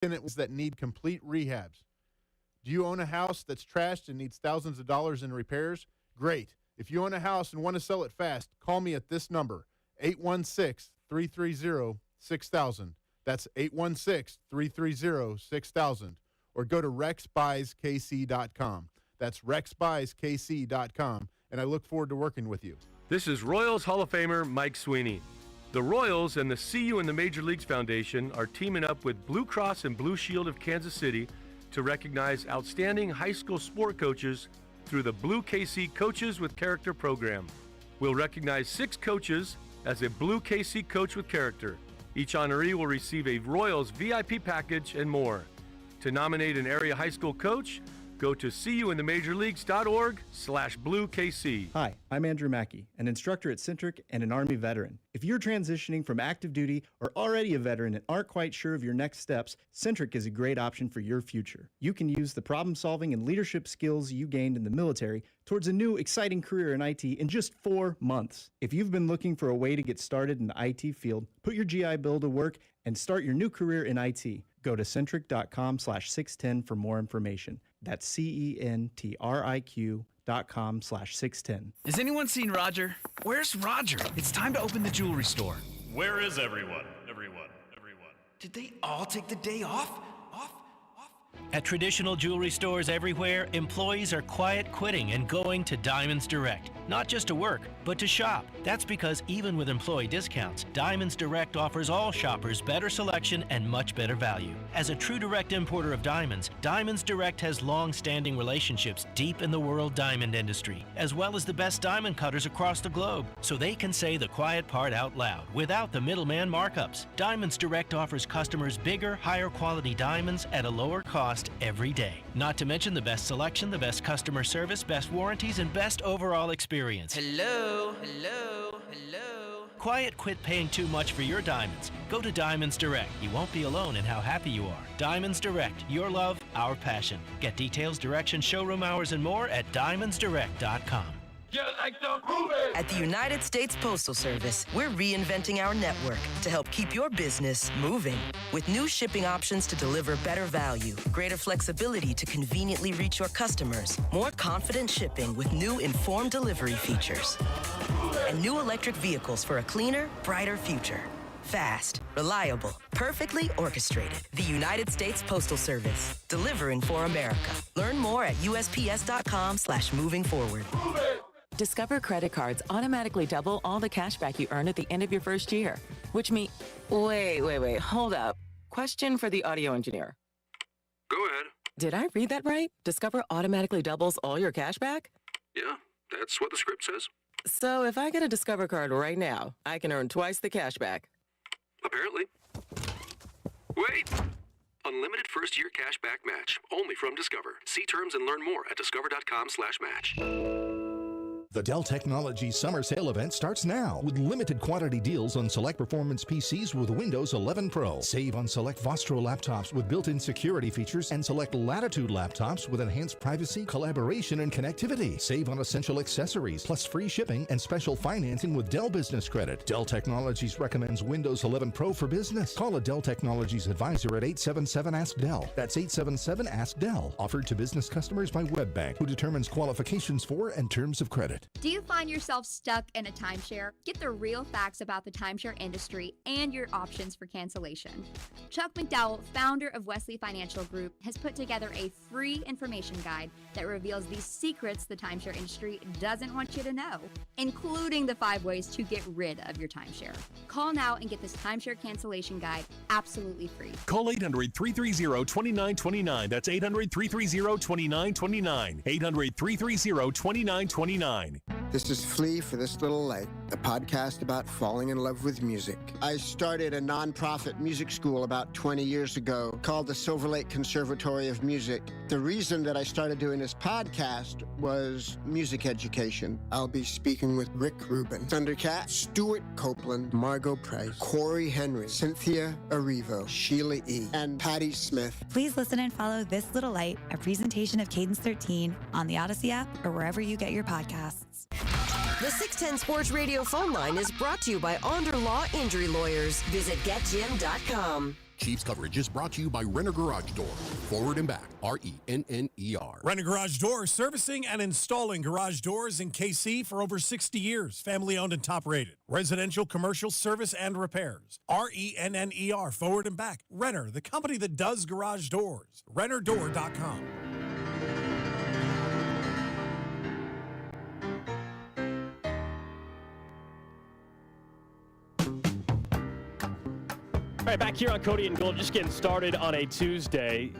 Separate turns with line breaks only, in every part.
tenants that need complete rehabs. Do you own a house that's trashed and needs thousands of dollars in repairs? Great. If you own a house and want to sell it fast, call me at this number, 816-330-6000. That's 816-330-6000. Or go to rexbuyskc.com. That's rexbuyskc.com. And I look forward to working with you.
This is Royals Hall of Famer Mike Sweeney. The Royals and the See You in the Major Leagues Foundation are teaming up with Blue Cross and Blue Shield of Kansas City to recognize outstanding high school sport coaches through the Blue KC Coaches with Character program. We'll recognize 6 coaches as a Blue KC Coach with Character. Each honoree will receive a Royals VIP package and more. To nominate an area high school coach, go to seeyouinthemajorleagues.org/BlueKC.
Hi, I'm Andrew Mackey, an instructor at Centric and an Army veteran. If you're transitioning from active duty or already a veteran and aren't quite sure of your next steps, Centric is a great option for your future. You can use the problem-solving and leadership skills you gained in the military towards a new, exciting career in IT in just 4 months. If you've been looking for a way to get started in the IT field, put your GI Bill to work and start your new career in IT. Go to centric.com/610 for more information. That's CENTRIQ.com/610.
Has anyone seen Roger? Where's Roger? It's time to open the jewelry store.
Where is everyone?
Did they all take the day off?
At traditional jewelry stores everywhere, employees are quiet quitting and going to Diamonds Direct. Not just to work, but to shop. That's because even with employee discounts, Diamonds Direct offers all shoppers better selection and much better value. As a true direct importer of diamonds, Diamonds Direct has long-standing relationships deep in the world diamond industry, as well as the best diamond cutters across the globe, so they can say the quiet part out loud without the middleman markups. Diamonds Direct offers customers bigger, higher quality diamonds at a lower cost every day. Not to mention the best selection, the best customer service, best warranties, and best overall experience.
Hello.
Quiet quit paying too much for your diamonds. Go to Diamonds Direct. You won't be alone in how happy you are. Diamonds Direct. Your love, our passion. Get details, directions, showroom hours, and more at diamondsdirect.com.
At the United States Postal Service, we're reinventing our network to help keep your business moving. With new shipping options to deliver better value, greater flexibility to conveniently reach your customers, more confident shipping with new informed delivery features, and new electric vehicles for a cleaner, brighter future. Fast, reliable, perfectly orchestrated. The United States Postal Service, delivering for America. Learn more at USPS.com/moving forward.
Discover credit cards automatically double all the cash back you earn at the end of your first year, which means... Wait, hold up. Question for the audio engineer.
Go ahead.
Did I read that right? Discover automatically doubles all your cash back?
Yeah, that's what the script says.
So if I get a Discover card right now, I can earn twice the cash back.
Apparently. Wait! Unlimited first-year cash back match, only from Discover. See terms and learn more at discover.com/match.
The Dell Technologies Summer Sale event starts now with limited quantity deals on select performance PCs with Windows 11 Pro. Save on select Vostro laptops with built-in security features and select Latitude laptops with enhanced privacy, collaboration, and connectivity. Save on essential accessories, plus free shipping and special financing with Dell Business Credit. Dell Technologies recommends Windows 11 Pro for business. Call a Dell Technologies advisor at 877-ASK-DELL. That's 877-ASK-DELL. Offered to business customers by WebBank, who determines qualifications for and terms of credit.
Do you find yourself stuck in a timeshare? Get the real facts about the timeshare industry and your options for cancellation. Chuck McDowell, founder of Wesley Financial Group, has put together a free information guide that reveals the secrets the timeshare industry doesn't want you to know, including the 5 ways to get rid of your timeshare. Call now and get this timeshare cancellation guide absolutely free.
Call 800-330-2929. That's 800-330-2929. 800-330-2929.
This is Flea for This Little Light, a podcast about falling in love with music. I started a nonprofit music school about 20 years ago called the Silver Lake Conservatory of Music. The reason that I started doing this podcast was music education. I'll be speaking with Rick Rubin, Thundercat, Stuart Copeland, Margot Price, Corey Henry, Cynthia Erivo, Sheila E., and Patty Smith.
Please listen and follow This Little Light, a presentation of Cadence 13 on the Odyssey app or wherever you get your podcasts.
The 610 Sports Radio phone line is brought to you by Onder Law Injury Lawyers. Visit getjim.com.
Chiefs coverage is brought to you by Renner Garage Door. Forward and back. RENNER.
Renner Garage Door, servicing and installing garage doors in KC for over 60 years. Family owned and top rated. Residential, commercial, service, and repairs. RENNER. Forward and back. Renner, the company that does garage doors. RennerDoor.com.
All right, back here on Cody and Gold, just getting started on a Tuesday.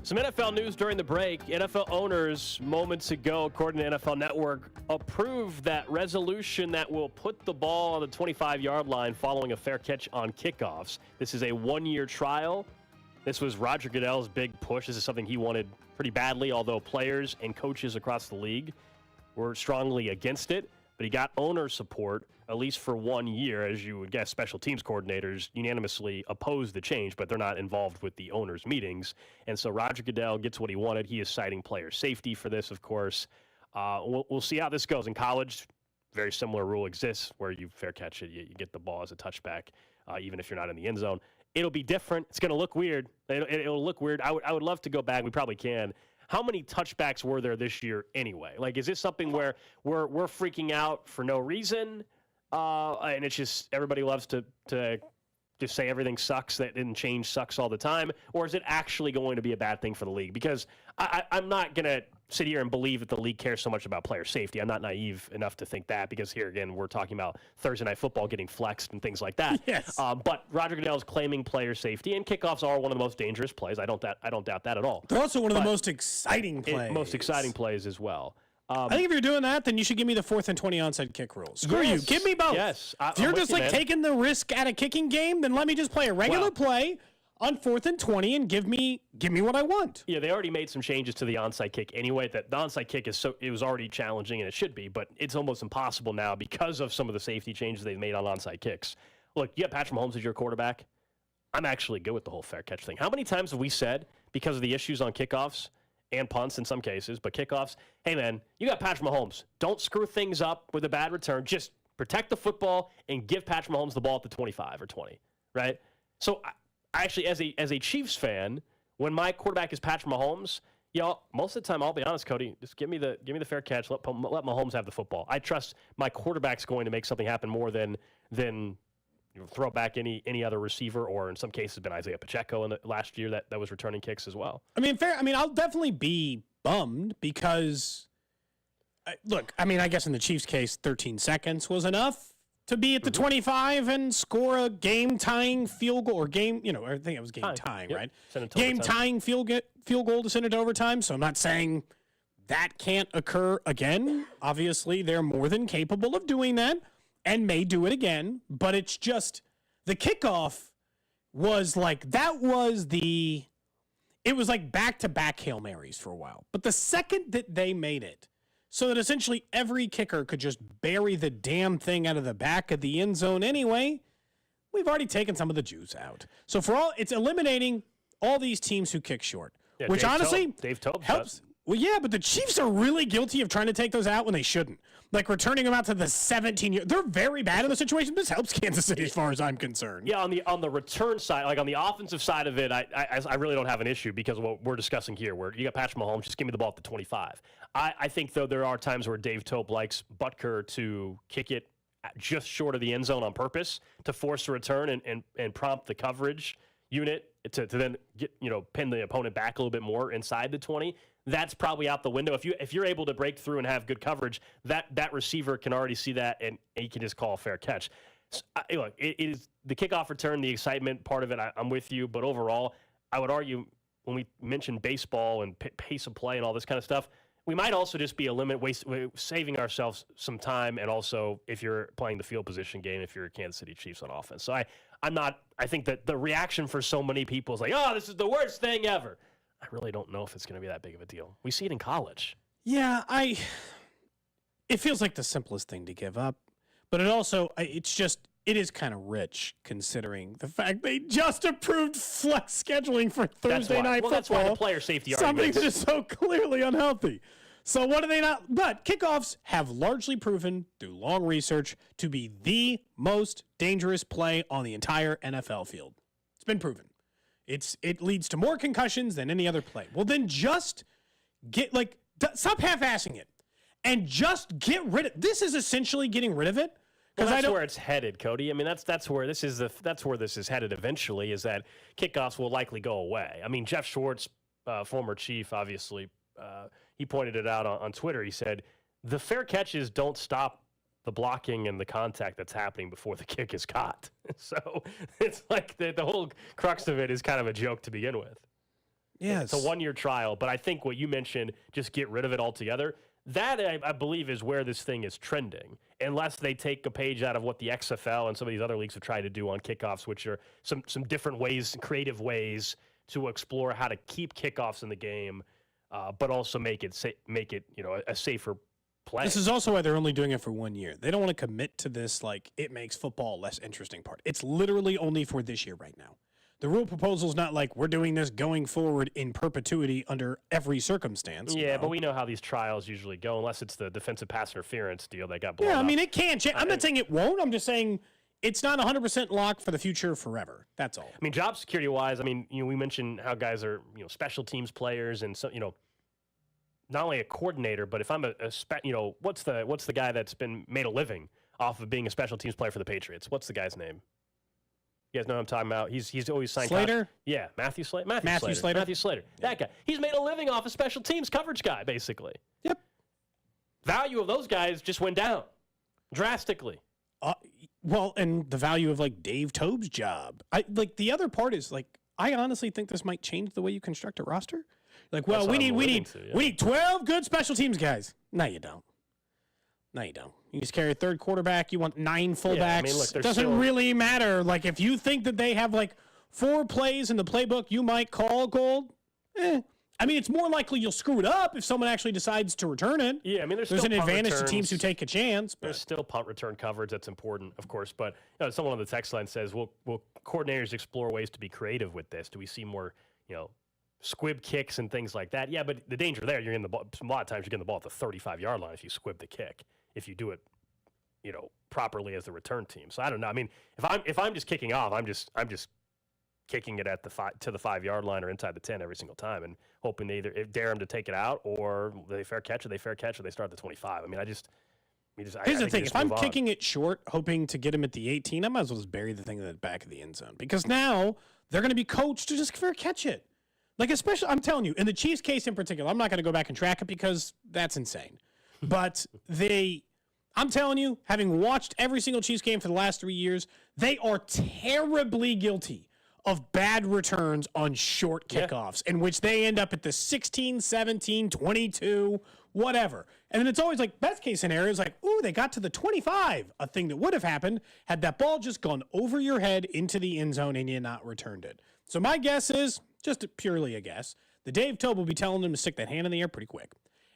Some NFL news during the break. NFL owners moments ago, according to NFL Network, approved that resolution that will put the ball on the 25-yard line following a fair catch on kickoffs. This is a one-year trial. This was Roger Goodell's big push. This is something he wanted pretty badly, although players and coaches across the league were strongly against it. But he got owner support, at least for 1 year. As you would guess, special teams coordinators unanimously opposed the change, but they're not involved with the owners' meetings. And so Roger Goodell gets what he wanted. He is citing player safety for this, of course. We'll see how this goes. In college, very similar rule exists where you fair catch it, you get the ball as a touchback, even if you're not in the end zone. It'll be different. It's going to look weird. It'll look weird. I would love to go back. We probably can. How many touchbacks were there this year anyway? Like, is this something where we're freaking out for no reason? And it's just everybody loves to just say everything sucks, that didn't change sucks all the time? Or is it actually going to be a bad thing for the league? Because I'm not going to sit here and believe that the league cares so much about player safety. I'm not naive enough to think that, because here again, we're talking about Thursday Night Football getting flexed and things like that.
Yes.
But Roger Goodell is claiming player safety, and kickoffs are one of the most dangerous plays. I don't doubt that at all.
They're also one of the most exciting plays.
Most exciting plays as well.
I think if you're doing that, then you should give me the 4th and 20 onside kick rules. Screw you. Give me both.
Yes.
If you're just like taking the risk at a kicking game, then let me just play a regular play on 4th and 20 and give me what I want.
Yeah, they already made some changes to the onside kick anyway. That the onside kick it was already challenging, and it should be, but it's almost impossible now because of some of the safety changes they've made on onside kicks. Look, you have Patrick Mahomes as your quarterback. I'm actually good with the whole fair catch thing. How many times have we said, because of the issues on kickoffs and punts in some cases, but kickoffs, hey man, you got Patrick Mahomes. Don't screw things up with a bad return. Just protect the football and give Patrick Mahomes the ball at the 25 or 20, right? So I actually, as a Chiefs fan, when my quarterback is Patrick Mahomes, most of the time, I'll be honest, Cody, just give me the fair catch. Let Mahomes have the football. I trust my quarterback's going to make something happen more than throw back any other receiver, or in some cases, been Isaiah Pacheco in the last year that was returning kicks as well.
I mean, I'll definitely be bummed because, look, I guess in the Chiefs' case, 13 seconds was enough to be at the 25 and score a game-tying field goal, or I think it was game-tying, right? Game-tying field goal to send it to overtime. So I'm not saying that can't occur again. Obviously, they're more than capable of doing that and may do it again. But it's just the kickoff was like it was like back-to-back Hail Marys for a while. But the second that they made it so that essentially every kicker could just bury the damn thing out of the back of the end zone anyway, we've already taken some of the juice out. So it's eliminating all these teams who kick short, which honestly
Dave Tobe
helps. Well, yeah, but the Chiefs are really guilty of trying to take those out when they shouldn't. Like returning them out to the 17-year. They're very bad in the situation. This helps Kansas City as far as I'm concerned.
Yeah, on the return side, like on the offensive side of it, I really don't have an issue because of what we're discussing here, where you got Patrick Mahomes, just give me the ball at the 25. I think, though, there are times where Dave Tope likes Butker to kick it just short of the end zone on purpose to force a return and prompt the coverage unit to then get pin the opponent back a little bit more inside the 20. That's probably out the window. If you're able to break through and have good coverage, that receiver can already see that, and he can just call a fair catch. So, look, it is the kickoff return, the excitement part of it. I'm with you, but overall, I would argue when we mention baseball and pace of play and all this kind of stuff, we might also just be saving ourselves some time, and also if you're playing the field position game, if you're Kansas City Chiefs on offense. So I think that the reaction for so many people is like, oh, this is the worst thing ever. I really don't know if it's going to be that big of a deal. We see it in college.
Yeah, it feels like the simplest thing to give up, but it is kind of rich considering the fact they just approved flex scheduling for Thursday night football.
That's why the player safety
something
arguments.
that is so clearly unhealthy. So what do they not? But kickoffs have largely proven through long research to be the most dangerous play on the entire NFL field. It's been proven. It leads to more concussions than any other play. Well, then just stop half-assing it and just get rid of. This is essentially getting rid of it.
Well, that's where it's headed, Cody. I mean, that's where this is headed eventually. Is that kickoffs will likely go away. I mean, Jeff Schwartz, former chief, obviously, he pointed it out on Twitter. He said the fair catches don't stop the blocking and the contact that's happening before the kick is caught. So it's like the whole crux of it is kind of a joke to begin with.
Yeah,
it's a one-year trial, but I think what you mentioned, just get rid of it altogether. That, I believe, is where this thing is trending, unless they take a page out of what the XFL and some of these other leagues have tried to do on kickoffs, which are some different ways, creative ways to explore how to keep kickoffs in the game, but also make it a safer play.
This is also why they're only doing it for 1 year. They don't want to commit to this like it makes football less interesting part. It's literally only for this year right now. The rule proposal is not like we're doing this going forward in perpetuity under every circumstance.
Yeah, but we know how these trials usually go, unless it's the defensive pass interference deal that got blown up.
Yeah, I mean, it can change. I'm not saying it won't. I'm just saying it's not 100% locked for the future forever. That's all.
I mean, job security-wise, I mean, we mentioned how guys are, special teams players and, so, not only a coordinator, but if I'm what's the guy that's been made a living off of being a special teams player for the Patriots? What's the guy's name? You guys know what I'm talking about? He's always signed.
Slater?
Yeah, Matthew Slater.
Matthew Slater.
Yeah. That guy. He's made a living off a special teams coverage guy, basically.
Yep.
Value of those guys just went down drastically.
Well, and the value of Dave Tobe's job. The other part is I honestly think this might change the way you construct a roster. We need 12 good special teams guys. No, you don't. You just carry a third quarterback. You want 9 fullbacks. Yeah, I mean, look, it doesn't really matter. If you think that they have 4 plays in the playbook you might call Gold, I mean, it's more likely you'll screw it up if someone actually decides to return it.
Yeah, I mean, there's
an advantage to teams who take a chance.
There's still punt return coverage that's important, of course. But someone on the text line says, will coordinators explore ways to be creative with this? Do we see more, squib kicks and things like that? Yeah, but the danger there, you're in the ball. A lot of times you're getting the ball at the 35-yard line if you squib the kick. If you do it, properly as the return team. So I don't know. I mean, if I'm just kicking off, I'm just kicking it at to the 5-yard line or inside the 10 every single time, and hoping they either dare them to take it out, or they fair catch, or they start at the 25. I mean,
here's the thing: if I'm kicking it short, hoping to get him at the 18, I might as well just bury the thing in the back of the end zone, because now they're going to be coached to just fair catch it. Especially, I'm telling you, in the Chiefs case in particular, I'm not going to go back and track it because that's insane. But I'm telling you, having watched every single Chiefs game for the last 3 years, they are terribly guilty of bad returns on short kickoffs, in which they end up at the 16, 17, 22, whatever. And then it's always best case scenario is ooh, they got to the 25, a thing that would have happened had that ball just gone over your head into the end zone and you not returned it. So my guess is, just purely a guess, the Dave Tobe will be telling them to stick that hand in the air pretty quick.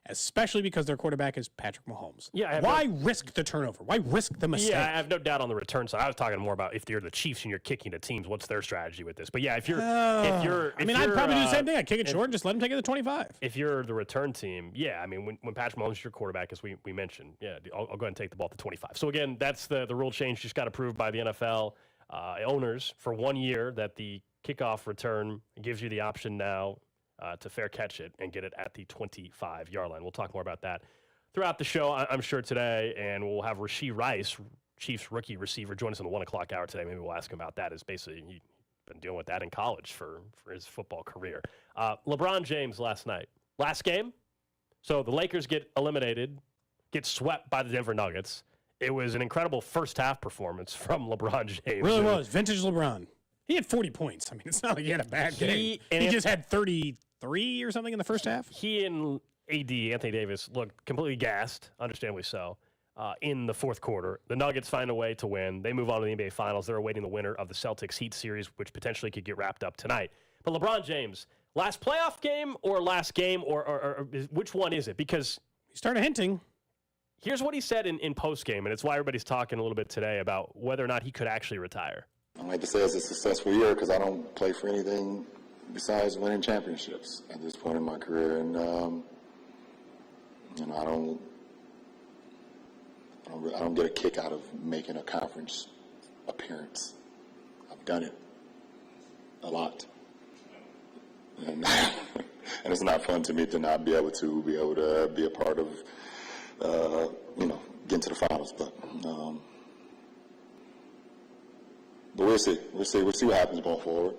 Especially because their quarterback is Patrick Mahomes.
Yeah,
why risk the turnover? Why risk the mistake?
Yeah, I have no doubt on the return side. I was talking more about if you're the Chiefs and you're kicking to teams, what's their strategy with this? But yeah, if you're
I'd probably do the same thing. I'd kick it short and just let them take it to 25.
If you're the return team, yeah, I mean, when Patrick Mahomes is your quarterback, as we mentioned, yeah, I'll go ahead and take the ball to 25. So again, that's the rule change just got approved by the NFL owners for 1 year, that the kickoff return gives you the option now to fair catch it and get it at the 25-yard line. We'll talk more about that throughout the show, I'm sure, today, and we'll have Rashee Rice, Chiefs rookie receiver, join us in the 1 o'clock hour today. Maybe we'll ask him about that. He's basically been dealing with that in college for his football career. LeBron James last night. Last game, so the Lakers get eliminated, get swept by the Denver Nuggets. It was an incredible first-half performance from LeBron James.
It really was. Vintage LeBron. He had 40 points. I mean, it's not like he had a bad game. He just had 33 or something in the first half.
He and AD, Anthony Davis, looked completely gassed, understandably so, in the fourth quarter. The Nuggets find a way to win. They move on to the NBA Finals. They're awaiting the winner of the Celtics-Heat series, which potentially could get wrapped up tonight. But LeBron James, last playoff game or last game, or which one is it? Because
he started hinting.
Here's what he said in postgame, and it's why everybody's talking a little bit today about whether or not he could actually retire.
I like to say it's a successful year because I don't play for anything besides winning championships at this point in my career. And You know, I don't get a kick out of making a conference appearance. I've done it a lot, and and it's not fun to me to not be able to be a part of getting to the finals. But we'll see. We'll see what happens going forward.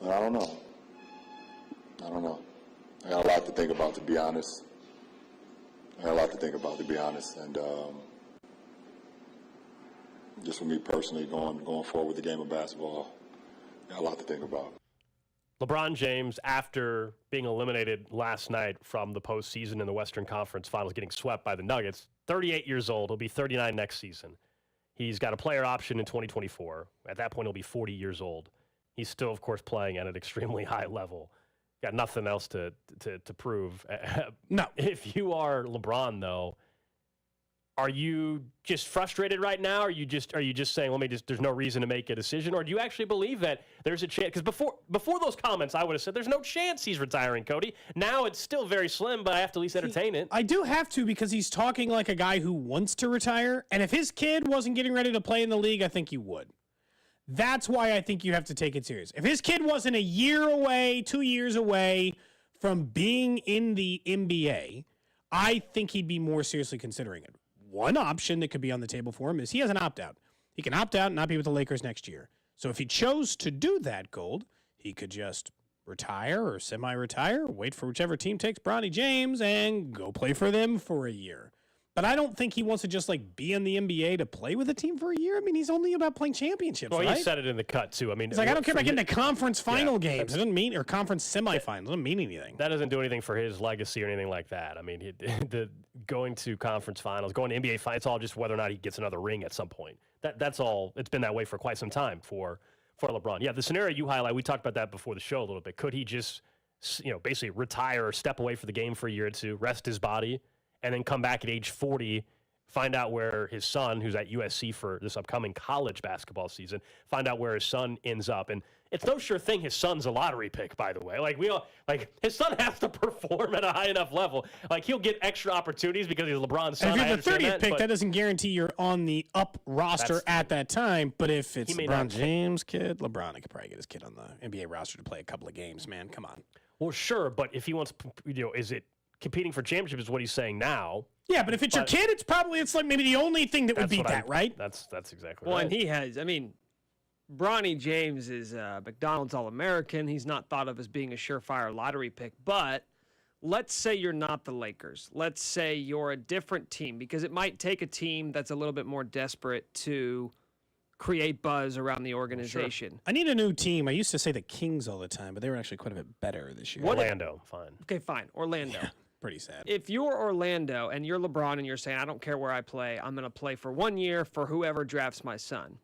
But I don't know. I got a lot to think about, to be honest. And just for me personally, going forward with the game of basketball, got a lot to think about.
LeBron James, after being eliminated last night from the postseason in the Western Conference Finals, getting swept by the Nuggets, 38 years old. He'll be 39 next season. He's got a player option in 2024. At that point, he'll be 40 years old. He's still, of course, playing at an extremely high level. Got nothing else to prove.
No.
If you are LeBron, though, are you just frustrated right now? Are you just saying, there's no reason to make a decision? Or do you actually believe that there's a chance? Because before those comments, I would have said there's no chance he's retiring, Cody. Now it's still very slim, but I have to at least entertain it.
I do have to, because he's talking like a guy who wants to retire. And if his kid wasn't getting ready to play in the league, I think you would. That's why I think you have to take it serious. If his kid wasn't a year away, 2 years away from being in the NBA, I think he'd be more seriously considering it. One option that could be on the table for him is he has an opt-out. He can opt out and not be with the Lakers next year. So if he chose to do that, Gold, he could just retire or semi-retire, wait for whichever team takes Bronny James, and go play for them for a year. But I don't think he wants to just be in the NBA to play with a team for a year. I mean, he's only about playing championships,
well,
right?
He said it in the cut, too. I mean,
it's I don't care about getting to conference final games. It doesn't mean, or conference semifinals. It doesn't mean anything.
That doesn't do anything for his legacy or anything like that. I mean, the going to conference finals, going to NBA finals, it's all just whether or not he gets another ring at some point. That's all. It's been that way for quite some time for LeBron. Yeah, the scenario you highlight, we talked about that before the show a little bit. Could he just, basically retire or step away for the game for a year or two, rest his body, and then come back at age 40, find out where his son, who's at USC for this upcoming college basketball season, find out where his son ends up. And it's no sure thing his son's a lottery pick, by the way. His son has to perform at a high enough level. He'll get extra opportunities because he's LeBron's son.
And if you're the 30th pick, that doesn't guarantee you're on the up roster at that time. But if it's LeBron James' kid, LeBron could probably get his kid on the NBA roster to play a couple of games, man. Come on.
Well, sure, but if he wants, is it competing for championship is what he's saying now.
Yeah, but if it's your kid, it's maybe the only thing that would beat that, right?
That's exactly
right. Well, and
he
has, Bronny James is a McDonald's All-American. He's not thought of as being a surefire lottery pick. But let's say you're not the Lakers. Let's say you're a different team, because it might take a team that's a little bit more desperate to create buzz around the organization.
Sure. I need a new team. I used to say the Kings all the time, but they were actually quite a bit better this year.
Orlando, fine.
Okay, fine. Orlando.
Yeah. Pretty sad.
If you're Orlando and you're LeBron and you're saying, I don't care where I play, I'm going to play for 1 year for whoever drafts my son.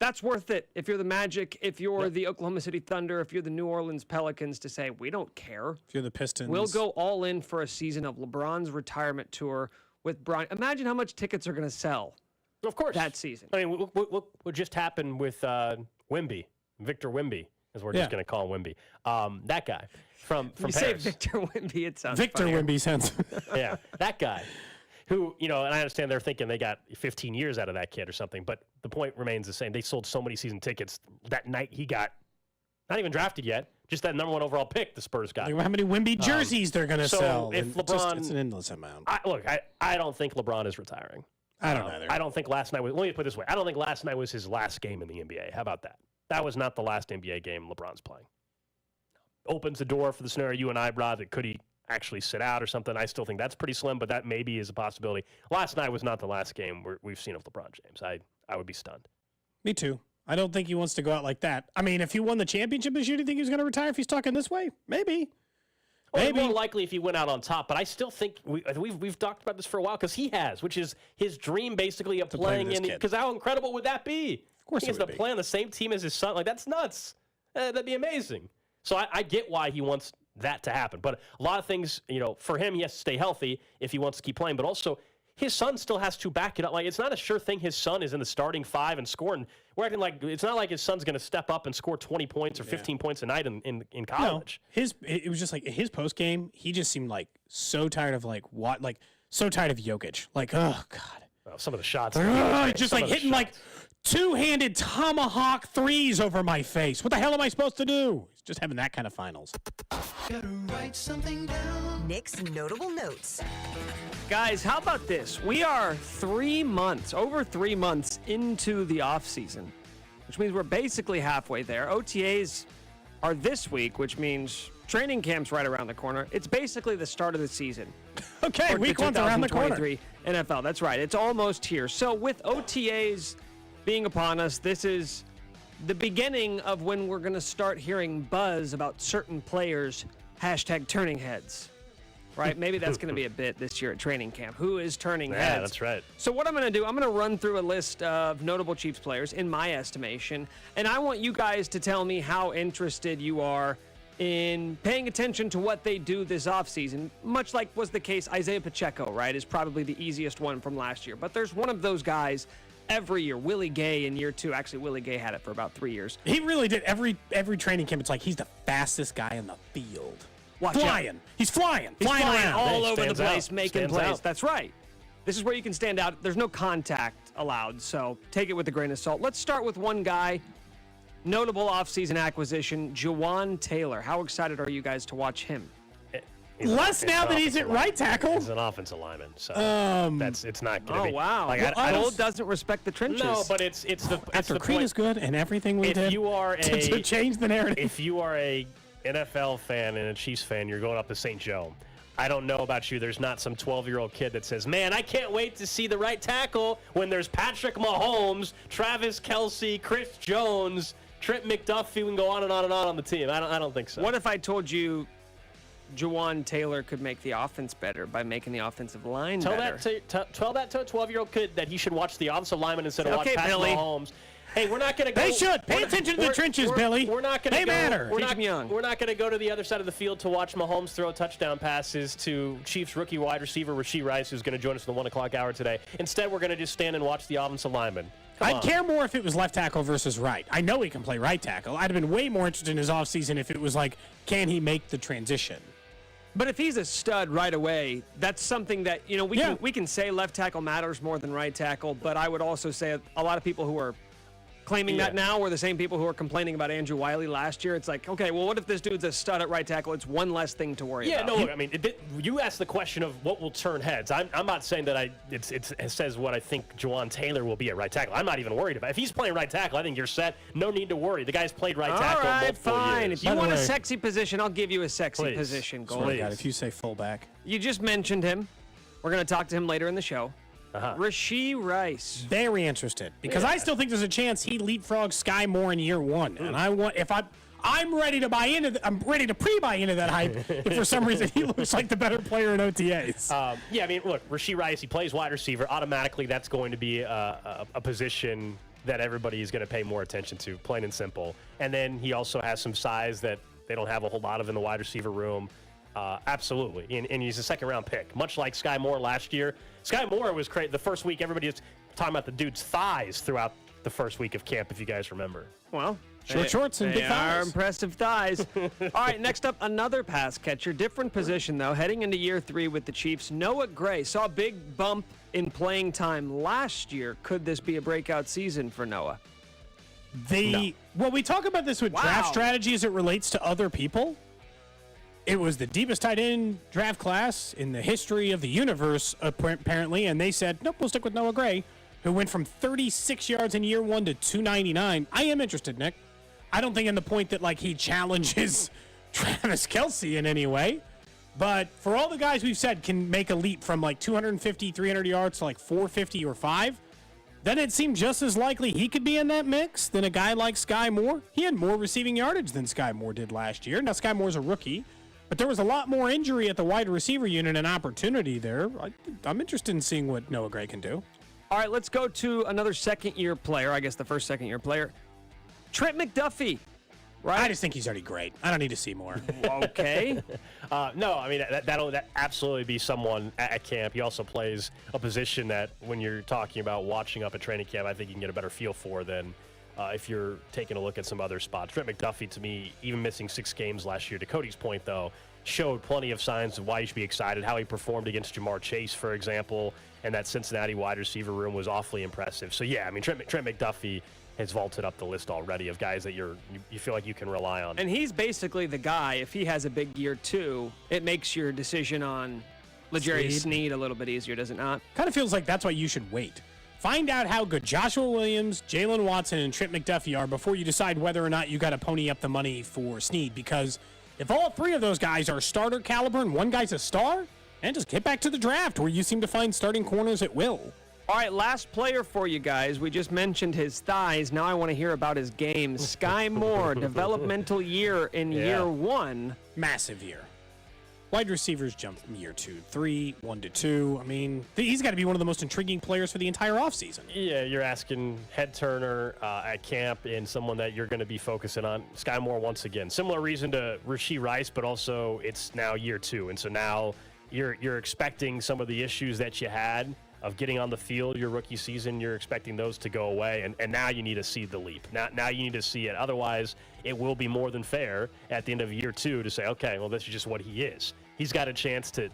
That's worth it. If you're the Magic, if you're the Oklahoma City Thunder, if you're the New Orleans Pelicans, to say, we don't care.
If you're the Pistons.
We'll go all in for a season of LeBron's retirement tour with Bron. Imagine how much tickets are going to sell.
Of course.
That season.
I mean, what just happened with Wemby, Victor Wemby, as we're just going to call him Wemby. That guy. From
you
Paris.
say Victor Wemby, it sounds
Victor
funnier.
Wemby sounds.
Yeah, that guy, who and I understand they're thinking they got 15 years out of that kid or something, but the point remains the same. They sold so many season tickets that night. He got not even drafted yet, just that number 1 overall pick the Spurs got.
How many Wemby jerseys they're going to sell?
If LeBron,
it's an endless amount.
I don't think LeBron is retiring.
I don't either.
I don't think last night was. Let me put it this way: I don't think last night was his last game in the NBA. How about that? That was not the last NBA game LeBron's playing. Opens the door for the scenario you and I brought that could he actually sit out or something. I still think that's pretty slim, but that maybe is a possibility. Last night was not the last game we've seen of LeBron James. I would be stunned.
Me too. I don't think he wants to go out like that. I mean, if he won the championship this year, do you think he was going to retire if he's talking this way? Maybe.
Well, maybe. More likely if he went out on top, but I still think we've talked about this for a while because he has, which is his dream basically of playing in. Because how incredible would that be?
Of course,
he has to play on the same team as his son. That's nuts. That'd be amazing. So I get why he wants that to happen. But a lot of things, for him, he has to stay healthy if he wants to keep playing. But also, his son still has to back it up. Like, it's not a sure thing his son is in the starting 5 and scoring. We're acting like it's not like his son's going to step up and score 20 points or 15 points a night in college.
No, it was just like his post game. He just seemed like so tired of so tired of Jokic. Like, oh God.
Well, some of the shots.
Just like hitting like two-handed tomahawk threes over my face. What the hell am I supposed to do? He's just having that kind of finals.
Gotta write something down. Nick's notable notes.
Guys, how about this? We are over 3 months into the offseason, which means we're basically halfway there. OTAs are this week, which means training camp's right around the corner. It's basically the start of the season.
Okay, week 1's around the corner.
NFL, that's right. It's almost here. So with OTAs being upon us, this is the beginning of when we're going to start hearing buzz about certain players, #turning heads. Right? Maybe that's going to be a bit this year at training camp. Who is turning heads?
Yeah, that's right.
So what I'm going to do, I'm going to run through a list of notable Chiefs players, in my estimation, and I want you guys to tell me how interested you are in paying attention to what they do this offseason. Much like was the case, Isaiah Pacheco, right, is probably the easiest one from last year. But there's one of those guys every year. Willie Gay in year 2. Actually, Willie Gay had it for about 3 years.
He really did. Every training camp, it's like he's the fastest guy in the field. Flying.
Out.
He's flying
around all over the place,
out.
making
Stands
plays.
out.
That's right. This is where you can stand out. There's no contact allowed, so take it with a grain of salt. Let's start with one guy. Notable offseason acquisition, Jawaan Taylor. How excited are you guys to watch him?
Less now that he's at right tackle.
He's an offensive lineman, so it's not going to be.
Oh wow!
Like,
Gold doesn't respect the trenches.
No, but it's the
after
the
Creed
point.
is good and everything we
If
did
you are
to change the narrative.
If you are a NFL fan and a Chiefs fan, you're going up to St. Joe. I don't know about you. There's not some 12-year-old kid that says, man, I can't wait to see the right tackle when there's Patrick Mahomes, Travis Kelce, Chris Jones, Trent McDuffie. We can go on and on and on the team. I don't think so.
What if I told you Jawaan Taylor could make the offense better by making the offensive line better?
Tell that to a 12-year-old kid that he should watch the offensive lineman instead of watch Patrick Mahomes. Hey, we're not going to go.
They should. Pay attention to the trenches, Billy.
We're not going to
They matter.
We're not going to go to the other side of the field to watch Mahomes throw touchdown passes to Chiefs rookie wide receiver Rashee Rice, who's going to join us in the 1 o'clock hour today. Instead, we're going to just stand and watch the offensive lineman.
I'd care more if it was left tackle versus right. I know he can play right tackle. I'd have been way more interested in his offseason if it was like, can he make the transition?
But if he's a stud right away, that's something that, we can say left tackle matters more than right tackle, but I would also say a lot of people who are claiming that now were the same people who were complaining about Andrew Wiley last year. It's like, okay, well, what if this dude's a stud at right tackle? It's one less thing to worry about.
Yeah, no, look, I mean, you asked the question of what will turn heads. I'm not saying that it says what I think Jawaan Taylor will be at right tackle. I'm not even worried about it. If he's playing right tackle, I think you're set. No need to worry. The guy's played right tackle multiple
fine.
years.
If you want a sexy position, I'll give you a sexy position, Gold.
Oh, God, if you say fullback.
You just mentioned him. We're going to talk to him later in the show. Rashee Rice.
Very interested because I still think there's a chance he leapfrogs Sky Moore in year 1, and I'm ready to buy into. I'm ready to pre-buy into that hype. If for some reason he looks like the better player in OTAs.
I mean, look, Rashee Rice. He plays wide receiver. Automatically, that's going to be a position that everybody is going to pay more attention to, plain and simple. And then he also has some size that they don't have a whole lot of in the wide receiver room. Absolutely. And he's a second-round pick, much like Sky Moore last year. Sky Moore was crazy. The first week, everybody was talking about the dude's thighs throughout the first week of camp, if you guys remember.
Well,
shorts and big thighs.
Impressive thighs. All right, next up, another pass catcher. Different position, though. Heading into year 3 with the Chiefs, Noah Gray saw a big bump in playing time last year. Could this be a breakout season for Noah?
Well, we talk about this with draft strategy as it relates to other people. It was the deepest tight end draft class in the history of the universe, apparently, and they said, nope, we'll stick with Noah Gray, who went from 36 yards in year 1 to 299. I am interested, Nick. I don't think in the point that, like, he challenges Travis Kelce in any way, but for all the guys we've said can make a leap from, like, 250, 300 yards to, like, 450 or 5, then it seemed just as likely he could be in that mix than a guy like Sky Moore. He had more receiving yardage than Sky Moore did last year. Now, Sky Moore's a rookie, but there was a lot more injury at the wide receiver unit and opportunity there. I'm interested in seeing what Noah Gray can do.
All right, let's go to another second-year player. I guess the first second-year player. Trent McDuffie.
Right? I just think he's already great. I don't need to see more.
Okay.
No, I mean, that'll absolutely be someone at camp. He also plays a position that when you're talking about watching up at training camp, I think you can get a better feel for than if you're taking a look at some other spots. Trent McDuffie, to me, even missing 6 games last year, to Cody's point, though, showed plenty of signs of why you should be excited. How he performed against Jamar Chase, for example, and that Cincinnati wide receiver room was awfully impressive. So, yeah, I mean, Trent McDuffie has vaulted up the list already of guys that you feel like you can rely on.
And he's basically the guy, if he has a big year too, it makes your decision on L'Jarius Sneed a little bit easier, does it not?
Kind of feels like that's why you should wait. Find out how good Joshua Williams, Jalen Watson, and Trent McDuffie are before you decide whether or not you got to pony up the money for Sneed, because if all 3 of those guys are starter caliber and one guy's a star, and just get back to the draft where you seem to find starting corners at will.
All right, last player for you guys. We just mentioned his thighs. Now I want to hear about his game. Sky Moore, developmental year in year 1.
Massive year. Wide receivers jumped from year 2, 3, 1 to 2. I mean, he's got to be one of the most intriguing players for the entire offseason.
Yeah, you're asking head turner at camp and someone that you're going to be focusing on. Sky Moore, once again. Similar reason to Rashee Rice, but also it's now year 2. And so now you're expecting some of the issues that you had of getting on the field your rookie season, you're expecting those to go away, and now you need to see the leap. Now you need to see it. Otherwise, it will be more than fair at the end of year 2 to say, okay, well, this is just what he is. He's got a chance to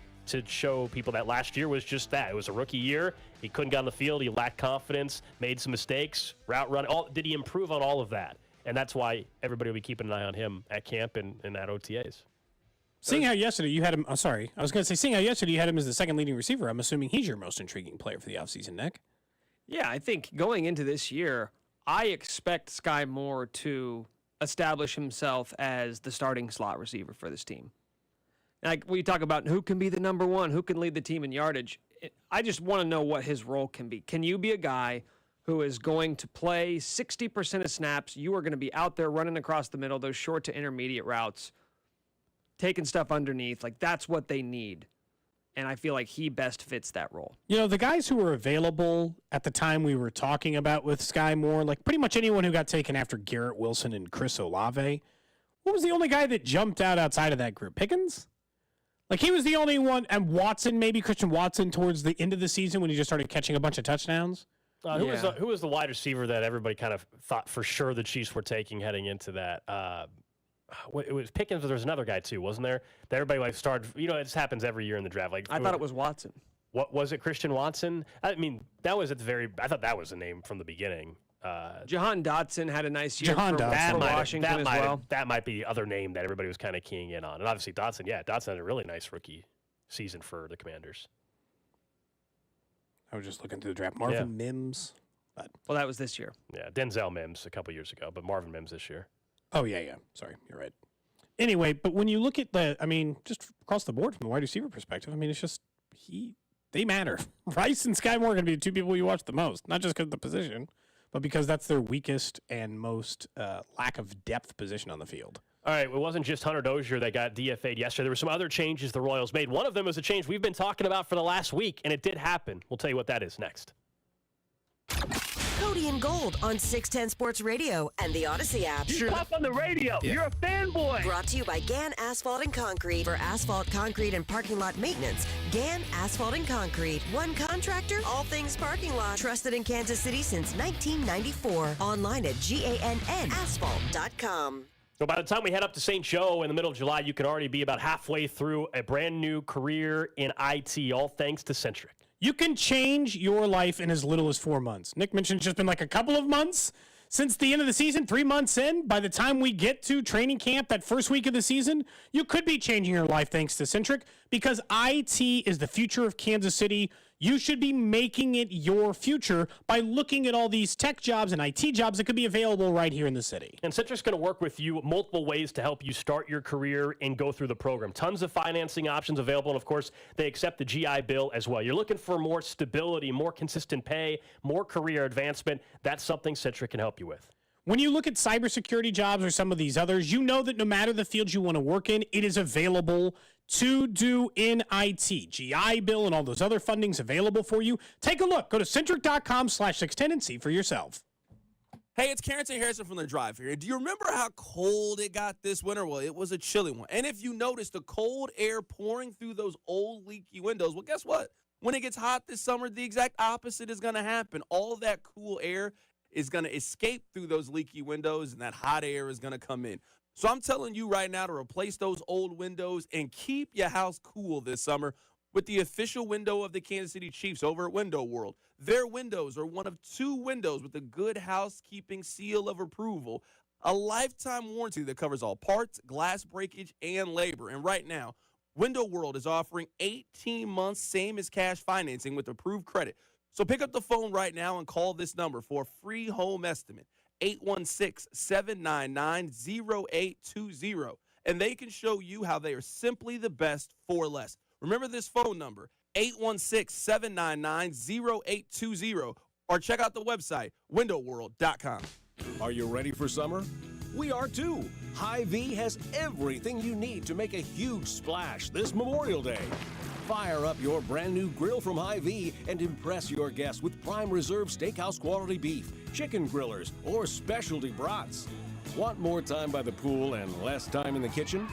show people that last year was just that. It was a rookie year. He couldn't get on the field. He lacked confidence, made some mistakes, route run. Did he improve on all of that? And that's why everybody will be keeping an eye on him at camp and at OTAs.
Seeing how yesterday you had him, seeing how yesterday you had him as the second leading receiver, I'm assuming he's your most intriguing player for the offseason, Nick.
Yeah, I think going into this year, I expect Sky Moore to establish himself as the starting slot receiver for this team. Like we talk about who can be the number 1, who can lead the team in yardage. I just want to know what his role can be. Can you be a guy who is going to play 60% of snaps? You are going to be out there running across the middle, those short to intermediate routes, taking stuff underneath. Like, that's what they need. And I feel like he best fits that role.
You know, the guys who were available at the time we were talking about with Sky Moore, like pretty much anyone who got taken after Garrett Wilson and Chris Olave, what was the only guy that jumped out outside of that group? Pickens? Like, he was the only one, and Watson, maybe Christian Watson towards the end of the season when he just started catching a bunch of touchdowns.
Who was the wide receiver that everybody kind of thought for sure the Chiefs were taking heading into that? It was Pickens, but there was another guy too, wasn't there? That everybody like started. You know, it just happens every year in the draft. Like
I thought it was Watson.
What was it? Christian Watson? I mean, that was at the very. I thought that was the name from the beginning.
Jahan Dotson had a nice year for Washington as well.
That might be the other name that everybody was kind of keying in on, and obviously Dotson. Yeah, Dotson had a really nice rookie season for the Commanders.
I was just looking through the draft. Marvin Mims.
Well, that was this year.
Yeah, Denzel Mims a couple years ago, but Marvin Mims this year.
Oh, yeah. Sorry, you're right. Anyway, but when you look at just across the board from the wide receiver perspective, I mean, it's just they matter. Rice and Sky Moore are going to be the 2 people you watch the most, not just because of the position, but because that's their weakest and most lack of depth position on the field.
All right, it wasn't just Hunter Dozier that got DFA'd yesterday. There were some other changes the Royals made. One of them was a change we've been talking about for the last week, and it did happen. We'll tell you what that is next.
Cody and Gold on 610 Sports Radio and the Odyssey app.
You talk on the radio. Yeah. You're a fanboy.
Brought to you by Gann Asphalt and Concrete. For asphalt, concrete, and parking lot maintenance, Gann Asphalt and Concrete. One contractor, all things parking lot. Trusted in Kansas City since 1994. Online at GANNasphalt.com.
So by the time we head up to St. Joe in the middle of July, you can already be about halfway through a brand new career in IT, all thanks to Centric.
You can change your life in as little as 4 months. Nick mentioned it's just been like a couple of months since the end of the season, 3 months in. By the time we get to training camp, that first week of the season, you could be changing your life thanks to Centric, because IT is the future of Kansas City. You should be making it your future by looking at all these tech jobs and IT jobs that could be available right here in the city.
And Centric's going to work with you multiple ways to help you start your career and go through the program. Tons of financing options available, and of course, they accept the GI Bill as well. You're looking for more stability, more consistent pay, more career advancement. That's something Centric can help you with.
When you look at cybersecurity jobs or some of these others, you know that no matter the field you want to work in, it is available to do in IT. GI Bill and all those other fundings available for you. Take a look. Go to centric.com/610 and see for yourself.
Hey, it's Carrington Harrison from The Drive here. Do you remember how cold it got this winter? Well, it was a chilly one. And if you notice the cold air pouring through those old leaky windows, well, guess what? When it gets hot this summer, the exact opposite is going to happen. All that cool air is going to escape through those leaky windows, and that hot air is going to come in. So I'm telling you right now to replace those old windows and keep your house cool this summer with the official window of the Kansas City Chiefs over at Window World. Their windows are one of 2 windows with a good housekeeping seal of approval, a lifetime warranty that covers all parts, glass breakage, and labor. And right now, Window World is offering 18 months same as cash financing with approved credit. So pick up the phone right now and call this number for a free home estimate, 816-799-0820. And they can show you how they are simply the best for less. Remember this phone number, 816-799-0820, or check out the website, windowworld.com.
Are you ready for summer? We are too. Hy-Vee has everything you need to make a huge splash this Memorial Day. Fire up your brand new grill from Hy-Vee and impress your guests with prime reserve steakhouse quality beef, chicken grillers, or specialty brats. Want more time by the pool and less time in the kitchen?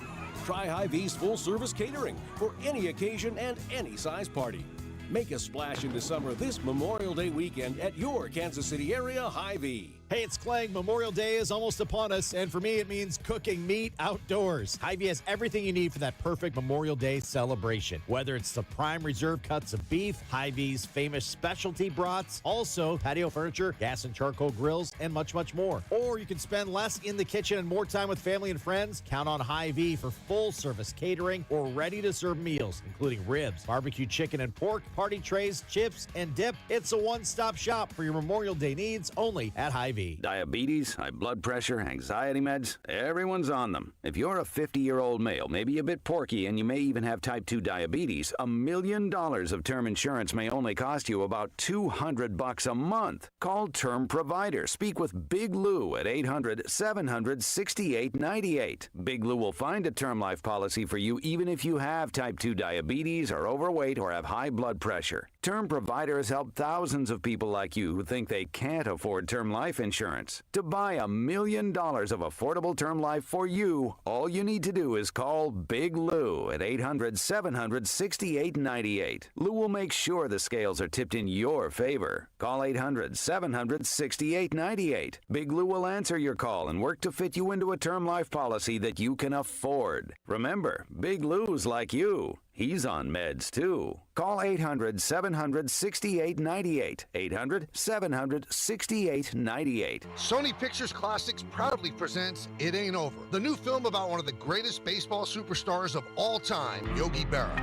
Try Hy-Vee's full-service catering for any occasion and any size party. Make a splash into summer this Memorial Day weekend at your Kansas City area Hy-Vee.
Hey, it's Clang. Memorial Day is almost upon us, and for me, it means cooking meat outdoors. Hy-Vee has everything you need for that perfect Memorial Day celebration. Whether it's the prime reserve cuts of beef, Hy-Vee's famous specialty brats, also patio furniture, gas and charcoal grills, and much, much more. Or you can spend less in the kitchen and more time with family and friends. Count on Hy-Vee for full-service catering or ready-to-serve meals, including ribs, barbecue chicken and pork, party trays, chips, and dip. It's a one-stop shop for your Memorial Day needs only at Hy-Vee.
Diabetes, high blood pressure, anxiety meds, everyone's on them. If you're a 50-year-old male, maybe a bit porky, and you may even have type 2 diabetes, $1 million of term insurance may only cost you about $200 a month. Call Term Provider. Speak with Big Lou at 800-700-6898. Big Lou will find a term life policy for you even if you have type 2 diabetes, are overweight, or have high blood pressure. Term Provider has helped thousands of people like you who think they can't afford term life insurance. To buy $1 million of affordable term life for you, all you need to do is call Big Lou at 800-700-6898. Lou will make sure the scales are tipped in your favor. Call 800-700-6898. Big Lou will answer your call and work to fit you into a term life policy that you can afford. Remember, Big Lou's like you. He's on meds, too. Call 800-700-6898. 800-700-6898.
Sony Pictures Classics proudly presents It Ain't Over, the new film about one of the greatest baseball superstars of all time, Yogi Berra.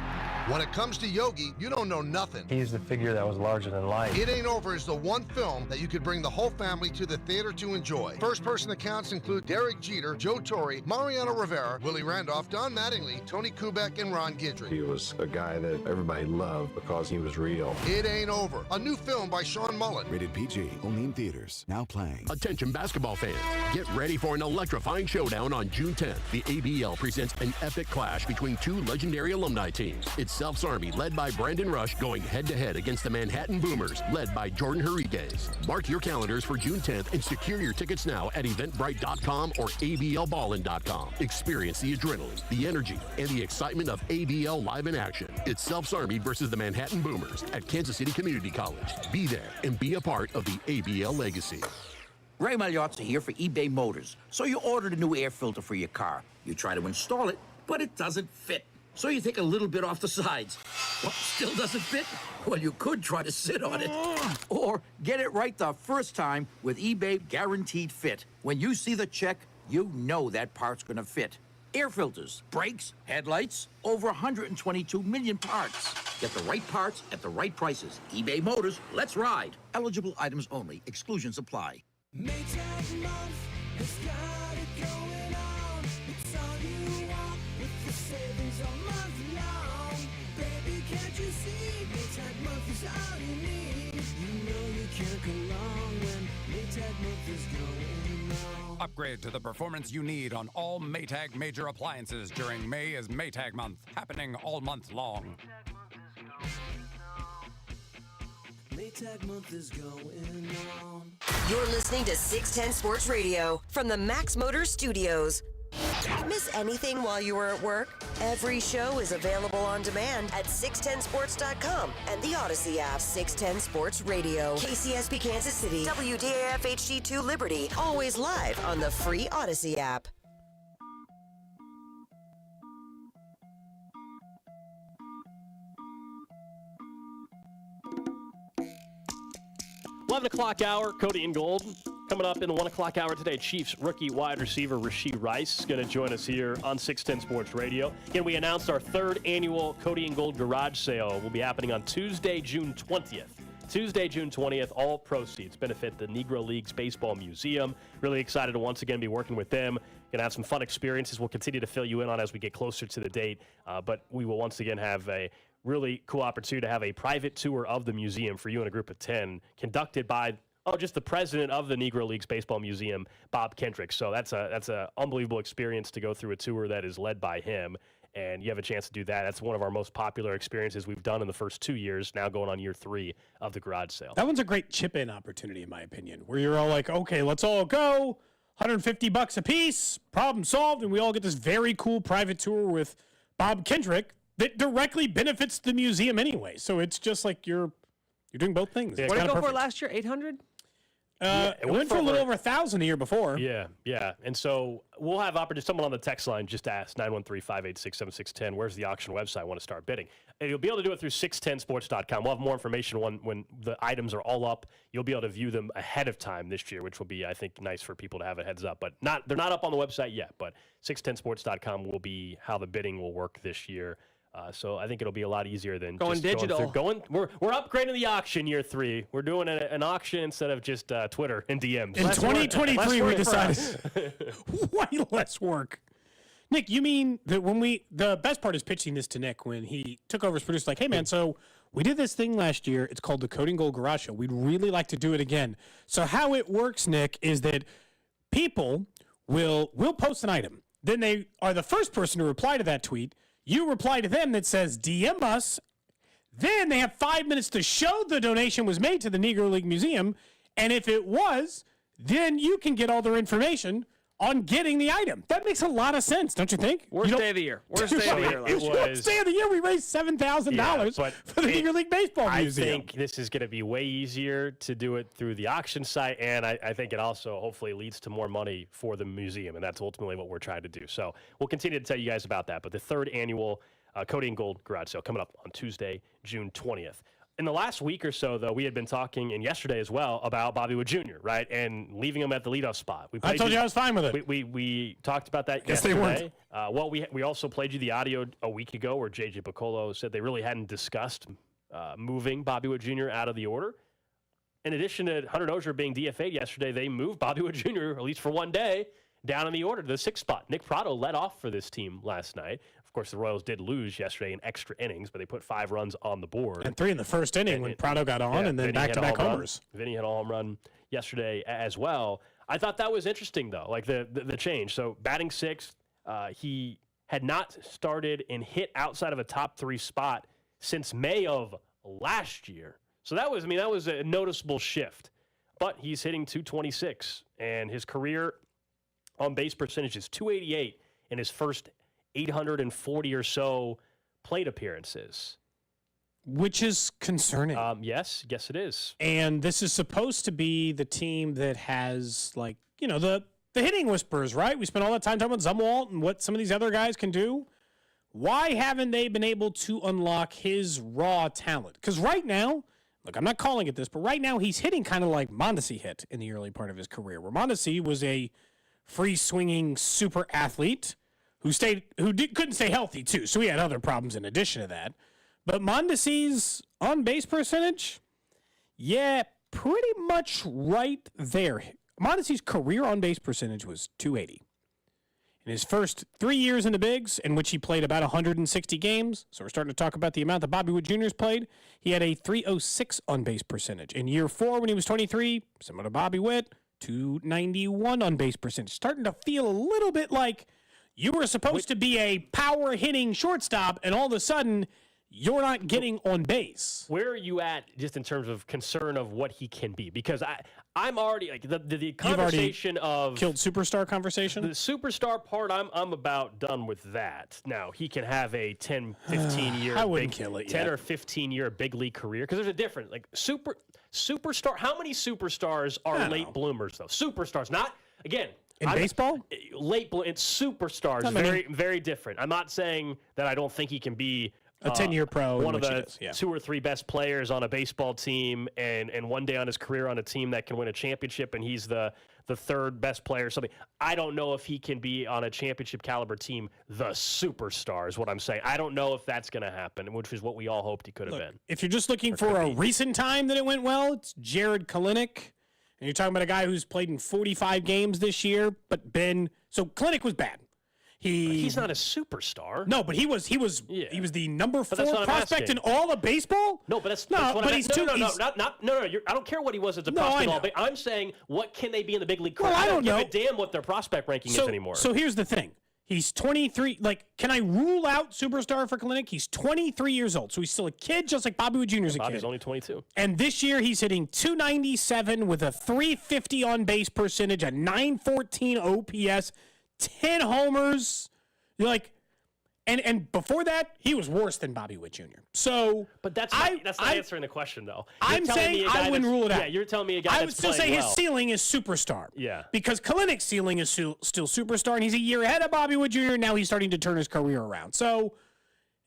When it comes to Yogi, you don't know nothing.
He's the figure that was larger than life.
It Ain't Over is the one film that you could bring the whole family to the theater to enjoy. First-person accounts include Derek Jeter, Joe Torre, Mariano Rivera, Willie Randolph, Don Mattingly, Tony Kubek, and Ron Guidry.
He was a guy that everybody loved because he was real.
It Ain't Over, a new film by Sean Mullen.
Rated PG, only in theaters. Now playing. Attention basketball fans. Get ready for an electrifying showdown on June 10th. The ABL presents an epic clash between 2 legendary alumni teams. It's Self's Army, led by Brandon Rush, going head-to-head against the Manhattan Boomers, led by Jordan Henriquez. Mark your calendars for June 10th and secure your tickets now at eventbrite.com or ablballin.com. Experience the adrenaline, the energy, and the excitement of ABL live in action. It's Self's Army versus the Manhattan Boomers at Kansas City Community College. Be there and be a part of the ABL legacy.
Ray Magliozzi here for eBay Motors. So you ordered a new air filter for your car. You try to install it, but it doesn't fit. So you take a little bit off the sides. What, still doesn't fit? Well, you could try to sit on it. Or get it right the first time with eBay Guaranteed Fit. When you see the check, you know that part's gonna fit. Air filters, brakes, headlights, over 122 million parts. Get the right parts at the right prices. eBay Motors, let's ride. Eligible items only. Exclusions apply.
Maytag month has got it going on. It's all you want with the savings all month long. Baby, can't you see? Maytag month is all you need. You know you can't go wrong when Maytag month is going on.
Upgrade to the performance you need on all Maytag major appliances during May is Maytag month, happening all month long.
Maytag month is going on.
You're listening to 610 Sports Radio from the Max Motors Studios. Miss anything while you were at work? Every show is available on demand at 610sports.com and the Odyssey app. 610 Sports Radio. KCSP Kansas City. WDAF HD2 Liberty. Always live on the free Odyssey app.
11 o'clock hour, Cody and Gold. Coming up in the 1 o'clock hour today, Chiefs rookie wide receiver Rashee Rice is going to join us here on 610 Sports Radio. Again, we announced our third annual Cody and Gold garage sale will be happening on Tuesday, June 20th. Tuesday, June 20th, all proceeds benefit the Negro Leagues Baseball Museum. Really excited to once again be working with them. Going to have some fun experiences we'll continue to fill you in on as we get closer to the date. But we will once again have a really cool opportunity to have a private tour of the museum for you and a group of 10 conducted by just the president of the Negro Leagues Baseball Museum, Bob Kendrick. So that's a unbelievable experience to go through a tour that is led by him. And you have a chance to do that. That's one of our most popular experiences we've done in the first 2 years, now going on year 3 of the garage sale.
That one's a great chip-in opportunity, in my opinion, where you're all like, okay, let's all go, $150 a piece, problem solved, and we all get this very cool private tour with Bob Kendrick that directly benefits the museum anyway. So it's just like you're doing both things.
What did it go for last year, 800?
It went for a little over 1,000 a year before.
Yeah. And so we'll have opportunity. Someone on the text line just asked, 913-586-7610, where's the auction website? I want to start bidding. And you'll be able to do it through 610sports.com. We'll have more information when the items are all up. You'll be able to view them ahead of time this year, which will be, I think, nice for people to have a heads up. But they're not up on the website yet, but 610sports.com will be how the bidding will work this year. So I think it'll be a lot easier than
going
just
digital.
We're upgrading the auction year 3. We're doing an auction instead of just Twitter and DMs.
In 2023, we decided way less work. Nick, you mean that the best part is pitching this to Nick when he took over as producer, like, hey man, so we did this thing last year. It's called the Cody and Gold Garage Show. We'd really like to do it again. So how it works, Nick, is that people will post an item. Then they are the first person to reply to that tweet. You reply to them that says, DM us. Then they have 5 minutes to show the donation was made to the Negro League Museum. And if it was, then you can get all their information on getting the item. That makes a lot of sense, don't you think?
Worst day of the year. Worst day of the year.
Worst day of the year. We raised $7,000 for the Negro League Baseball Museum.
I think this is going to be way easier to do it through the auction site, and I think it also hopefully leads to more money for the museum, and that's ultimately what we're trying to do. So we'll continue to tell you guys about that. But the third annual Cody and Gold garage sale coming up on Tuesday, June 20th. In the last week or so, though, we had been talking, and yesterday as well, about Bobby Wood Jr., right, and leaving him at the leadoff spot.
I told you I was fine with it.
We talked about that yesterday. They weren't. We also played you the audio a week ago where J.J. Piccolo said they really hadn't discussed moving Bobby Wood Jr. out of the order. In addition to Hunter Dozier being DFA'd yesterday, they moved Bobby Wood Jr., at least for one day, down in the order to the 6th spot. Nick Prado led off for this team last night. Of course, the Royals did lose yesterday in extra innings, but they put 5 runs on the board.
And 3 in the first inning when Prado got on, and then back-to-back homers.
Vinny had a home run yesterday as well. I thought that was interesting, though, like the change. So batting 6th, he had not started and hit outside of a top 3 spot since May of last year. So that was a noticeable shift. But he's hitting .226, and his career on-base percentage is .288 in his first 840 or so plate appearances.
Which is concerning.
Yes, it is.
And this is supposed to be the team that has, like, the hitting whispers, right? We spent all that time talking about Zumwalt and what some of these other guys can do. Why haven't they been able to unlock his raw talent? Because right now, look, I'm not calling it this, but right now he's hitting kind of like Mondesi hit in the early part of his career, where Mondesi was a free-swinging super athlete who couldn't stay healthy, too. So he had other problems in addition to that. But Mondesi's on-base percentage, pretty much right there. Mondesi's career on-base percentage was .280. In his first 3 years in the bigs, in which he played about 160 games, so we're starting to talk about the amount that Bobby Wood Jr. has played, he had a .306 on-base percentage. In year 4, when he was 23, similar to Bobby Witt, .291 on-base percentage. Starting to feel a little bit like you were supposed to be a power-hitting shortstop, and all of a sudden, you're not getting on base.
Where are you at just in terms of concern of what he can be? Because I'm already like the conversation of
killed superstar conversation.
The superstar part, I'm about done with that. Now he can have a 10, 15 year
I wouldn't kill it
10
yet.
or 15 year big league career because there's a difference. Like superstar. How many superstars are late bloomers though? Superstars, not again.
In baseball?
It's superstars.
Not many.
Very, very different. I'm not saying that I don't think he can be
a 10-year pro.
One of
which
the
it is, yeah.
2 or 3 best players on a baseball team, and one day on his career on a team that can win a championship, and he's the 3rd best player or something. I don't know if he can be on a championship caliber team, the superstar is what I'm saying. I don't know if that's going to happen, which is what we all hoped he could have been.
If you're just looking for a recent time that it went well, it's Jared Kalenic. And you're talking about a guy who's played in 45 games this year, but so Kalenic was bad.
He's not a superstar.
No, but he was the number 4
that's what I'm
prospect
asking.
in all of baseball.
No, but that's
no,
what
but
I'm
he's
asking.
too.
No. I don't care what he was as a
No,
prospect.
I
All,
know.
I'm saying, what can they be in the big league career?
Well, I don't
give
know.
a damn what their prospect ranking is anymore.
So here's the thing. He's 23. Like, can I rule out superstar for Kalenic? He's 23 years old, so he's still a kid, just like Bobby Wood Jr. is a
Bobby's
kid.
only 22.
And this year he's hitting 297 with a 350 on base percentage, a 914 OPS, 10 homers. You're like, and before that he was worse than Bobby Wood Jr. So,
but that's not answering the question though.
I'm saying I wouldn't rule it out.
Yeah, you're telling me a guy.
I would still say his ceiling is superstar.
Yeah,
because Kalenic's ceiling is still superstar, and he's a year ahead of Bobby Wood Jr. Now he's starting to turn his career around. So.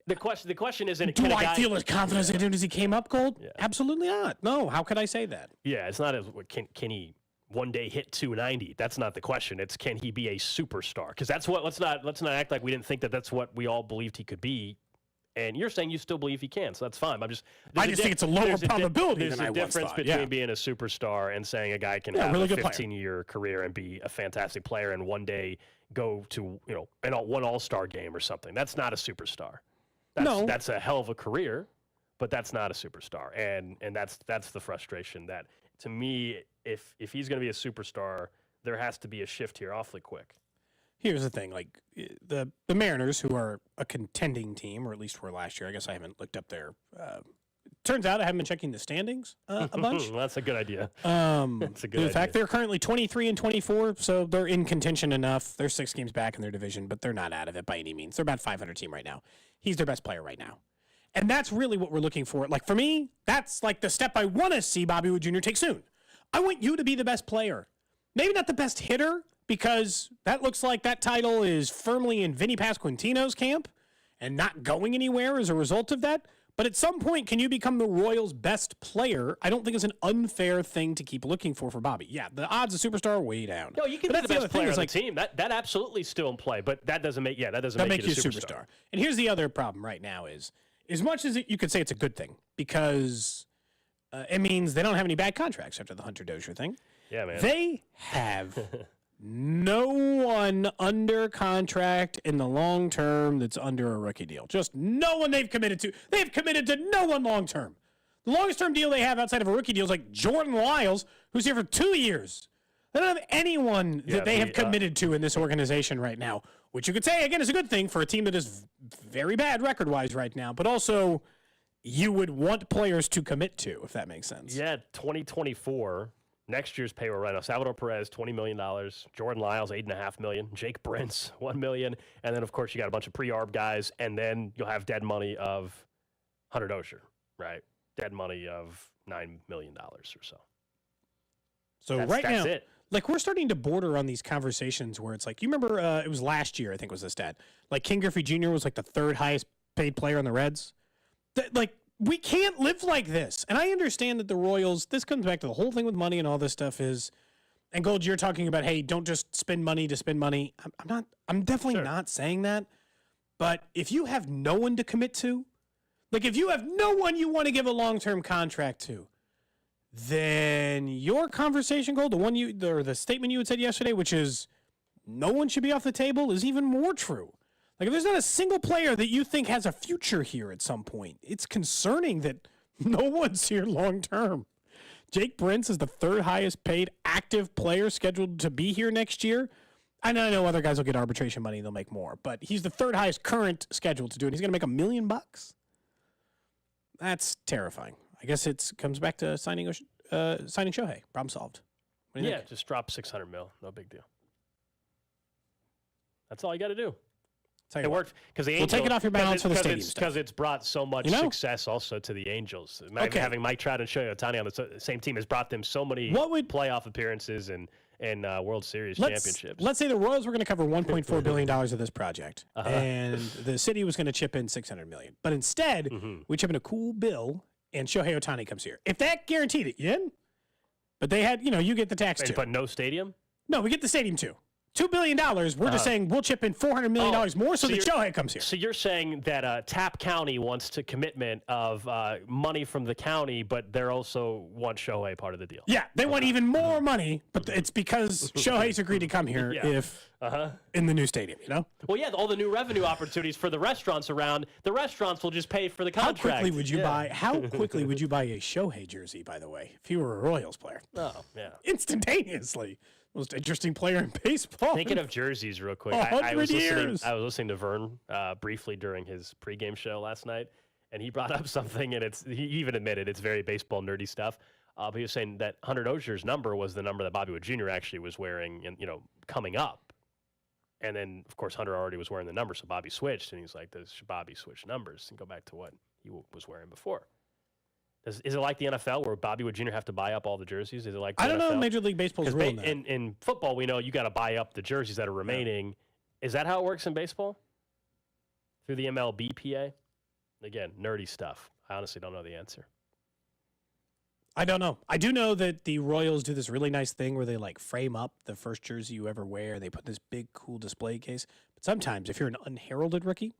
The question isn't.
Do I feel as confident as I did as he came up, Gold? Yeah. Absolutely not. No. How could I say that?
Yeah, it's not as can he one day hit 290? That's not the question. It's can he be a superstar? Because that's what. Let's not act like we didn't think that that's what we all believed he could be. And you're saying you still believe he can, so that's fine. I just think it's a lower probability than I once thought. There's a difference between being a superstar and saying a guy can have a 15-year career and be a fantastic player and one day go to one All-Star game or something. That's not a superstar. That's a hell of a career, but that's not a superstar, and that's the frustration. That to me, if he's going to be a superstar, there has to be a shift here awfully quick.
Here's the thing: like the Mariners, who are a contending team, or at least were last year. I guess I haven't looked up their. Turns out I haven't been checking the standings a bunch.
Well, that's a good idea.
That's a good idea. In fact, they're currently 23 and 24, so they're in contention enough. They're 6 games back in their division, but they're not out of it by any means. They're about 500 team right now. He's their best player right now. And that's really what we're looking for. Like, for me, that's like the step I want to see Bobby Wood Jr. take soon. I want you to be the best player. Maybe not the best hitter, because that looks like that title is firmly in Vinny Pasquantino's camp and not going anywhere as a result of that. But at some point, can you become the Royals' best player? I don't think it's an unfair thing to keep looking for Bobby. Yeah, the odds of superstar are way down.
No, you can be the best player on the team. That absolutely is still in play, but that doesn't make you a superstar.
And here's the other problem right now is, as much as you could say it's a good thing, because it means they don't have any bad contracts after the Hunter Dozier thing.
Yeah, man.
They have no one under contract in the long term that's under a rookie deal. Just no one they've committed to. They've committed to no one long term. The longest term deal they have outside of a rookie deal is like Jordan Lyles, who's here for 2 years. They don't have anyone that they have committed to in this organization right now, which you could say, again, is a good thing for a team that is very bad record-wise right now, but also you would want players to commit to, if that makes sense.
Yeah, 2024. Next year's payroll right now: Salvador Perez, $20 million. Jordan Lyles, $8.5 million. Jake Brentz, $1 million. And then, of course, you got a bunch of pre-arb guys. And then you'll have dead money of Hunter Dozier, right? Dead money of $9 million or so.
So that's now,
it.
Like, we're starting to border on these conversations where it's like, you remember it was last year, I think was the stat. Like, King Griffey Jr. was like the 3rd highest paid player on the Reds. We can't live like this. And I understand that the Royals, this comes back to the whole thing with money and all this stuff is, and Gold, you're talking about, hey, don't just spend money to spend money. I'm definitely not saying that. But if you have no one to commit to, like if you have no one you want to give a long-term contract to, then your conversation, Gold, the statement you had said yesterday, which is no one should be off the table, is even more true. Like, if there's not a single player that you think has a future here at some point, it's concerning that no one's here long term. Jake Brentz is the 3rd highest paid active player scheduled to be here next year. I know other guys will get arbitration money and they'll make more, but he's the 3rd highest current scheduled to do it. He's going to make $1 million. That's terrifying. I guess it comes back to signing Shohei. Problem solved. What do you think?
Just drop $600 million. No big deal. That's all you got to do. It worked because the Angels.
We'll take it off your balance for the stadium stuff.
Because it's brought so much success also to the Angels. Having Mike Trout and Shohei Ohtani on the same team has brought them so many playoff appearances and World Series championships.
Let's say the Royals were going to cover $1.4 billion of this project, and the city was going to chip in $600 million. But instead, we chip in a cool bill, and Shohei Ohtani comes here. If that guaranteed it, you in? But they had, you get the tax too.
But no stadium?
No, we get the stadium too. $2 billion. We're just saying we'll chip in $400 million more so that Shohei comes here.
So you're saying that Tapp County wants to commitment of money from the county, but they're also want Shohei part of the deal.
Yeah, they want even more money, but it's because Shohei's agreed to come here in the new stadium,
Well, yeah, all the new revenue opportunities for the restaurants around, the restaurants will just pay for the contract.
How quickly would you buy a Shohei jersey, by the way, if you were a Royals player?
Oh, yeah.
Instantaneously. Most interesting player in baseball.
Thinking of jerseys real quick.
100 years.
I was listening to Vern briefly during his pregame show last night, and he brought up something, and he even admitted it's very baseball nerdy stuff. But he was saying that Hunter Dozier's number was the number that Bobby Wood Jr. actually was wearing, and coming up. And then, of course, Hunter already was wearing the number, so Bobby switched, and he's like, should Bobby switch numbers and go back to what he was wearing before? Is it like the NFL where Bobby Wood Jr. have to buy up all the jerseys? Is it like the
I don't
NFL?
know Major League Baseball's rule that.
In football, we know you got to buy up the jerseys that are remaining. Yeah. Is that how it works in baseball? Through the MLBPA? Again, nerdy stuff. I honestly don't know the answer.
I don't know. I do know that the Royals do this really nice thing where they frame up the first jersey you ever wear. They put this big, cool display case. But sometimes, if you're an unheralded rookie,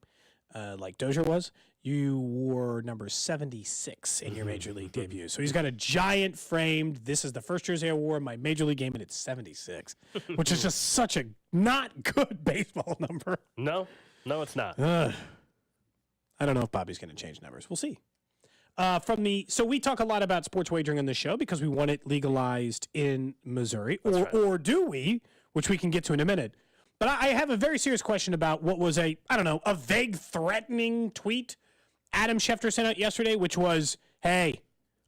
like Dozier was, you wore number 76 in your Major League debut. So he's got a giant framed, this is the first jersey I wore in my Major League game, and it's 76, which is just such a not good baseball number.
No, it's not.
I don't know if Bobby's going to change numbers. We'll see. So we talk a lot about sports wagering on the show because we want it legalized in Missouri, or do we, which we can get to in a minute. But I have a very serious question about what was a vague threatening tweet Adam Schefter sent out yesterday, which was, hey,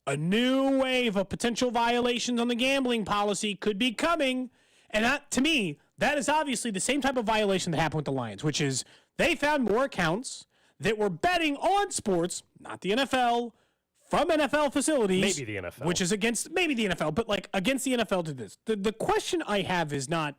a new wave of potential violations on the gambling policy could be coming. And that, to me, that is obviously the same type of violation that happened with the Lions, which is they found more accounts that were betting on sports, not the NFL, from NFL facilities.
Maybe the NFL.
Which is against, maybe the NFL, but against the NFL to this. The question I have is not,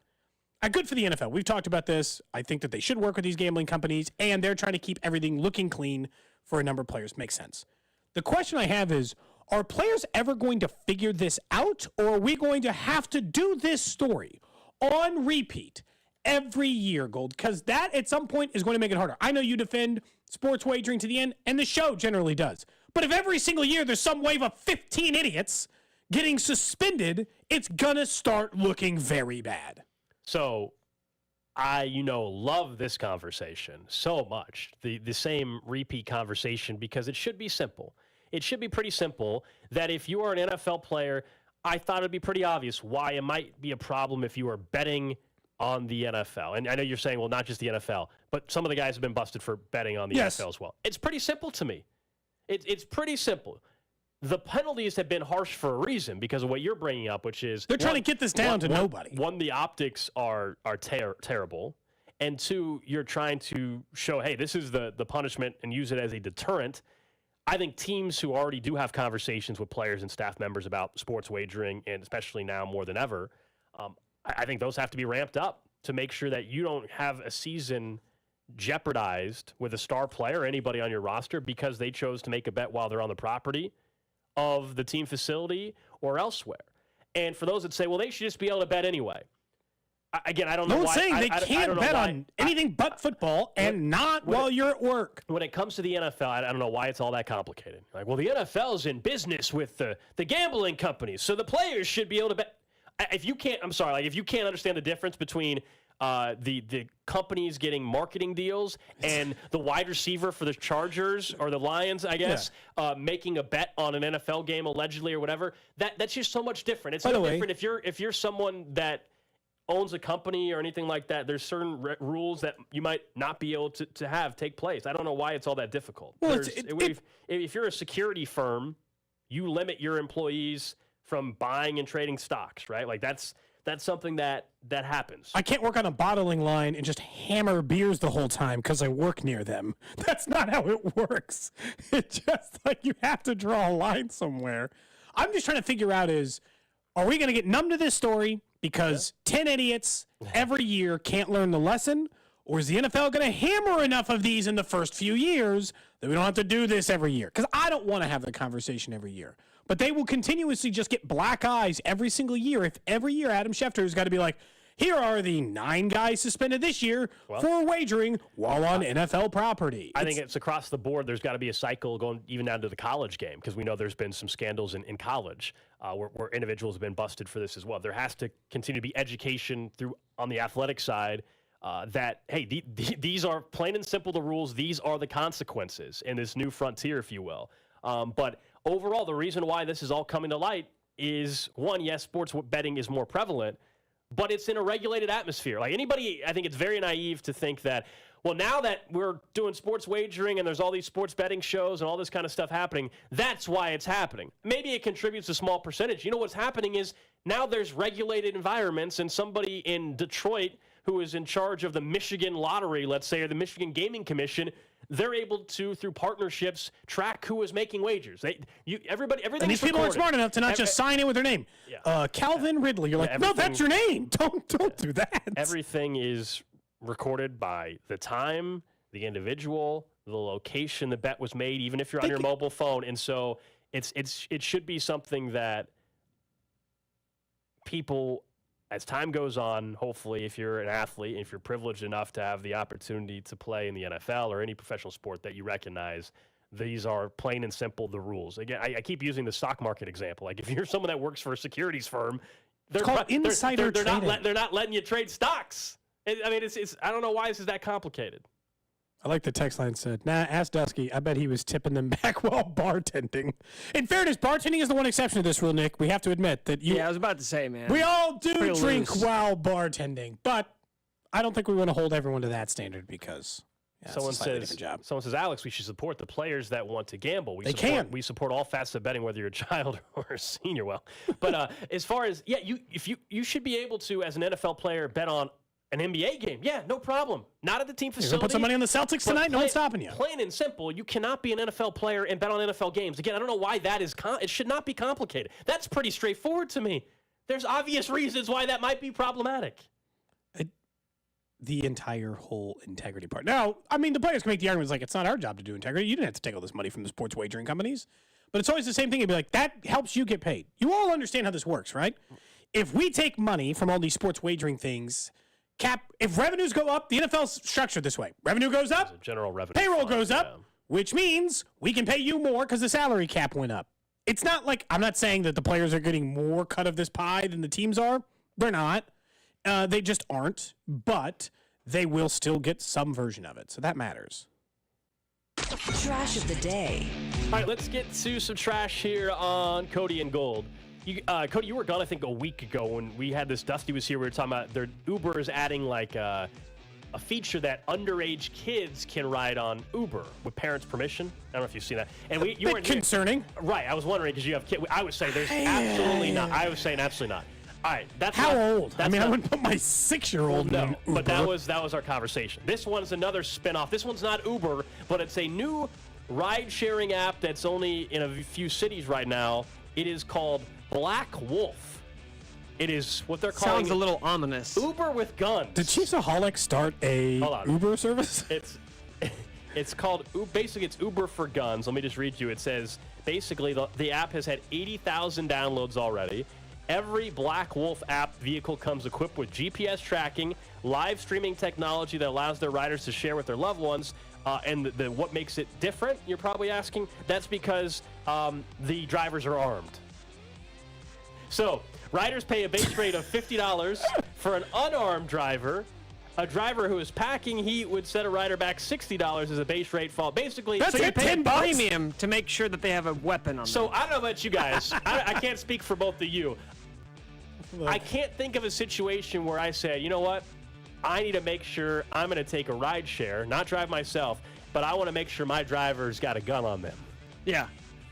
good for the NFL. We've talked about this. I think that they should work with these gambling companies, and they're trying to keep everything looking clean for a number of players. Makes sense. The question I have is, are players ever going to figure this out, or are we going to have to do this story on repeat every year, Gold? Because that, at some point, is going to make it harder. I know you defend sports wagering to the end, and the show generally does. But if every single year there's some wave of 15 idiots getting suspended, it's going to start looking very bad.
So I, love this conversation so much, the same repeat conversation, because it should be simple. It should be pretty simple that if you are an NFL player, I thought it'd be pretty obvious why it might be a problem if you are betting on the NFL. And I know you're saying, well, not just the NFL, but some of the guys have been busted for betting on the NFL as well. It's pretty simple to me. It's pretty simple. The penalties have been harsh for a reason because of what you're bringing up, which is
they're trying to get this down to nobody.
One, the optics are terrible, and two, you're trying to show, hey, this is the punishment and use it as a deterrent. I think teams who already do have conversations with players and staff members about sports wagering, and especially now more than ever, I think those have to be ramped up to make sure that you don't have a season jeopardized with a star player or anybody on your roster because they chose to make a bet while they're on the property of the team facility or elsewhere. And for those that say, well, they should just be able to bet anyway. Again, I don't know why.
No one's saying they can't bet on anything but football and not while you're at work.
When it comes to the NFL, I don't know why it's all that complicated. Like, well, the NFL's in business with the gambling companies, so the players should be able to bet. If you can't understand the difference between the companies getting marketing deals and the wide receiver for the Chargers or the Lions, I guess, making a bet on an NFL game allegedly or whatever, that's just so much different. It's no different if you're someone that owns a company or anything like that, there's certain rules that you might not be able to have take place. I don't know why it's all that difficult.
Well,
if you're a security firm, you limit your employees from buying and trading stocks, right? Like that's something that happens.
I can't work on a bottling line and just hammer beers the whole time because I work near them. That's not how it works. It's just like you have to draw a line somewhere. I'm just trying to figure out are we going to get numb to this story because 10 idiots every year can't learn the lesson? Or is the NFL going to hammer enough of these in the first few years that we don't have to do this every year? Because I don't want to have the conversation every year. But they will continuously just get black eyes every single year if every year Adam Schefter has got to be like, here are the 9 guys suspended this year for wagering while on NFL property.
I think it's across the board. There's got to be a cycle going even down to the college game because we know there's been some scandals in college where individuals have been busted for this as well. There has to continue to be education on the athletic side that, hey, these are plain and simple the rules. These are the consequences in this new frontier, if you will. But overall, the reason why this is all coming to light is, one, yes, sports betting is more prevalent, but it's in a regulated atmosphere. Like anybody, I think it's very naive to think that, well, now that we're doing sports wagering and there's all these sports betting shows and all this kind of stuff happening, that's why it's happening. Maybe it contributes a small percentage. You know what's happening is now there's regulated environments and somebody in Detroit who is in charge of the Michigan lottery, let's say, or the Michigan Gaming Commission, they're able to, through partnerships, track who is making wagers. Everything.
And these people are smart enough to not just sign in with their name. Yeah. Calvin Ridley. You're like, no, that's your name. Don't do that. Everything
is recorded by the time, the individual, the location the bet was made, even if you're on your mobile phone. And so it should be something that people, as time goes on, hopefully, if you're an athlete, if you're privileged enough to have the opportunity to play in the NFL or any professional sport, that you recognize these are plain and simple the rules. Again, I keep using the stock market example. Like if you're someone that works for a securities firm, they're not letting you trade stocks. I don't know why this is that complicated.
I like the text line said, nah, ask Dusky. I bet he was tipping them back while bartending. In fairness, bartending is the one exception to this rule, Nick. We have to admit that
I was about to say, man.
We all do drink while bartending, but I don't think we want to hold everyone to that standard because
someone says, Alex, we should support the players that want to gamble. We support all facets of betting, whether you're a child or a senior. Well, but as far as you should be able to, as an NFL player, bet on an NBA game. Yeah, no problem. Not at the team facility.
You're going to put some money on the Celtics tonight? No one's stopping you.
Plain and simple, you cannot be an NFL player and bet on NFL games. Again, I don't know why that is. It should not be complicated. That's pretty straightforward to me. There's obvious reasons why that might be problematic.
The entire whole integrity part. Now, I mean, the players can make the argument like it's not our job to do integrity. You didn't have to take all this money from the sports wagering companies. But it's always the same thing. It'd be like, that helps you get paid. You all understand how this works, right? If we take money from all these sports wagering things, if revenues go up, the NFL's structured this way. Revenue goes up,
general revenue
payroll goes up, which means we can pay you more because the salary cap went up. It's not like, I'm not saying that the players are getting more cut of this pie than the teams are. They're not. They just aren't, but they will still get some version of it. So that matters.
Trash of the day.
All right, let's get to some trash here on Cody and Gold. Cody, you were gone, I think, a week ago when we had this. Dusty was here. We were talking about Uber is adding like a feature that underage kids can ride on Uber with parents' permission. I don't know if you've seen that. And you weren't
concerning,
right? I was wondering because you have kids. I would say there's absolutely not. I was saying absolutely not. All right, that's
how old? I wouldn't put my 6-year-old in Uber.
But that was our conversation. This one's another spinoff. This one's not Uber, but it's a new ride-sharing app that's only in a few cities right now. It is called Black Wolf. It is what they're calling.
Sounds a little ominous.
Uber with guns.
Did Chiefsaholic start a Uber service?
It's called, basically it's Uber for guns. Let me just read you. It says, basically the app has had 80,000 downloads already. Every Black Wolf app vehicle comes equipped with GPS tracking, live streaming technology that allows their riders to share with their loved ones. And what makes it different, you're probably asking? That's because the drivers are armed. So, riders pay a base rate of $50 for an unarmed driver. A driver who is packing heat would set a rider back $60 as a base rate fall. Basically,
so you pay a premium to make sure that they have a weapon on them.
So, I don't know about you guys. I can't speak for both of you. I can't think of a situation where I say, you know what? I need to make sure I'm going to take a ride share, not drive myself, but I want to make sure my driver's got a gun on them.
Yeah.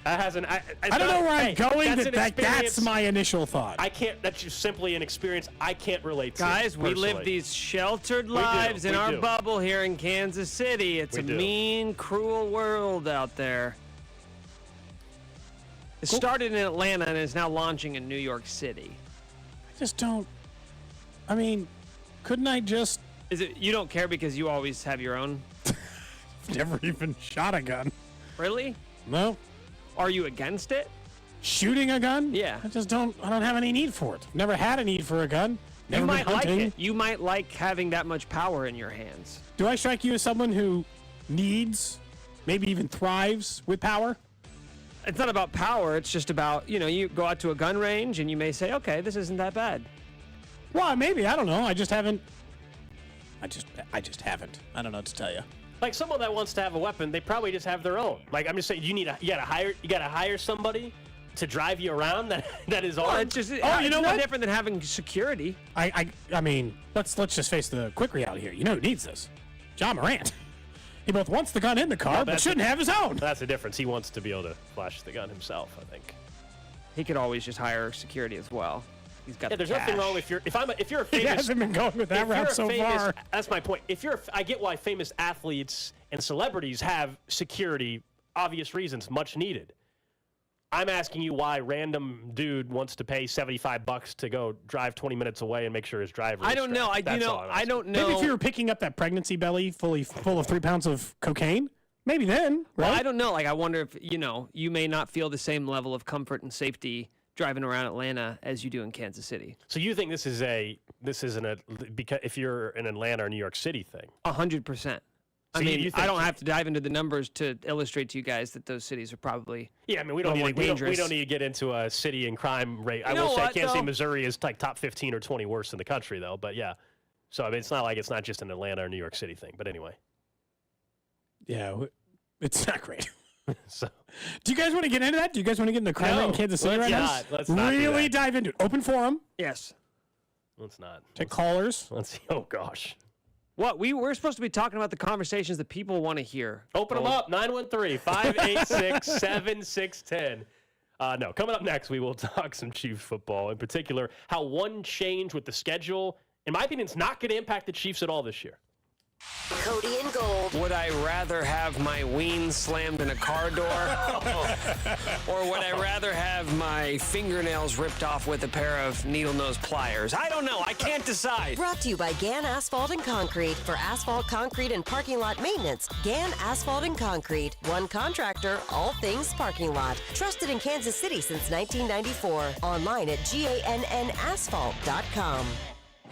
That hasn't.
I don't know where I'm going. That's my initial thought.
I can't. That's just simply an experience I can't relate to.
Guys, we
personally.
live these sheltered lives in our bubble here in Kansas City. It's a mean, cruel world out there. It started in Atlanta and is now launching in New York City.
I just don't. I mean, couldn't I just?
Is it you don't care because you always have your own?
Never even shot a gun.
Really?
No.
Are you against it?
Shooting a gun?
Yeah.
I don't have any need for it. Never had a need for a gun. Never
You might
been
like
hunting.
it. You might like having that much power in your hands.
Do I strike you as someone who needs, maybe even thrives with power?
It's not about power. It's just about, you go out to a gun range and you may say, okay, this isn't that bad.
Well, maybe. I don't know. I just haven't. I just haven't. I don't know what to tell you.
Like someone that wants to have a weapon, they probably just have their own. Like I'm just saying, you gotta hire somebody to drive you around that is armed.
It's
no
different than having security.
I mean, let's just face the quick reality here. You know who needs this? John Morant. He both wants the gun in the car, but shouldn't have his own.
That's the difference. He wants to be able to flash the gun himself, I think.
He could always just hire security as well. He's got.
Yeah, there's
cash.
nothing wrong if you're a famous.
He hasn't been going with that route so far.
That's my point. I get why famous athletes and celebrities have security, obvious reasons, much needed. I'm asking you why random dude wants to pay $75 to go drive 20 minutes away and make sure his driver.
I don't know. I don't know.
Maybe if you were picking up that pregnancy belly full of 3 pounds of cocaine, maybe then. Right?
Well, I don't know. Like I wonder if you may not feel the same level of comfort and safety driving around Atlanta as you do in Kansas City.
So you think this isn't because if you're in Atlanta or New York City thing?
100%. I mean, I don't have to dive into the numbers to illustrate to you guys that those cities are probably
we don't need to get into a city and crime rate. I will say Kansas City, Missouri is like top 15 or 20 worst in the country though. But yeah, so I mean, it's not like it's not just an Atlanta or New York City thing. But anyway,
yeah, it's not great.
So,
do you guys want to get into that? Do you guys want to get in the crime rate in Kansas City right now?
Let's not
really dive into it. Open forum.
Yes.
Let's not.
Take callers.
Let's see. Oh gosh.
What we're supposed to be talking about the conversations that people want to hear.
Open them up. 913-586-7610. No, coming up next, we will talk some Chiefs football. In particular, how one change with the schedule, in my opinion, is not going to impact the Chiefs at all this year.
Cody and Gold.
Would I rather have my ween slammed in a car door? Or would I rather have my fingernails ripped off with a pair of needle-nose pliers? I don't know. I can't decide.
Brought to you by Gann Asphalt and Concrete. For asphalt, concrete, and parking lot maintenance, Gann Asphalt and Concrete. One contractor, all things parking lot. Trusted in Kansas City since 1994. Online at GANNasphalt.com.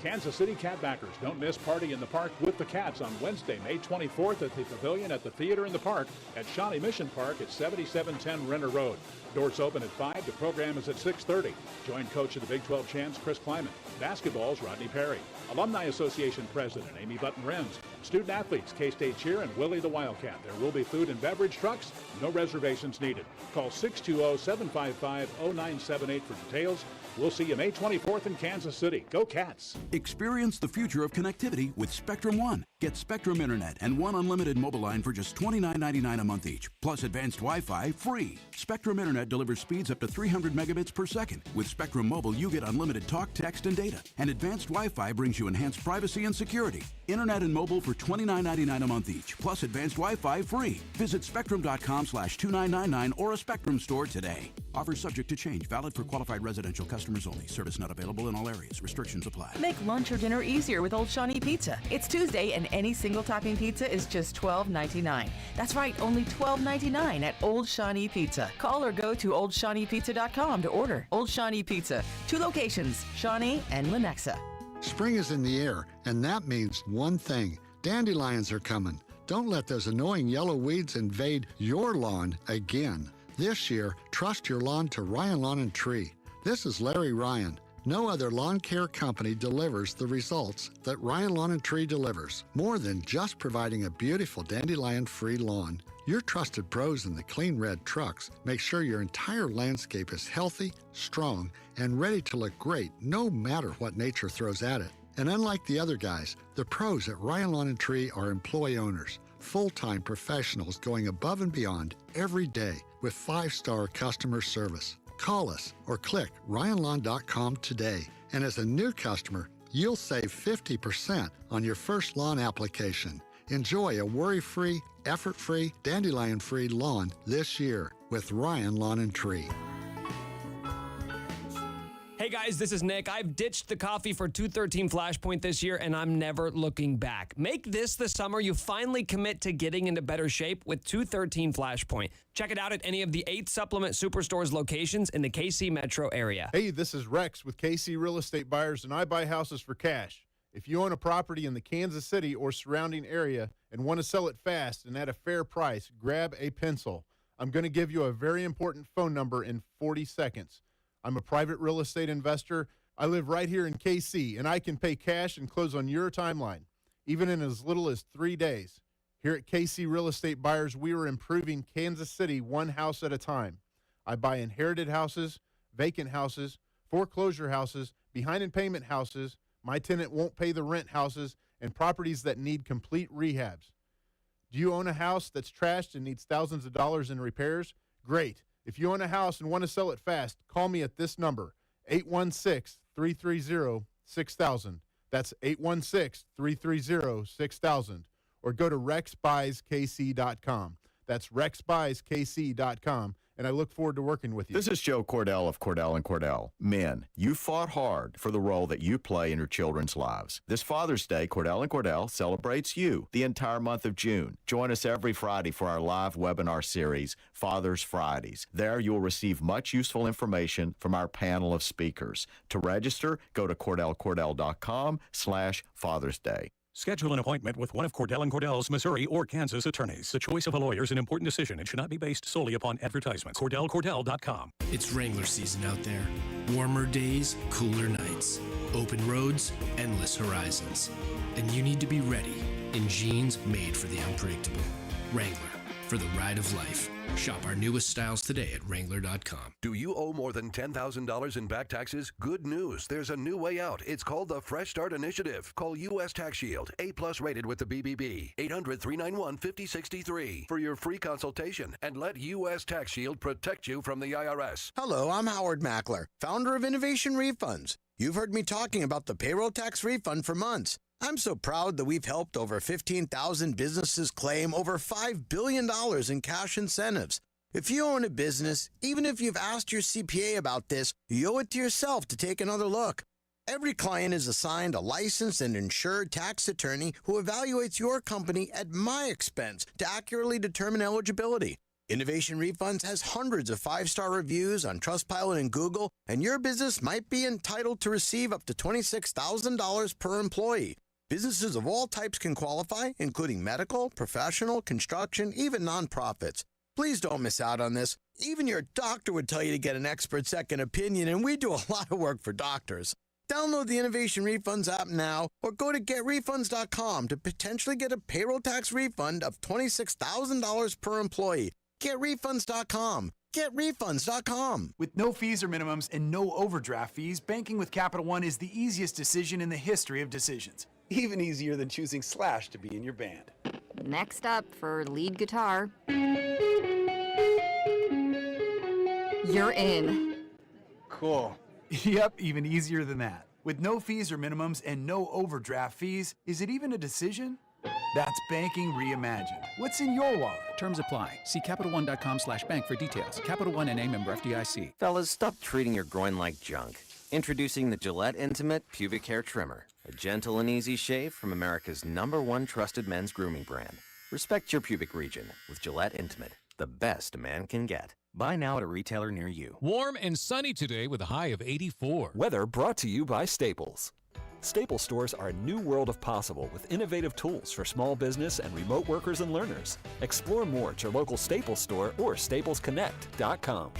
Kansas City Catbackers, don't miss Party in the Park with the Cats on Wednesday, May 24th at the Pavilion at the Theater in the Park at Shawnee Mission Park at 7710 Renner Road. Doors open at 5. The program is at 6:30. Join coach of the Big 12 champs, Chris Kleiman. Basketball's Rodney Perry. Alumni Association President Amy Button-Renz. Student athletes K-State Cheer and Willie the Wildcat. There will be food and beverage trucks. No reservations needed. Call 620-755-0978 for details. We'll see you May 24th in Kansas City. Go Cats!
Experience the future of connectivity with Spectrum One. Get Spectrum Internet and one unlimited mobile line for just $29.99 a month each, plus advanced Wi-Fi free. Spectrum Internet delivers speeds up to 300 megabits per second. With Spectrum Mobile, you get unlimited talk, text, and data. And advanced Wi-Fi brings you enhanced privacy and security. Internet and mobile for $29.99 a month each, plus advanced Wi-Fi free. Visit spectrum.com/2999 or a Spectrum store today. Offers subject to change. Valid for qualified residential customers only. Service not available in all areas. Restrictions apply.
Make lunch or dinner easier with Old Shawnee Pizza. It's Tuesday and any single topping pizza is just $12.99. That's right, only $12.99 at Old Shawnee Pizza. Call or go to OldShawneePizza.com to order. Old Shawnee Pizza. 2 locations, Shawnee and Lenexa.
Spring is in the air, and that means one thing. Dandelions are coming. Don't let those annoying yellow weeds invade your lawn again. This year, trust your lawn to Ryan Lawn and Tree. This is Larry Ryan. No other lawn care company delivers the results that Ryan Lawn and Tree delivers. More than just providing a beautiful dandelion-free lawn. Your trusted pros in the clean red trucks make sure your entire landscape is healthy, strong, and ready to look great no matter what nature throws at it. And unlike the other guys, the pros at Ryan Lawn & Tree are employee owners, full-time professionals going above and beyond every day with 5-star customer service. Call us or click ryanlawn.com today. And as a new customer, you'll save 50% on your first lawn application. Enjoy a worry-free, effort-free, dandelion-free lawn this year with Ryan Lawn & Tree.
Hey guys, this is Nick. I've ditched the coffee for 213 Flashpoint this year, and I'm never looking back. Make this the summer you finally commit to getting into better shape with 213 Flashpoint. Check it out at any of the 8 Supplement Superstores locations in the KC metro area.
Hey, this is Rex with KC Real Estate Buyers, and I buy houses for cash. If you own a property in the Kansas City or surrounding area and want to sell it fast and at a fair price, grab a pencil. I'm going to give you a very important phone number in 40 seconds. I'm a private real estate investor. I live right here in KC, and I can pay cash and close on your timeline, even in as little as 3 days. Here at KC Real Estate Buyers, we are improving Kansas City one house at a time. I buy inherited houses, vacant houses, foreclosure houses, behind-in-payment houses, my tenant won't pay the rent houses, and properties that need complete rehabs. Do you own a house that's trashed and needs thousands of dollars in repairs? Great. If you own a house and want to sell it fast, call me at this number, 816-330-6000. That's 816-330-6000. Or go to rexbuyskc.com. That's rexbuyskc.com. And I look forward to working with you.
This is Joe Cordell of Cordell & Cordell. Men, you fought hard for the role that you play in your children's lives. This Father's Day, Cordell & Cordell celebrates you the entire month of June. Join us every Friday for our live webinar series, Father's Fridays. There you'll receive much useful information from our panel of speakers. To register, go to cordellcordell.com/Father's Day.
Schedule an appointment with one of Cordell & Cordell's Missouri or Kansas attorneys. The choice of a lawyer is an important decision and should not be based solely upon advertisements. CordellCordell.com.
It's Wrangler season out there. Warmer days, cooler nights. Open roads, endless horizons. And you need to be ready in jeans made for the unpredictable. Wrangler, for the ride of life. Shop our newest styles today at Wrangler.com.
Do you owe more than $10,000 in back taxes? Good news. There's a new way out. It's called the Fresh Start Initiative. Call U.S. Tax Shield, A+ rated with the BBB. 800-391-5063 for your free consultation and let U.S. Tax Shield protect you from the IRS.
Hello, I'm Howard Mackler, founder of Innovation Refunds. You've heard me talking about the payroll tax refund for months. I'm so proud that we've helped over 15,000 businesses claim over $5 billion in cash incentives. If you own a business, even if you've asked your CPA about this, you owe it to yourself to take another look. Every client is assigned a licensed and insured tax attorney who evaluates your company at my expense to accurately determine eligibility. Innovation Refunds has hundreds of 5-star reviews on Trustpilot and Google, and your business might be entitled to receive up to $26,000 per employee. Businesses of all types can qualify, including medical, professional, construction, even nonprofits. Please don't miss out on this. Even your doctor would tell you to get an expert second opinion, and we do a lot of work for doctors. Download the Innovation Refunds app now or go to getrefunds.com to potentially get a payroll tax refund of $26,000 per employee. Getrefunds.com. GetRefunds.com.
With no fees or minimums and no overdraft fees, banking with Capital One is the easiest decision in the history of decisions. Even easier than choosing Slash to be in your band.
Next up for lead guitar. You're in.
Cool. Yep, even easier than that. With no fees or minimums and no overdraft fees, is it even a decision? That's banking reimagined. What's in your wallet?
Terms apply. See CapitalOne.com/bank for details. Capital One N.A. member FDIC.
Fellas, stop treating your groin like junk. Introducing the Gillette Intimate Pubic Hair Trimmer. A gentle and easy shave from America's #1 trusted men's grooming brand. Respect your pubic region with Gillette Intimate. The best a man can get. Buy now at a retailer near you.
Warm and sunny today with a high of 84.
Weather brought to you by Staples. Staples stores are a new world of possible with innovative tools for small business and remote workers and learners. Explore more at your local Staples store or staplesconnect.com.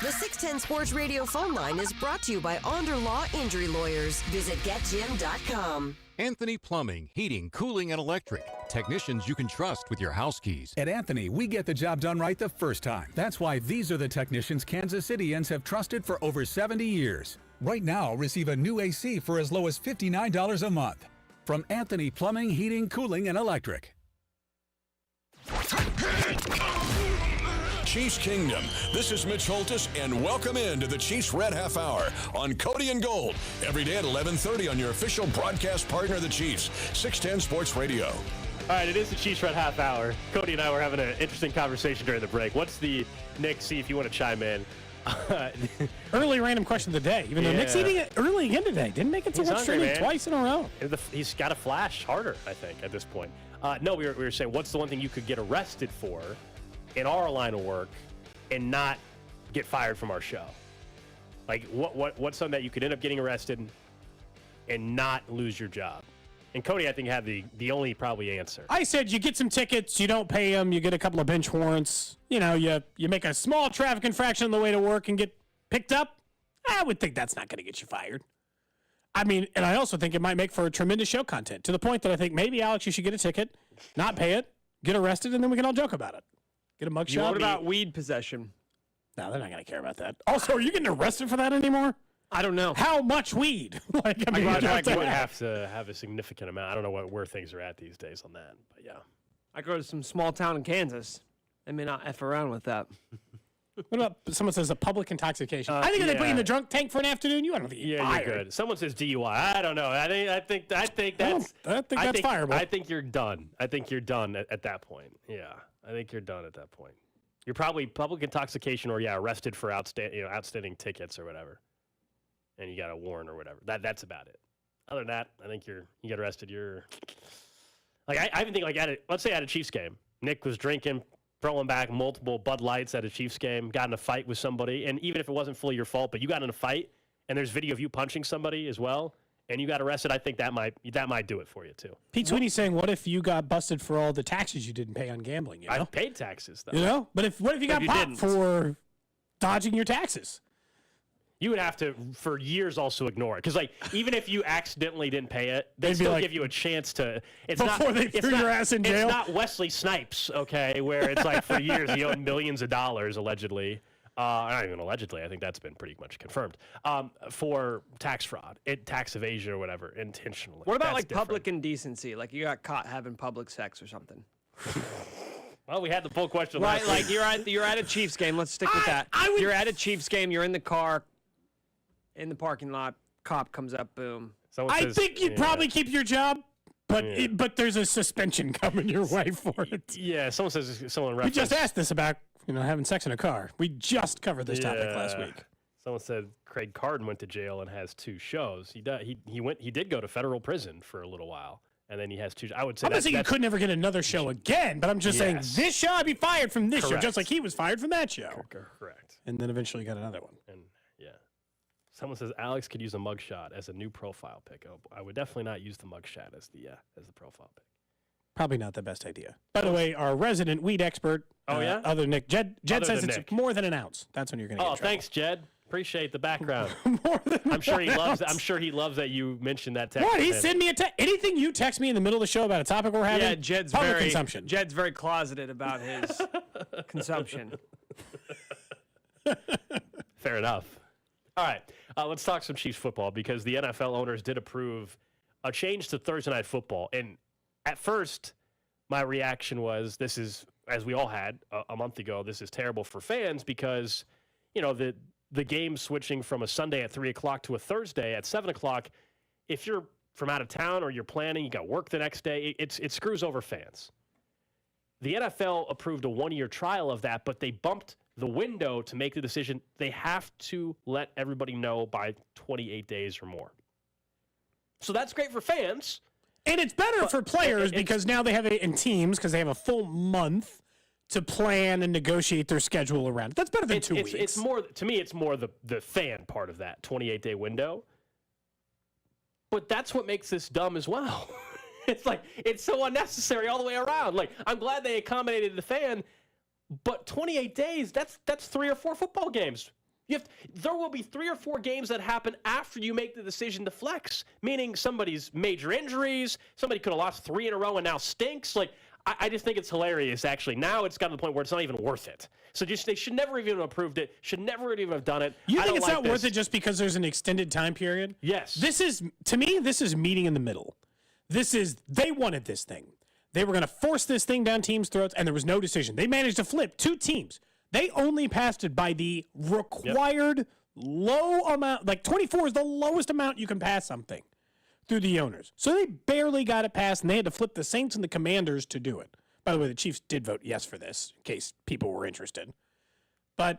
The 610 Sports Radio phone line is brought to you by Onder Law Injury Lawyers. Visit getjim.com.
Anthony Plumbing, Heating, Cooling, and Electric.
Technicians you can trust with your house keys.
At Anthony, we get the job done right the first time. That's why these are the technicians Kansas Cityans have trusted for over 70 years. Right now, receive a new AC for as low as $59 a month. From Anthony Plumbing, Heating, Cooling, and Electric.
Chiefs Kingdom. This is Mitch Holtis, and welcome into the Chiefs Red Half Hour on Cody and Gold. Every day at 11:30 on your official broadcast partner of the Chiefs, 610 Sports Radio.
All right, it is the Chiefs Red Half Hour. Cody and I were having an interesting conversation during the break. What's the, Nick, see if you want to chime in.
Early random question of the day. Even though Nick's eating it early again today. Didn't make it to what's trending twice in a row.
He's got to flash harder, I think, at this point. No, we were saying, what's the one thing you could get arrested for in our line of work and not get fired from our show? Like, what's something that you could end up getting arrested and not lose your job? And Cody, I think, had the only probably answer.
I said you get some tickets, you don't pay them, you get a couple of bench warrants. You know, you make a small traffic infraction on the way to work and get picked up. I would think that's not going to get you fired. I mean, and I also think it might make for tremendous show content, to the point that I think maybe, Alex, you should get a ticket, not pay it, get arrested, and then we can all joke about it. Get a mugshot.
What about weed possession?
No, they're not going to care about that. Also, are you getting arrested for that anymore?
I don't know.
How much weed? Like, I mean,
would have to have a significant amount. I don't know where things are at these days on that, but yeah.
I go to some small town in Kansas. They may not F around with that.
What about someone says a public intoxication? I think if they put you in the drunk tank for an afternoon, you don't think you're fired.
You're good. Someone says DUI. I don't know. I think that's fireable. I think you're done. I think you're done at that point. Yeah, I think you're done at that point. You're probably public intoxication or arrested for outstanding tickets or whatever, and you got a warrant or whatever. That's about it. Other than that, I think you get arrested. You're like I even think like let's say at a Chiefs game, Nick was drinking, throwing back multiple Bud Lights at a Chiefs game, got in a fight with somebody, and even if it wasn't fully your fault, but you got in a fight, and there's video of you punching somebody as well, and you got arrested, I think that might do it for you too.
Pete Sweeney's saying, what if you got busted for all the taxes you didn't pay on gambling? You know?
I've paid taxes though.
You know, but what if you got popped for dodging your taxes?
You would have to, for years, also ignore it. Because, even if you accidentally didn't pay it, they still give you a chance to.
Before they threw your ass in jail?
It's not Wesley Snipes, okay, where it's like for years he owed millions of dollars, allegedly. Not even allegedly. I think that's been pretty much confirmed. For tax fraud, tax evasion or whatever, intentionally.
What about, public indecency? Like, you got caught having public sex or something.
Well, we had the full question
right,
last
like
week.
you're at a Chiefs game. Let's stick with that. You're at a Chiefs game. You're in the car. In the parking lot, cop comes up, boom.
I think you'd probably keep your job, but there's a suspension coming your way for it.
Yeah, someone says someone
referenced. We just asked this about having sex in a car. We just covered this topic last week.
Someone said Craig Carden went to jail and has 2 shows. He did go to federal prison for a little while, and then he has 2. I would say
I'm not saying you could never get another show again, but I'm just saying this show I'd be fired from this show, just like he was fired from that show.
Correct.
And then eventually got another one.
And someone says Alex could use a mugshot as a new profile pic. Oh, I would definitely not use the mugshot as the profile pic.
Probably not the best idea. By the way, our resident weed expert, other Nick, Jed says it's more than an ounce. That's when you're going to get in trouble.
Thanks, Jed. Appreciate the background. I'm sure he loves that you mentioned that text.
What? He sent me a text. Anything you text me in the middle of the show about a topic we're having?
Yeah, Jed's very closeted about his consumption.
Fair enough. All right, let's talk some Chiefs football because the NFL owners did approve a change to Thursday Night Football. And at first, my reaction was, this is, as we all had a month ago, this is terrible for fans because, the game switching from a Sunday at 3 o'clock to a Thursday at 7 o'clock, if you're from out of town or you're planning, you got work the next day, it screws over fans. The NFL approved a 1-year trial of that, but they bumped the window to make the decision. They have to let everybody know by 28 days or more. So that's great for fans.
And it's better for players because now they have in teams because they have a full month to plan and negotiate their schedule around. That's better than 2 weeks.
It's more, to me, it's more the fan part of that 28-day window. But that's what makes this dumb as well. It's so unnecessary all the way around. I'm glad they accommodated the fan, but 28 days, that's 3 or 4 football games. There will be 3 or 4 games that happen after you make the decision to flex, meaning somebody's major injuries, somebody could have lost 3 in a row and now stinks. Like, I just think it's hilarious, actually. Now it's gotten to the point where it's not even worth it. So they should never even have approved it, should never even have done it.
You think it's not worth it just because there's an extended time period?
Yes.
To me, this is meeting in the middle. They wanted this thing. They were going to force this thing down teams' throats, and there was no decision. They managed to flip 2 teams. They only passed it by the required low amount. Like 24 is the lowest amount you can pass something through the owners. So they barely got it passed, and they had to flip the Saints and the Commanders to do it. By the way, the Chiefs did vote yes for this, in case people were interested. But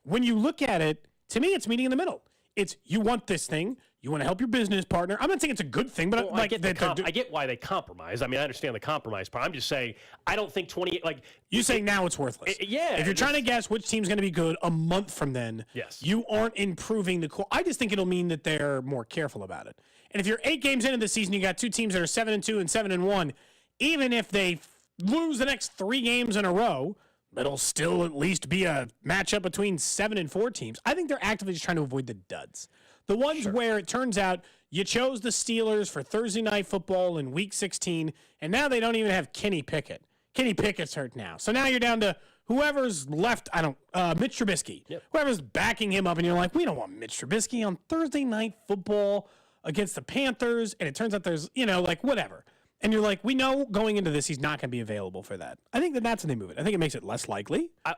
when you look at it, to me, it's meeting in the middle. It's you want this thing. You want to help your business partner. I'm not saying it's a good thing, but
I get why they compromise. I mean, I understand the compromise part. I'm just saying I don't think 28. Like
you saying now, it's worthless. If you're trying to guess which team's going to be good a month from then,
yes,
you aren't improving the core. I just think it'll mean that they're more careful about it. And if you're 8 games into the season, you got 2 teams that are 7-2 and 7-1. Even if they lose the next 3 games in a row, it'll still at least be a matchup between 7 and 4 teams. I think they're actively just trying to avoid the duds. The ones where it turns out you chose the Steelers for Thursday Night Football in Week 16, and now they don't even have Kenny Pickett. Kenny Pickett's hurt now. So now you're down to whoever's left, Mitch Trubisky. Yep. Whoever's backing him up, and you're like, we don't want Mitch Trubisky on Thursday Night Football against the Panthers, and it turns out there's, whatever. And you're like, we know going into this he's not going to be available for that. I think that's when they move it. I think it makes it less likely. I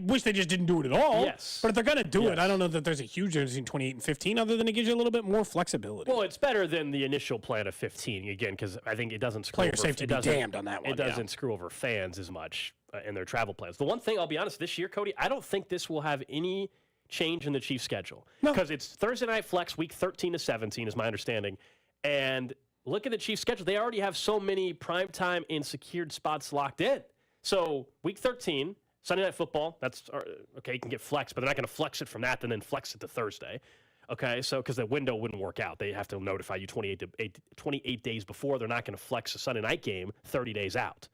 wish they just didn't do it at all.
Yes.
But if they're going to do it, I don't know that there's a huge difference between 28 and 15 other than it gives you a little bit more flexibility.
Well, it's better than the initial plan of 15, again, because I think it doesn't screw
Player safety be damned on that one.
It doesn't screw over fans as much in their travel plans. The one thing, I'll be honest, this year, Cody, I don't think this will have any change in the Chiefs' schedule. Because it's Thursday Night Flex, week 13 to 17 is my understanding. And look at the Chiefs' schedule. They already have so many primetime and secured spots locked in. So week 13, Sunday Night Football, that's okay, you can get flex, but they're not going to flex it from that and then flex it to Thursday. Okay, so because the window wouldn't work out. They have to notify you 28 days before. They're not going to flex a Sunday night game 30 days out.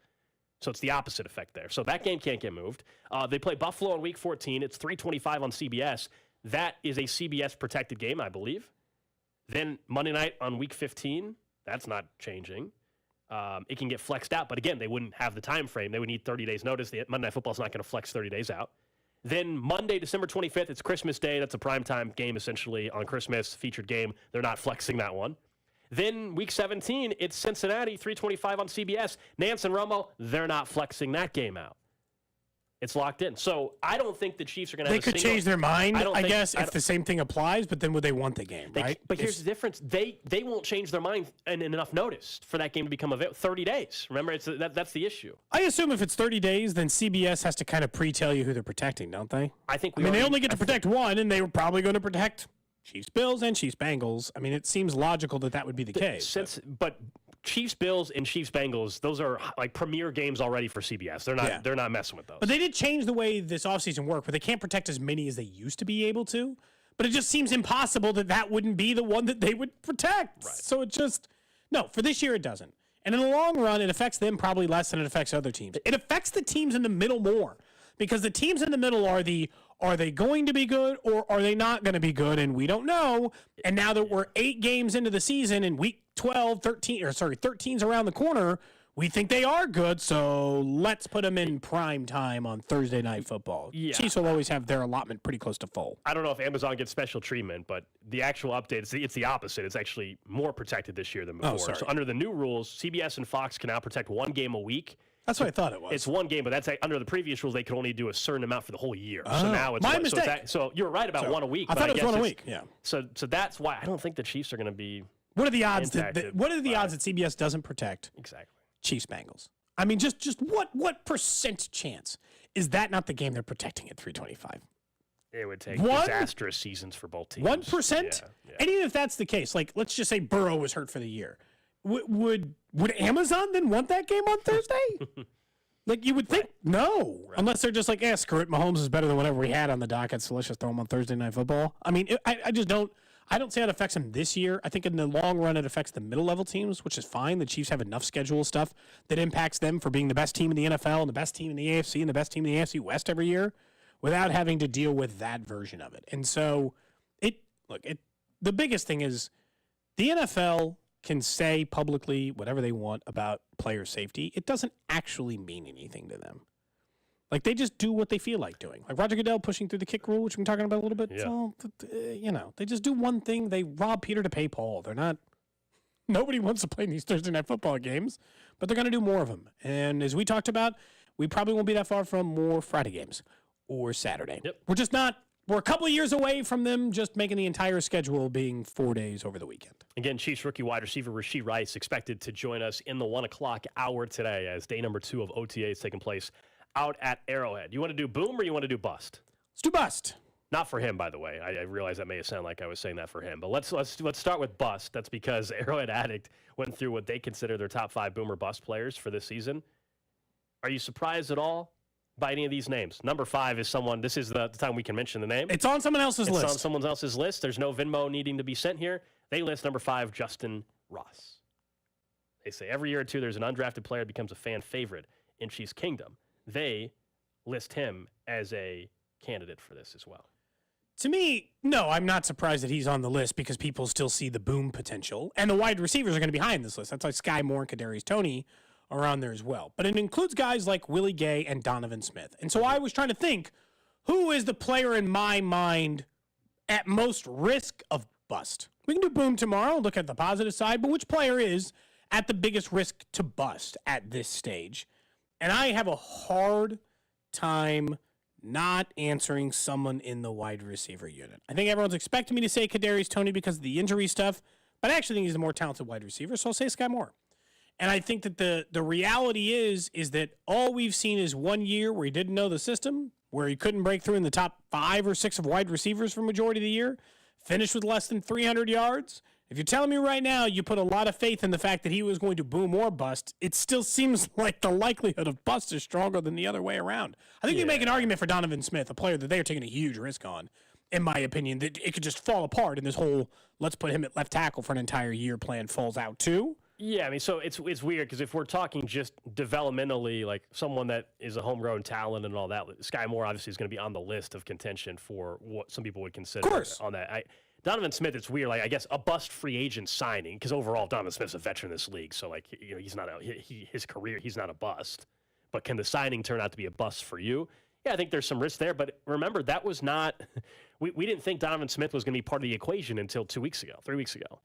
So it's the opposite effect there. So that game can't get moved. They play Buffalo on week 14. It's 3:25 on CBS. That is a CBS-protected game, I believe. Then Monday night on week 15, that's not changing. It can get flexed out, but again, they wouldn't have the time frame. They would need 30 days notice. The Monday Night Football is not going to flex 30 days out. Then Monday, December 25th, it's Christmas Day. That's a primetime game, essentially, on Christmas, featured game. They're not flexing that one. Then week 17, it's Cincinnati, 3:25 on CBS. Nance and Romo, they're not flexing that game out. It's locked in. So I don't think the Chiefs are going to have
They could change their mind, I guess, if the same thing applies, but then would they want the game, right?
But here's the difference. They won't change their mind in enough notice for that game to become available. 30 days. Remember, that's the issue.
I assume if it's 30 days, then CBS has to kind of pre-tell you who they're protecting, don't they? They only get to protect one, and they were probably going to protect Chiefs Bills and Chiefs Bengals. I mean, it seems logical that would be the case.
But Chiefs Bills and Chiefs Bengals, those are like premier games already for CBS. They're not messing with those.
But they did change the way this offseason worked, where they can't protect as many as they used to be able to. But it just seems impossible that wouldn't be the one that they would protect. Right. So it just for this year it doesn't. And in the long run, it affects them probably less than it affects other teams. It affects the teams in the middle more, because the teams in the middle are they going to be good or are they not going to be good? And we don't know. And now that we're 8 games into the season and week 13's around the corner, we think they are good. So let's put them in prime time on Thursday Night Football.
Yeah.
Chiefs will always have their allotment pretty close to full.
I don't know if Amazon gets special treatment, but the actual update, it's the opposite. It's actually more protected this year than before. So under the new rules, CBS and Fox can now protect 1 game a week.
That's what I thought it was.
It's 1 game, but that's under the previous rules. They could only do a certain amount for the whole year.
Oh,
so now it's
my mistake.
So you're right about 1 a week.
I thought it was 1 a week. Yeah.
So that's why I don't think the Chiefs are going to be.
What are the odds that CBS doesn't protect?
Exactly.
Chiefs Bengals. I mean, just what percent chance is that not the game they're protecting at 3:25?
It would take disastrous seasons for both teams.
1%? Yeah. And even if that's the case, like let's just say Burrow was hurt for the year, would Amazon then want that game on Thursday? Like you would think no, unless they're just like, screw it, Mahomes is better than whatever we had on the docket, so let's just throw him on Thursday Night Football. I mean, I just don't. I don't see how it affects them this year. I think in the long run, it affects the middle-level teams, which is fine. The Chiefs have enough schedule stuff that impacts them for being the best team in the NFL and the best team in the AFC and the best team in the AFC West every year. without having to deal with that version of it. And so the biggest thing is the NFL can say publicly whatever they want about player safety. It doesn't actually mean anything to them. Like, they just do what they feel like doing. Like Roger Goodell pushing through the kick rule, which we've been talking about a little bit.
Yeah.
So, they just do one thing. They rob Peter to pay Paul. Nobody wants to play in these Thursday night football games, but they're going to do more of them. And as we talked about, we probably won't be that far from more Friday games or Saturday.
Yep.
We're a couple of years away from them just making the entire schedule being 4 days over the weekend.
Again, Chiefs rookie wide receiver Rashee Rice expected to join us in the 1 o'clock hour today as day number 2 of OTA is taking place out at Arrowhead. You want to do boom or you want to do bust?
Let's do bust.
Not for him, by the way. I realize that may have sounded like I was saying that for him. But let's start with bust. That's because Arrowhead Addict went through what they consider their top 5 boom or bust players for this season. Are you surprised at all by any of these names? Number 5 is someone, this is the time we can mention the name.
It's on someone else's list.
It's on someone else's list. There's no Venmo needing to be sent here. They list number 5, Justin Ross. They say every year or two there's an undrafted player that becomes a fan favorite in Chiefs Kingdom. They list him as a candidate for this as well.
To me, no, I'm not surprised that he's on the list because people still see the boom potential. And the wide receivers are going to be high in this list. That's why Sky Moore and Kadarius Toney are on there as well. But it includes guys like Willie Gay and Donovan Smith. And so I was trying to think, who is the player in my mind at most risk of bust? We can do boom tomorrow, look at the positive side, but which player is at the biggest risk to bust at this stage? And I have a hard time not answering someone in the wide receiver unit. I think everyone's expecting me to say Kadarius Toney because of the injury stuff, but I actually think he's a more talented wide receiver, so I'll say Sky Moore. And I think that the reality is that all we've seen is 1 year where he didn't know the system, where he couldn't break through in the top 5 or 6 of wide receivers for majority of the year, finished with less than 300 yards. If you're telling me right now you put a lot of faith in the fact that he was going to boom or bust, it still seems like the likelihood of bust is stronger than the other way around. I think you make an argument for Donovan Smith, a player that they are taking a huge risk on, in my opinion, that it could just fall apart and this whole let's put him at left tackle for an entire year plan falls out too.
Yeah, I mean, so it's weird because if we're talking just developmentally, like someone that is a homegrown talent and all that, Sky Moore obviously is going to be on the list of contention for what some people would consider on that. Donovan Smith, it's weird. Like, I guess a bust free agent signing, because overall Donovan Smith's a veteran in this league, so like, you know, he's not his career, he's not a bust. But can the signing turn out to be a bust for you? Yeah, I think there's some risk there. But remember, that was not. We didn't think Donovan Smith was going to be part of the equation until 3 weeks ago.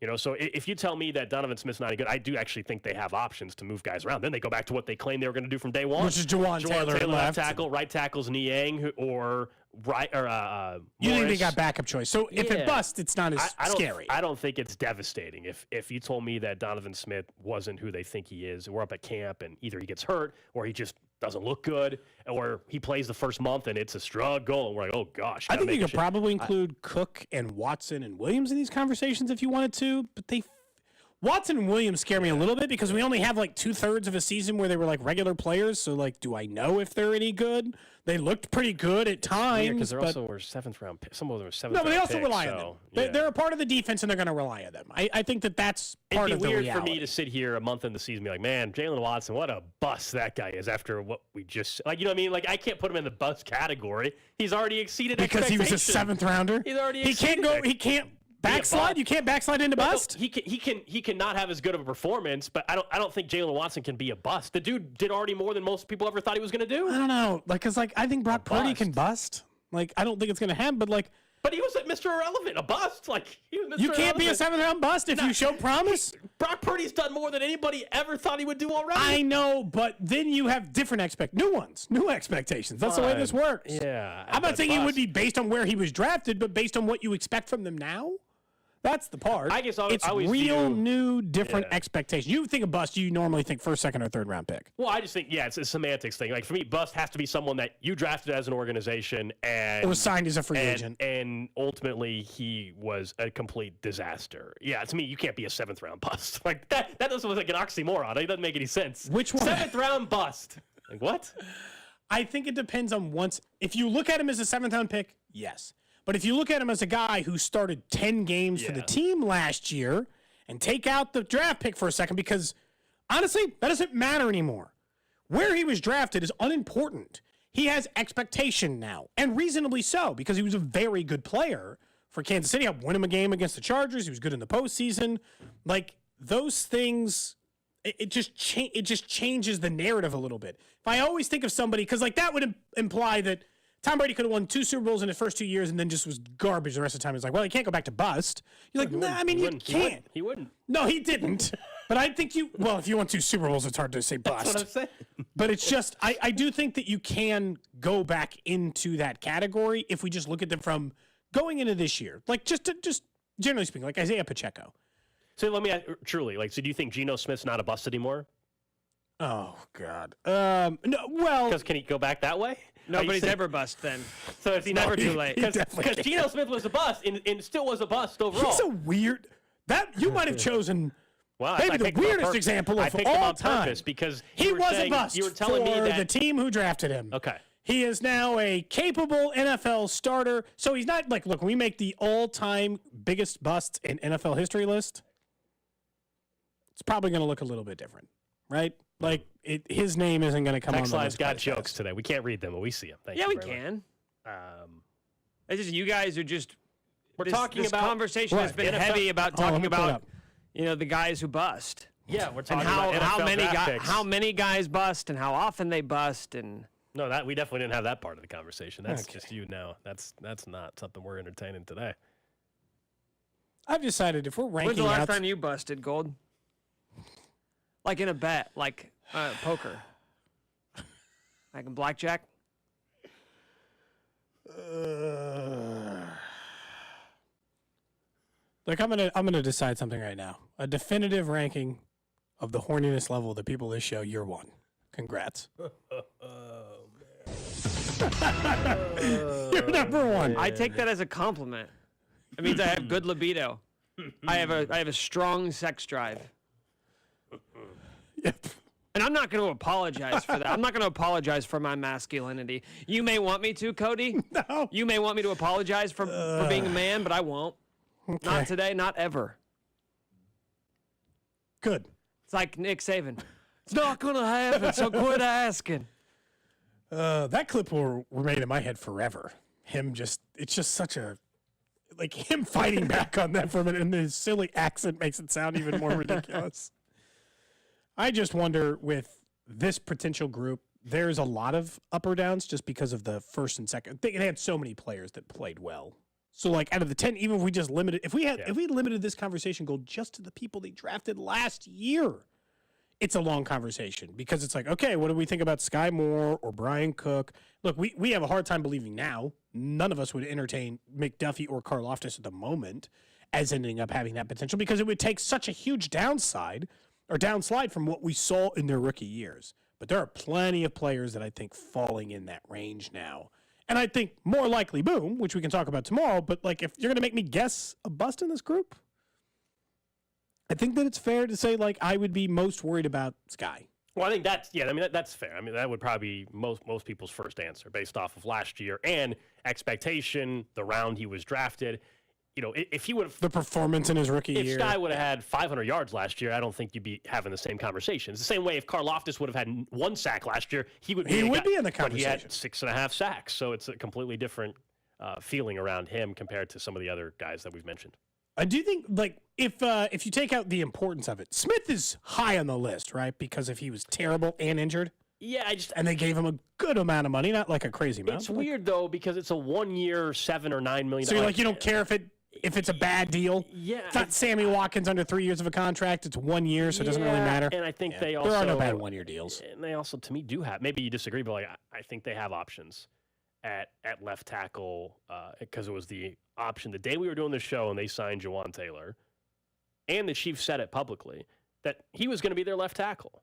You know, so if you tell me that Donovan Smith's not any good, I do actually think they have options to move guys around. Then they go back to what they claimed they were going to do from day one,
which is Jawan Taylor
left tackle, right tackle's Niang, or right or
you think they got backup choice? So if it busts, it's not as scary.
I don't think it's devastating. If you told me that Donovan Smith wasn't who they think he is, we're up at camp and either he gets hurt or he just doesn't look good, or he plays the first month and it's a struggle, and we're like, oh gosh.
I think you could probably include Cook and Watson and Williams in these conversations if you wanted to, but Watson and Williams scare me a little bit because we only have like 2/3 of a season where they were like regular players. So like, do I know if they're any good? They looked pretty good at times.
Because they also were 7th round picks. Some of them were 7th round
No, but they also
picks,
rely on them. They're a part of the defense and they're going to rely on them. I think that's part of the reality.
It'd be weird for me to sit here a month in the season and be like, man, Jalen Watson, what a bust that guy is after what we just, like, you know what I mean? Like, I can't put him in the bust category. He's already exceeded
expectations. Because he was a 7th rounder?
He's already
exceeded. He can't backslide? You can't backslide into bust?
He can not have as good of a performance, but I don't think Jalen Watson can be a bust. The dude did already more than most people ever thought he was going to do.
I don't know. Like, because like, I think Brock Purdy can bust. Like, I don't think it's going to happen, but like.
But he was Mr. Irrelevant, a bust. Like, he was Mr.
You can't be a 7th round bust if you show promise.
Brock Purdy's done more than anybody ever thought he would do already.
I know, but then you have different new expectations. That's the way this works.
Yeah.
I'm not saying it would be based on where he was drafted, but based on what you expect from them now. That's the part.
I guess
it's real, new, different expectations. You think of bust, you normally think 1st, 2nd, or 3rd round pick.
Well, I just think, it's a semantics thing. Like, for me, bust has to be someone that you drafted as an organization and
it was signed as a free agent,
and ultimately he was a complete disaster. Yeah, to me, you can't be a 7th round bust. Like that doesn't look like an oxymoron. It doesn't make any sense.
Which one?
7th round bust. Like what?
I think it depends on if you look at him as a 7th round pick, yes. But if you look at him as a guy who started 10 games for the team last year and take out the draft pick for a second, because honestly, that doesn't matter anymore. Where he was drafted is unimportant. he has expectation now, and reasonably so, because he was a very good player for Kansas City. Helped win him a game against the Chargers. He was good in the postseason. Like, those things, it just changes the narrative a little bit. If I always think of somebody, because like that would imply that Tom Brady could have won 2 Super Bowls in his first 2 years and then just was garbage the rest of the time. It's like, well, he can't go back to bust. You're like, nah, I mean, you can't.
He wouldn't.
No, he didn't. But I think if you won 2 Super Bowls, it's hard to say bust.
That's what I'm saying.
But it's just, I do think that you can go back into that category if we just look at them from going into this year. Like, just generally speaking, like Isaiah Pacheco.
So let me ask, truly, like, so do you think Geno Smith's not a bust anymore?
Oh, God. No, well.
Because can he go back that way?
Nobody's ever bust then.
So it's
never too late.
Because Geno Smith was a bust and still was a bust overall.
He's a weird. That you might have chosen.
Well,
maybe the weirdest example of all time.
Because
he was a bust
you were telling
for
me that
the team who drafted him.
Okay.
He is now a capable NFL starter. So he's not like, look, when we make the all-time biggest busts in NFL history list, it's probably going to look a little bit different, right? Like, his name isn't going to come on the list.
Text Live's got jokes today. We can't read them, but we see them. Thank you
we
very
can.
much.
It's just you guys are just.
We're
this
talking about
conversation has been heavy about talking about the guys who bust.
Yeah, we're talking
and
about
how
NFL
many
draft picks.
how many guys bust and how often they bust and.
No, that we definitely didn't have that part of the conversation. That's just you now. That's not something we're entertaining today.
I've decided if we're ranking
When's the last
out,
time you busted, Gold? Like in a bet, like poker, like in blackjack.
Look, I'm gonna decide something right now. A definitive ranking of the horniness level of the people of this show. Year 1. Congrats. You're number 1.
I take that as a compliment. It means I have good libido. I have a strong sex drive.
Yep.
And I'm not going to apologize for that. I'm not going to apologize for my masculinity. You may want me to, Cody.
No.
You may want me to apologize for being a man, but I won't.
Okay.
Not today, not ever.
Good.
It's like Nick Saban. It's not going to happen, so quit asking.
That clip will remain in my head forever. It's just such a, like him fighting back on that for a minute, and his silly accent makes it sound even more ridiculous. I just wonder with this potential group, there's a lot of up or downs just because of the first and second. They had so many players that played well. So like out of the 10, even if we just limited, if we limited this conversation goal just to the people they drafted last year, it's a long conversation because it's like, okay, what do we think about Sky Moore or Brian Cook? Look, we have a hard time believing now. None of us would entertain McDuffie or Karlaftis at the moment as ending up having that potential because it would take such a huge downslide from what we saw in their rookie years. But there are plenty of players that I think falling in that range now. And I think more likely Boom, which we can talk about tomorrow, but like if you're going to make me guess a bust in this group, I think that it's fair to say like I would be most worried about Sky.
Well, I think that's fair. I mean, that would probably be most people's first answer based off of last year and expectation, the round he was drafted. You know, if he would have
the performance in his rookie year.
If Sky would have had 500 yards last year, I don't think you'd be having the same conversation. It's the same way if Karlaftis would have had 1 sack last year, he would be in the conversation. But he had 6.5 sacks, so it's a completely different feeling around him compared to some of the other guys that we've mentioned.
I do think, like, if you take out the importance of it, Smith is high on the list, right? Because if he was terrible and injured.
Yeah,
and they gave him a good amount of money, not like a crazy amount.
It's weird though because it's a 1 year, $7 or $9 million.
So you're like, you don't care if it's a bad deal.
Yeah,
it's not Sammy Watkins under 3 years of a contract. It's 1 year, so it doesn't really matter.
And I think they also
there are no bad 1 year deals.
And they also, to me, do have. Maybe you disagree, but like I think they have options at left tackle because it was the option the day we were doing the show and they signed Jawan Taylor, and the Chiefs said it publicly that he was going to be their left tackle.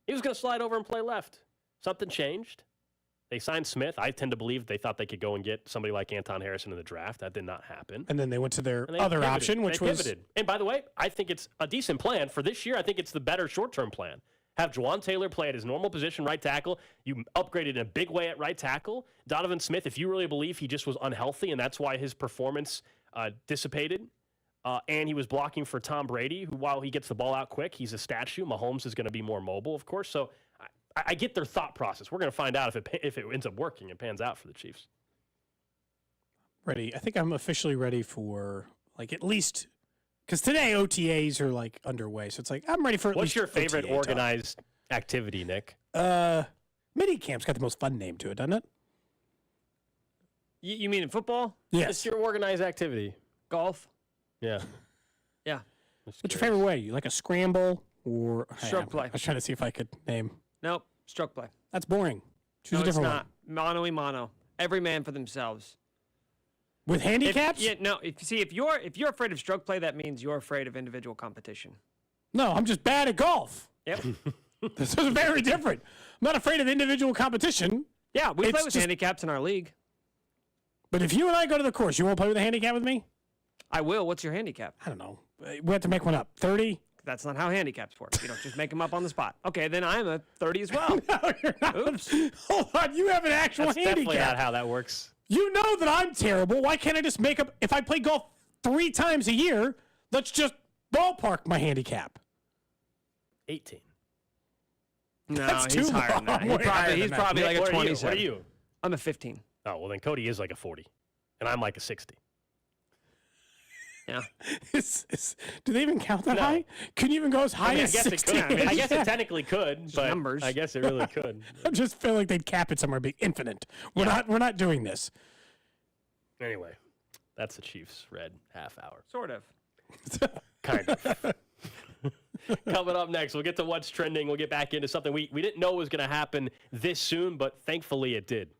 He was going to slide over and play left. Something changed. They signed Smith. I tend to believe they thought they could go and get somebody like Anton Harrison in the draft. That did not happen.
And then they went to their other option, which was
pivoted. And by the way, I think it's a decent plan for this year. I think it's the better short-term plan. Have Jawan Taylor play at his normal position, right tackle. You upgraded in a big way at right tackle. Donovan Smith, if you really believe he just was unhealthy and that's why his performance dissipated, and he was blocking for Tom Brady, who while he gets the ball out quick, he's a statue. Mahomes is going to be more mobile, of course. So I get their thought process. We're going to find out if it ends up working and pans out for the Chiefs.
Ready. I think I'm officially ready for, like, at least, because today OTAs are, like, underway. So it's like, I'm ready for at least
What's your favorite
OTA
organized activity, Nick?
Mini-camp's got the most fun name to it, doesn't it?
You mean in football?
Yes.
It's your organized activity.
Golf?
Yeah.
Yeah.
What's your favorite way? You like a scramble or
Stroke play.
I was trying to see if I could name.
Nope. Stroke play.
That's boring. Choose
No,
a different
it's not. Mano y mano. Every man for themselves.
one. With handicaps?
If you're afraid of stroke play, that means you're afraid of individual competition.
No, I'm just bad at golf.
Yep.
This is very different. I'm not afraid of individual competition.
Yeah, we play
It's
with
just-
handicaps in our league.
But if you and I go to the course, you won't play with a handicap with me?
I will. What's your handicap?
I don't know. We have to make one up. 30?
That's not how handicaps work. You don't just make them up on the spot. Okay, then I'm a 30 as well.
No, you're not.
Oops.
Hold on. You have an actual
That's
handicap.
definitely not how that works.
You know that I'm terrible. Why can't I just make up? If I play golf 3 times a year, let's just ballpark my handicap.
18.
No,
That's
he's
too
higher than that.
long.
He's probably like a
What are you?
27.
What are you?
I'm a 15.
Oh, well, then Cody is like a 40, and I'm like a 60.
Yeah.
Do they even count that high? Can you even go as high as
I guess
60?
it could. I guess it technically could, but
numbers.
I guess it really could.
I just feel like they'd cap it somewhere, be infinite. We're not doing this.
Anyway, that's the Chiefs Red half hour.
Sort of.
Kind of. Coming up next, we'll get to what's trending. We'll get back into something we didn't know was going to happen this soon, but thankfully it did.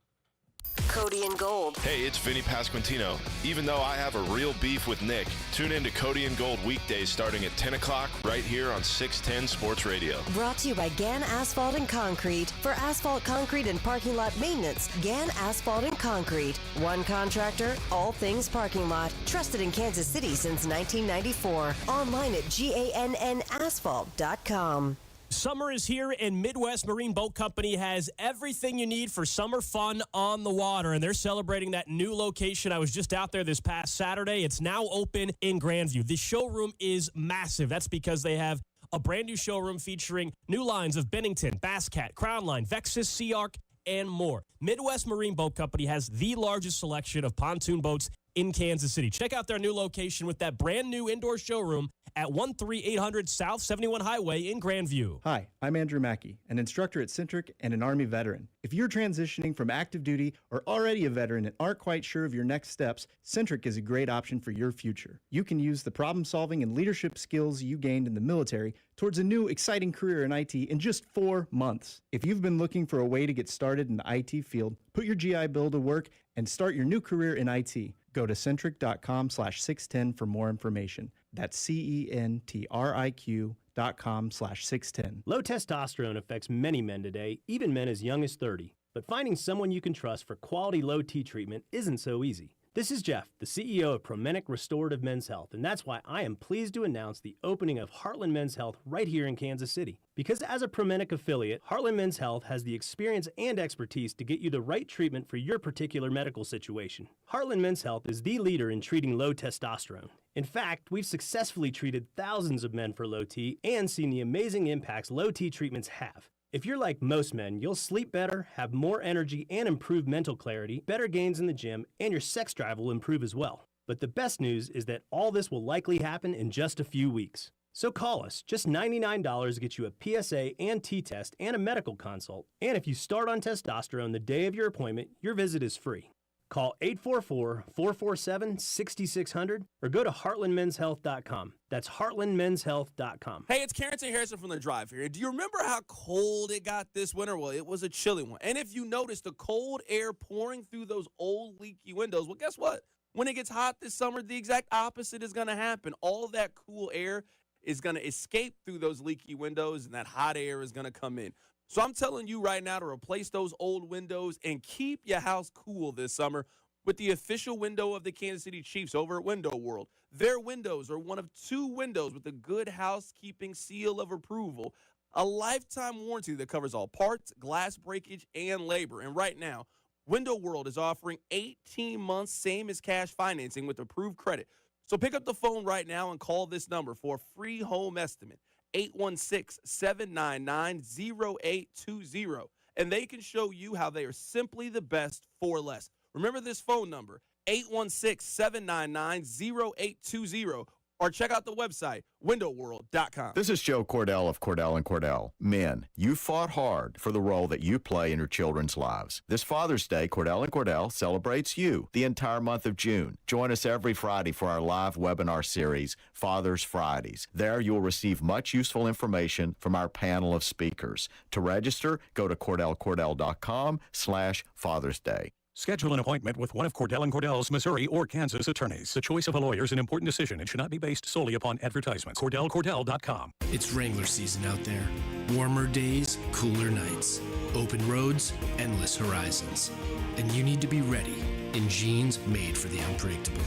Cody and Gold.
Hey, it's Vinny Pasquantino. Even though I have a real beef with Nick, tune in to Cody and Gold weekdays starting at 10 o'clock right here on 610 Sports Radio.
Brought to you by Gann Asphalt and Concrete. For asphalt, concrete, and parking lot maintenance, Gann Asphalt and Concrete. One contractor, all things parking lot. Trusted in Kansas City since 1994. Online at GANNasphalt.com.
Summer is here, and Midwest Marine Boat Company has everything you need for summer fun on the water, and they're celebrating that new location. I was just out there this past Saturday. It's now open in Grandview. The showroom is massive. That's because they have a brand new showroom featuring new lines of Bennington, Bass Cat, Crown Line, Vexus, Sea Arc, and more. Midwest Marine Boat Company has the largest selection of pontoon boats in Kansas City. Check out their new location with that brand new indoor showroom at 13800 South 71 Highway in Grandview.
Hi, I'm Andrew Mackey, an instructor at Centric and an Army veteran. If you're transitioning from active duty or already a veteran and aren't quite sure of your next steps, Centric is a great option for your future. You can use the problem-solving and leadership skills you gained in the military towards a new, exciting career in IT in just 4 months. If you've been looking for a way to get started in the IT field, put your GI Bill to work and start your new career in IT. Go to centric.com/610 for more information. That's CENTRIQ.com/610.
Low testosterone affects many men today, even men as young as 30. But finding someone you can trust for quality low T treatment isn't so easy. This is Jeff, the CEO of Promenic Restorative Men's Health, and that's why I am pleased to announce the opening of Heartland Men's Health right here in Kansas City. Because as a Promenic affiliate, Heartland Men's Health has the experience and expertise to get you the right treatment for your particular medical situation. Heartland Men's Health is the leader in treating low testosterone. In fact, we've successfully treated thousands of men for low T and seen the amazing impacts low T treatments have. If you're like most men, you'll sleep better, have more energy, and improve mental clarity, better gains in the gym, and your sex drive will improve as well. But the best news is that all this will likely happen in just a few weeks. So call us. Just $99 gets you a PSA and T-test and a medical consult. And if you start on testosterone the day of your appointment, your visit is free. Call 844-447-6600 or go to heartlandmenshealth.com. That's heartlandmenshealth.com.
Hey, it's Carrington Harrison from The Drive here. Do you remember how cold it got this winter? Well, it was a chilly one. And if you notice the cold air pouring through those old leaky windows, well, guess what? When it gets hot this summer, the exact opposite is going to happen. All that cool air is going to escape through those leaky windows, and that hot air is going to come in. So I'm telling you right now to replace those old windows and keep your house cool this summer with the official window of the Kansas City Chiefs over at Window World. Their windows are one of 2 windows with a good housekeeping seal of approval, a lifetime warranty that covers all parts, glass breakage, and labor. And right now, Window World is offering 18 months same as cash financing with approved credit. So pick up the phone right now and call this number for a free home estimate. 816-799-0820. And they can show you how they are simply the best for less. Remember this phone number, 816-799-0820. Or check out the website, windowworld.com.
This is Joe Cordell of Cordell & Cordell. Men, you fought hard for the role that you play in your children's lives. This Father's Day, Cordell & Cordell celebrates you the entire month of June. Join us every Friday for our live webinar series, Father's Fridays. There you'll receive much useful information from our panel of speakers. To register, go to cordellcordell.com/Father's Day.
Schedule an appointment with one of Cordell & Cordell's Missouri or Kansas attorneys. The choice of a lawyer is an important decision and should not be based solely upon advertisements. CordellCordell.com.
It's Wrangler season out there. Warmer days, cooler nights. Open roads, endless horizons. And you need to be ready in jeans made for the unpredictable.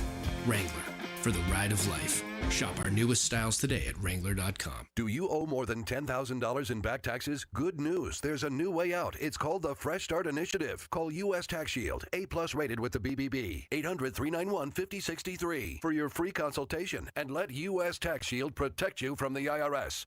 Wrangler, for the ride of life. Shop our newest styles today at Wrangler.com.
Do you owe more than $10,000 in back taxes? Good news. There's a new way out. It's called the Fresh Start Initiative. Call U.S. Tax Shield, A+ rated with the BBB. 800-391-5063 for your free consultation and let U.S. Tax Shield protect you from the IRS.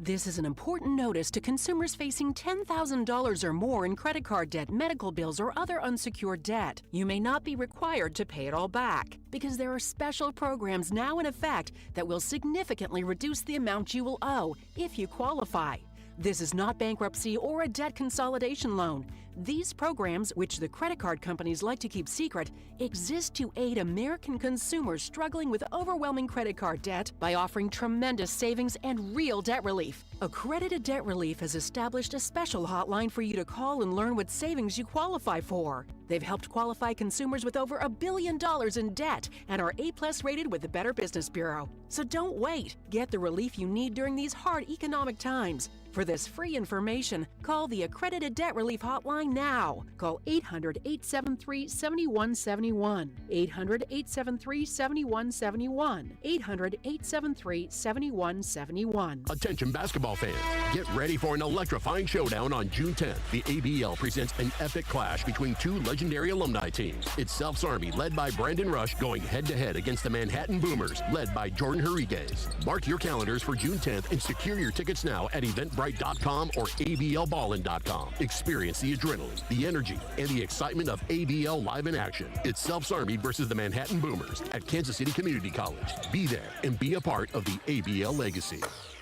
This is an important notice to consumers facing $10,000 or more in credit card debt, medical bills, or other unsecured debt. You may not be required to pay it all back because there are special programs now in effect that will significantly reduce the amount you will owe if you qualify. This is not bankruptcy or a debt consolidation loan. These programs, which the credit card companies like to keep secret, exist to aid American consumers struggling with overwhelming credit card debt by offering tremendous savings and real debt relief. Accredited Debt Relief has established a special hotline for you to call and learn what savings you qualify for. They've helped qualify consumers with over $1 billion in debt and are A+ rated with the Better Business Bureau. So don't wait. Get the relief you need during these hard economic times. For this free information, call the Accredited Debt Relief Hotline now. Call 800-873-7171. 800-873-7171. 800-873-7171.
Attention basketball fans, get ready for an electrifying showdown on June 10th. The ABL presents an epic clash between two legendary alumni teams. It's Self's Army, led by Brandon Rush, going head-to-head against the Manhattan Boomers, led by Jordan Henriquez. Mark your calendars for June 10th and secure your tickets now at eventbrite.com or ablballin.com. Experience the adrenaline, the energy, and the excitement of ABL live in action. It's Self's Army versus the Manhattan Boomers at Kansas City Community College. Be there and be a part of the ABL legacy.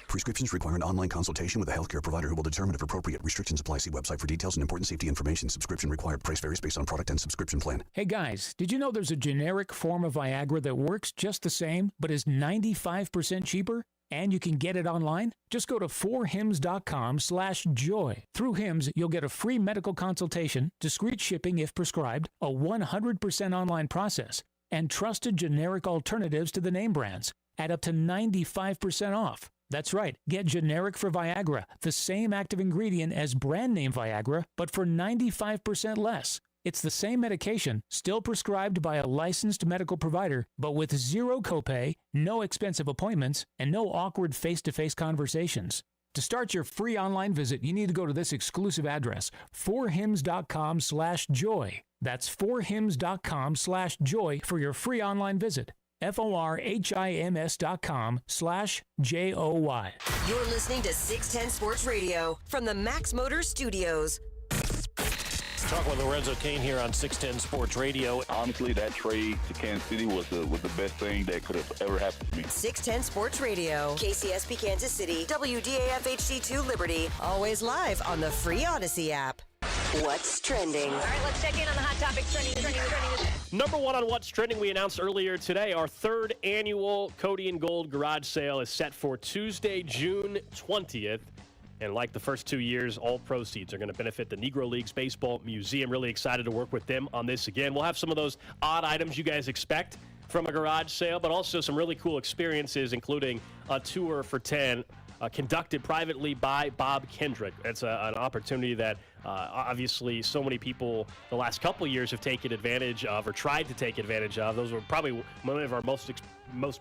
Prescriptions require an online consultation with a healthcare provider who will determine if appropriate. Restrictions apply. See website for details and important safety information. Subscription required. Price varies based on product and subscription plan.
Hey guys, did you know there's a generic form of Viagra that works just the same, but is 95% cheaper? And you can get it online? Just go to 4hims.com/joy. Through Hims, you'll get a free medical consultation, discreet shipping if prescribed, a 100% online process, and trusted generic alternatives to the name brands at up to 95% off. That's right. Get generic for Viagra, the same active ingredient as brand name Viagra, but for 95% less. It's the same medication, still prescribed by a licensed medical provider, but with zero copay, no expensive appointments, and no awkward face-to-face conversations. To start your free online visit, you need to go to this exclusive address, 4hims.com/joy. That's 4hims.com/joy for your free online visit. FORHIMS.com/JOY.
You're listening to 610 Sports Radio from the Max Motors Studios.
Talking with Lorenzo Kane here on 610 Sports Radio.
Honestly, that trade to Kansas City was the best thing that could have ever happened to me.
610 Sports Radio, KCSP Kansas City, WDAF HD2 Liberty, always live on the free Odyssey app. What's trending?
All right, let's check in on the hot topics trending.
Number one on What's Trending, we announced earlier today, our third annual Cody and Gold garage sale is set for Tuesday, June 20th. And like the first 2 years, all proceeds are going to benefit the Negro Leagues Baseball Museum. Really excited to work with them on this again. We'll have some of those odd items you guys expect from a garage sale, but also some really cool experiences, including a tour for 10 conducted privately by Bob Kendrick. It's an opportunity that obviously so many people the last couple of years have taken advantage of or tried to take advantage of. Those were probably one of our most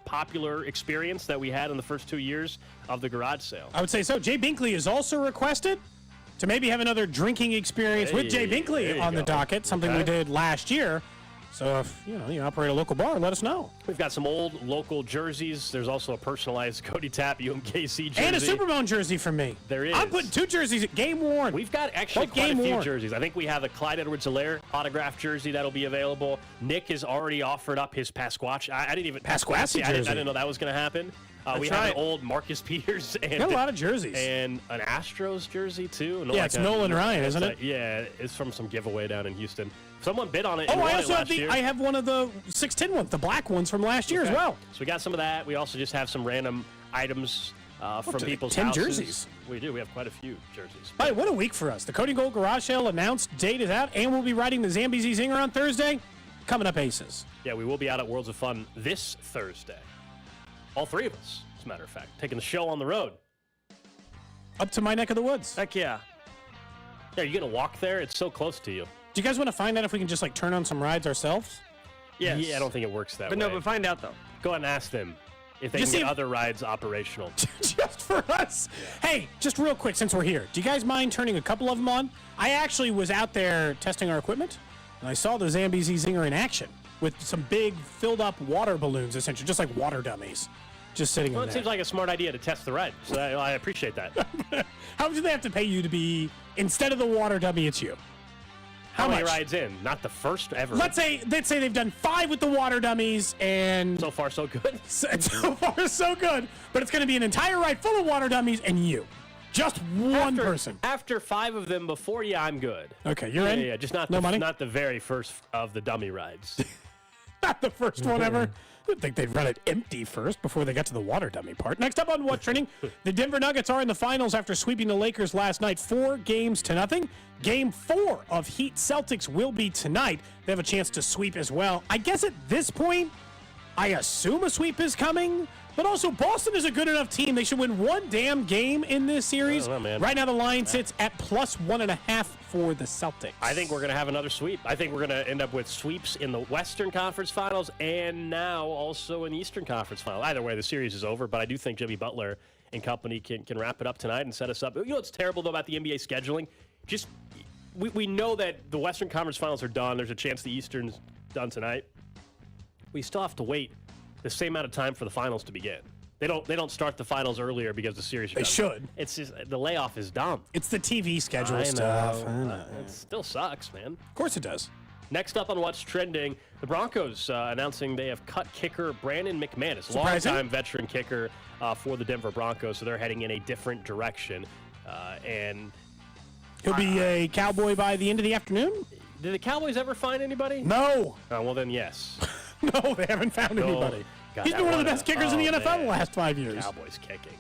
popular experience that we had in the first 2 years of the garage sale.
I would say so. Jay Binkley is also requested to maybe have another drinking experience with Jay Binkley on the docket, something we did last year. So if you operate a local bar, let us know.
We've got some old local jerseys. There's also a personalized Cody Tapp UMKC jersey.
And a Superbone jersey from me.
There is.
I'm putting 2 jerseys at game worn.
We've got actually quite a few jerseys. I think we have a Clyde Edwards-Helaire autographed jersey that'll be available. Nick has already offered up his Pasquatch. I didn't even
Pasquatch jersey.
I didn't know that was going to happen. We have an old Marcus Peters and
got a lot of jerseys.
And an Astros jersey too.
It's Nolan Ryan, isn't it?
Yeah, it's from some giveaway down in Houston. Someone bid on it.
Oh, I also have I have one of the 610 ones, the black ones from last year as well.
So we got some of that. We also just have some random items from people's
10
houses.
jerseys.
We do. We have quite a few jerseys.
All right, what a week for us. The Cody and Gold Garage Sale announced date is out, and we'll be riding the Zambezi Zinger on Thursday. Coming up, Aces.
Yeah, we will be out at Worlds of Fun this Thursday. All 3 of us, as a matter of fact, taking the show on the road.
Up to my neck of the woods.
Heck yeah. Yeah, you going to walk there? It's so close to you.
Do you guys want to find out if we can just turn on some rides ourselves?
Yes. Yeah, I don't think it works that way.
But find out though.
Go ahead and ask them if they can get other rides operational.
Just for us. Yeah. Hey, just real quick since we're here, do you guys mind turning a couple of them on? I actually was out there testing our equipment, and I saw the Zambezi Zinger in action with some big filled up water balloons, essentially, just like water dummies, just sitting in there.
Well, it seems like a smart idea to test the ride, so I appreciate that.
How much do they have to pay you to be, instead of the water dummy, it's you?
How many rides in? Not the first ever.
Let's say they've done 5 with the water dummies, and
so far so good.
So far so good. But it's going to be an entire ride full of water dummies and you, just one person.
After 5 of them before, I'm good.
Okay, you're in.
Yeah, just not not the very first of the dummy rides.
Not the first one ever. I would think they'd run it empty first before they got to the water dummy part. Next up on What's Trending, the Denver Nuggets are in the finals after sweeping the Lakers last night 4-0. Game 4 of Heat Celtics will be tonight. They have a chance to sweep as well. I guess at this point, I assume a sweep is coming, but also Boston is a good enough team. They should win one damn game in this series. Right now the line sits at +1.5 for the Celtics.
I think we're going to have another sweep. I think we're going to end up with sweeps in the Western Conference Finals and now also in the Eastern Conference Finals. Either way, the series is over, but I do think Jimmy Butler and company can wrap it up tonight and set us up. You know what's terrible, though, about the NBA scheduling? Just we know that the Western Conference Finals are done. There's a chance the Eastern's done tonight. We still have to wait the same amount of time for the finals to begin. They don't start the finals earlier because the series
They should.
It's just the layoff is dumb.
It's the TV schedule stuff. I know.
It still sucks, man.
Of course it does.
Next up on What's Trending, the Broncos announcing they have cut kicker Brandon McManus,
Surprising.
longtime veteran kicker for the Denver Broncos, so they're heading in a different direction. And
he'll be a Cowboy by the end of the afternoon?
Did the Cowboys ever find anybody?
No.
Oh, well, then yes.
No, they haven't found anybody.
God,
he's been one of the best kickers in the NFL the last 5 years.
Cowboys kicking.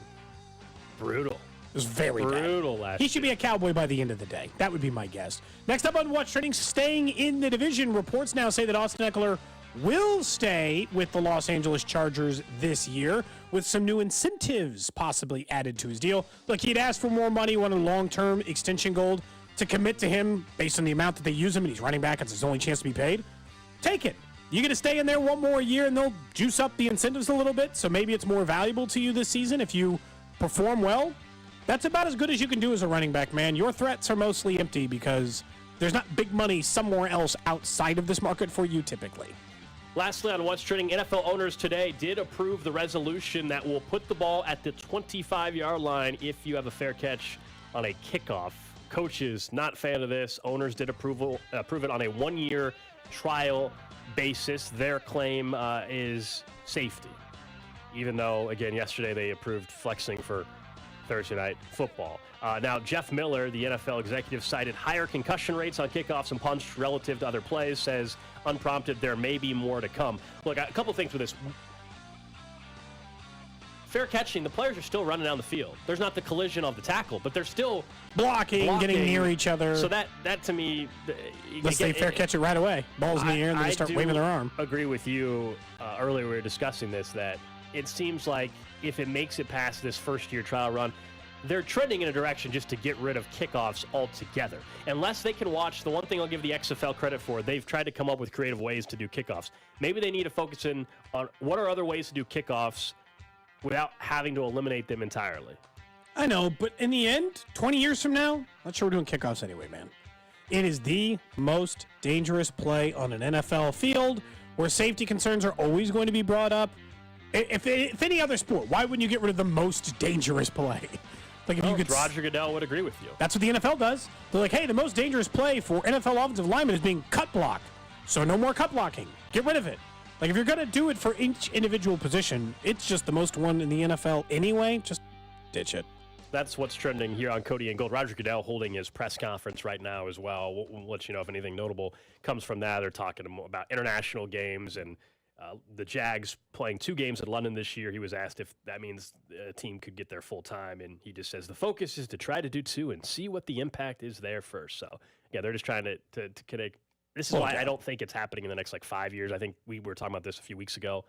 Brutal.
It was very
brutal
bad.
last
He should be a Cowboy by the end of the day. That would be my guess. Next up on What's Trending, staying in the division. Reports now say that Austin Eckler will stay with the Los Angeles Chargers this year with some new incentives possibly added to his deal. Look, he'd asked for more money, wanted a long-term extension goal to commit to him based on the amount that they use him, and he's running back. It's his only chance to be paid. Take it. You're going to stay in there one more year, and they'll juice up the incentives a little bit, so maybe it's more valuable to you this season if you perform well. That's about as good as you can do as a running back, man. Your threats are mostly empty because there's not big money somewhere else outside of this market for you typically.
Lastly, on What's Trending, NFL owners today did approve the resolution that will put the ball at the 25-yard line if you have a fair catch on a kickoff. Coaches, not a fan of this. Owners did approve it on a one-year trial basis. Their claim is safety, even though, again, yesterday they approved flexing for Thursday night football. Now, Jeff Miller, the NFL executive, cited higher concussion rates on kickoffs and punch relative to other plays, says unprompted there may be more to come. Look, a couple things with this. Fair catching, the players are still running down the field. There's not the collision of the tackle, but they're still
blocking, getting near each other.
So that to me,
let's say fair catch it right away. Ball's in the air and they start waving their arm.
I agree with you. Earlier we were discussing this, that it seems like if it makes it past this first-year trial run, they're trending in a direction just to get rid of kickoffs altogether. Unless they can watch, the one thing I'll give the XFL credit for, they've tried to come up with creative ways to do kickoffs. Maybe they need to focus in on what are other ways to do kickoffs without having to eliminate them entirely.
I know, but in the end, 20 years from now, not sure we're doing kickoffs anyway, man. It is the most dangerous play on an NFL field where safety concerns are always going to be brought up. If any other sport, why wouldn't you get rid of the most dangerous play? Like if you could,
Roger Goodell would agree with you.
That's what the NFL does. They're like, hey, the most dangerous play for NFL offensive linemen is being cut block. So no more cut blocking. Get rid of it. Like if you're going to do it for each individual position, it's just the most one in the NFL anyway. Just ditch it.
That's what's trending here on Cody and Gold. Roger Goodell holding his press conference right now as well. We'll let you know if anything notable comes from that. They're talking about international games and the Jags playing 2 games in London this year. He was asked if that means a team could get there full time, and he just says the focus is to try to do 2 and see what the impact is there first. So, yeah, they're just trying to connect. This is why I don't think it's happening in the next 5 years. I think we were talking about this a few weeks ago.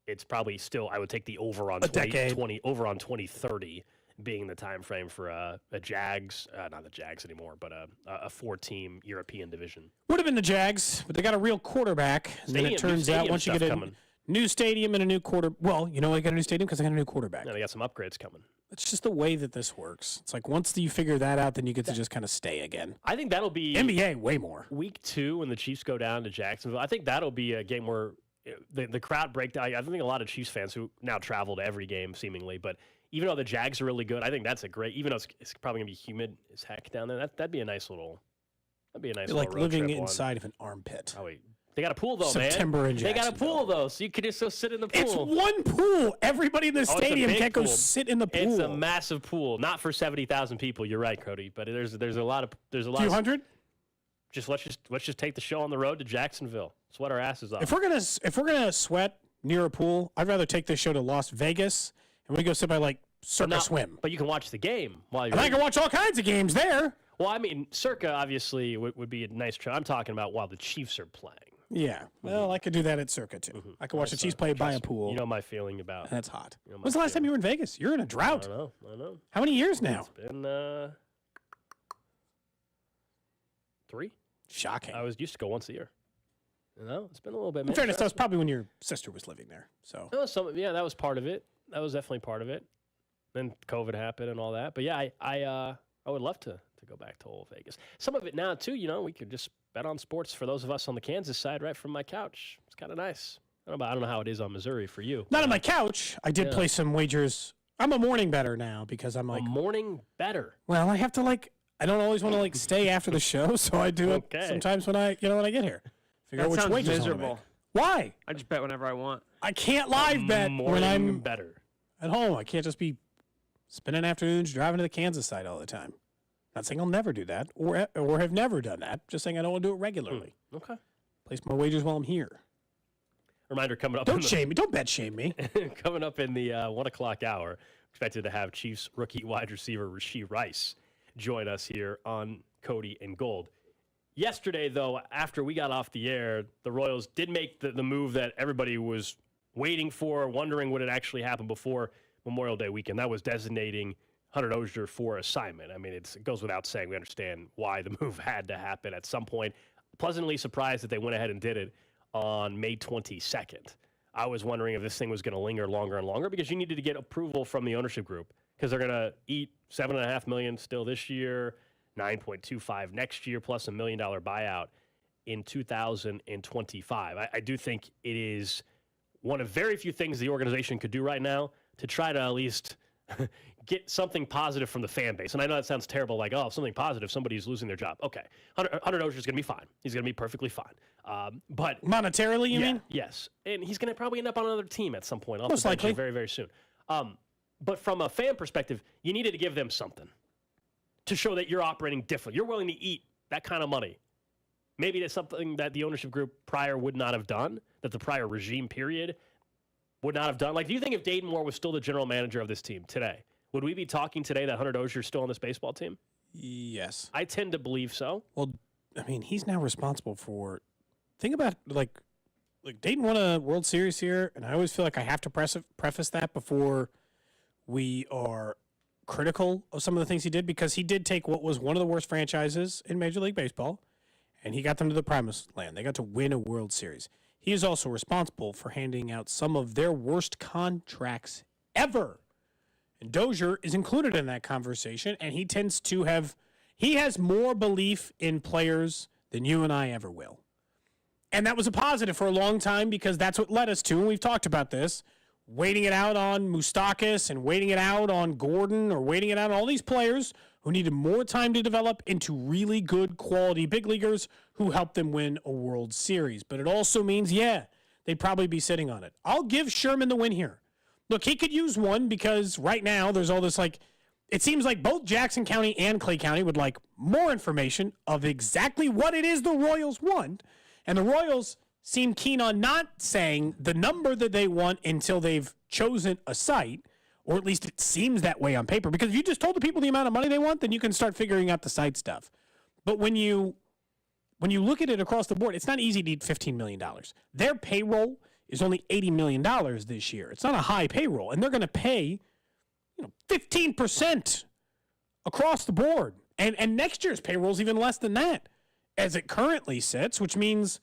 It's probably still, I would take the over on 2030 being the time frame for a Jags, not the Jags anymore, but a 4-team European division.
Would have been the Jags, but they got a real quarterback. And then it turns out once you get a new stadium and a new well, you know, they got a new stadium because they got a new quarterback.
Yeah, they got some upgrades coming.
It's just the way that this works. It's like once you figure that out, then you get to just kind of stay again.
I think that'll be
NBA way more.
Week 2 when the Chiefs go down to Jacksonville. I think that'll be a game where the crowd breakdown. I think a lot of Chiefs fans who now travel to every game seemingly, but even though the Jags are really good, I think that's a great. Even though it's probably gonna be humid as heck down there, that'd be a nice little. That'd be a nice little
like
road
living
trip
inside of an armpit.
Oh wait, they got a pool though,
September
man.
in
They got a
Jacksonville.
pool though, so you could just go sit in the pool.
It's one pool. Everybody in the stadium can't go
pool.
sit in the pool.
It's a massive pool, not for 70,000 people. You're right, Cody, but there's a lot of
200.
Let's just take the show on the road to Jacksonville. Sweat our asses off.
If we're gonna sweat near a pool, I'd rather take this show to Las Vegas and we go sit by like Circa Swim.
But you can watch the game while you're.
And I can watch all kinds of games there.
Well, I mean, Circa obviously would be a nice trip. I'm talking about while the Chiefs are playing.
Yeah, well, I could do that at Circa too. I could watch the Chiefs play by a pool.
You know my feeling about.
And that's hot. When's the last time you were in Vegas? You're in a drought.
I know.
How many years now?
It's been 3.
Shocking.
I used to go once a year. No, it's been a little bit.
In fairness, that was probably when your sister was living there. So.
That was part of it. That was definitely part of it. Then COVID happened and all that. But yeah, I would love to go back to old Vegas. Some of it now too. You know, we could just bet on sports for those of us on the Kansas side, right from my couch. It's kind of nice. I don't know how it is on Missouri for you.
Not on my couch. I did play some wagers. I'm a morning better now because I'm like
a morning better.
Well, I have to I don't always want to stay after the show, so I do it sometimes when I get here. Figure out which wages
miserable.
Why?
I just bet whenever I want.
I can't live bet when I'm
better
at home. I can't just be spending afternoons driving to the Kansas side all the time. Not saying I'll never do that or have never done that. Just saying I don't want to do it regularly.
Okay.
Place my wagers while I'm here.
Reminder coming up.
Don't shame me. Don't bet shame me.
Coming up in the 1 o'clock hour, expected to have Chiefs rookie wide receiver Rashee Rice join us here on Cody and Gold. Yesterday, though, after we got off the air, the Royals did make the move that everybody was waiting for, wondering would it actually happen before Memorial Day weekend. That was designating Hunter Dozier for assignment. I mean, it goes without saying. We understand why the move had to happen at some point. Pleasantly surprised that they went ahead and did it on May 22nd. I was wondering if this thing was going to linger longer and longer because you needed to get approval from the ownership group because they're going to eat $7.5 million still this year, $9.25 next year, plus $1 million buyout in 2025. I do think it is one of very few things the organization could do right now to try to at least get something positive from the fan base. And I know that sounds terrible, like, oh, something positive, somebody's losing their job. Okay, Hunter Dozier's going to be fine. He's going to be perfectly fine. But
monetarily, you mean?
Yes. And he's going to probably end up on another team at some point.
Most likely.
Very, very soon. But from a fan perspective, you needed to give them something to show that you're operating differently. You're willing to eat that kind of money. Maybe that's something that the ownership group prior would not have done, that the prior regime period would not have done. Like, do you think if Dayton Moore was still the general manager of this team today, would we be talking today that Hunter Dozier is still on this baseball team?
Yes.
I tend to believe so.
Well, I mean, he's now responsible for, think about, like Dayton won a World Series here, and I always feel like I have to preface that before we are critical of some of the things he did, because he did take what was one of the worst franchises in Major League Baseball, and he got them to the promised land. They got to win a World Series. He is also responsible for handing out some of their worst contracts ever. And Dozier is included in that conversation, and he tends to have He has more belief in players than you and I ever will. And that was a positive for a long time because that's what led us to, and we've talked about this, waiting it out on Moustakas and waiting it out on Gordon or waiting it out on all these players who needed more time to develop into really good quality big leaguers who helped them win a World Series. But it also means, they'd probably be sitting on it. I'll give Sherman the win here. Look, he could use one because right now there's all this it seems like both Jackson County and Clay County would like more information of exactly what it is the Royals want. And the Royals seem keen on not saying the number that they want until they've chosen a site, or at least it seems that way on paper. Because if you just told the people the amount of money they want, then you can start figuring out the site stuff. But when you look at it across the board, it's not easy to eat $15 million. Their payroll is only $80 million this year. It's not a high payroll, and they're going to pay 15% across the board. And next year's payroll is even less than that as it currently sits, which means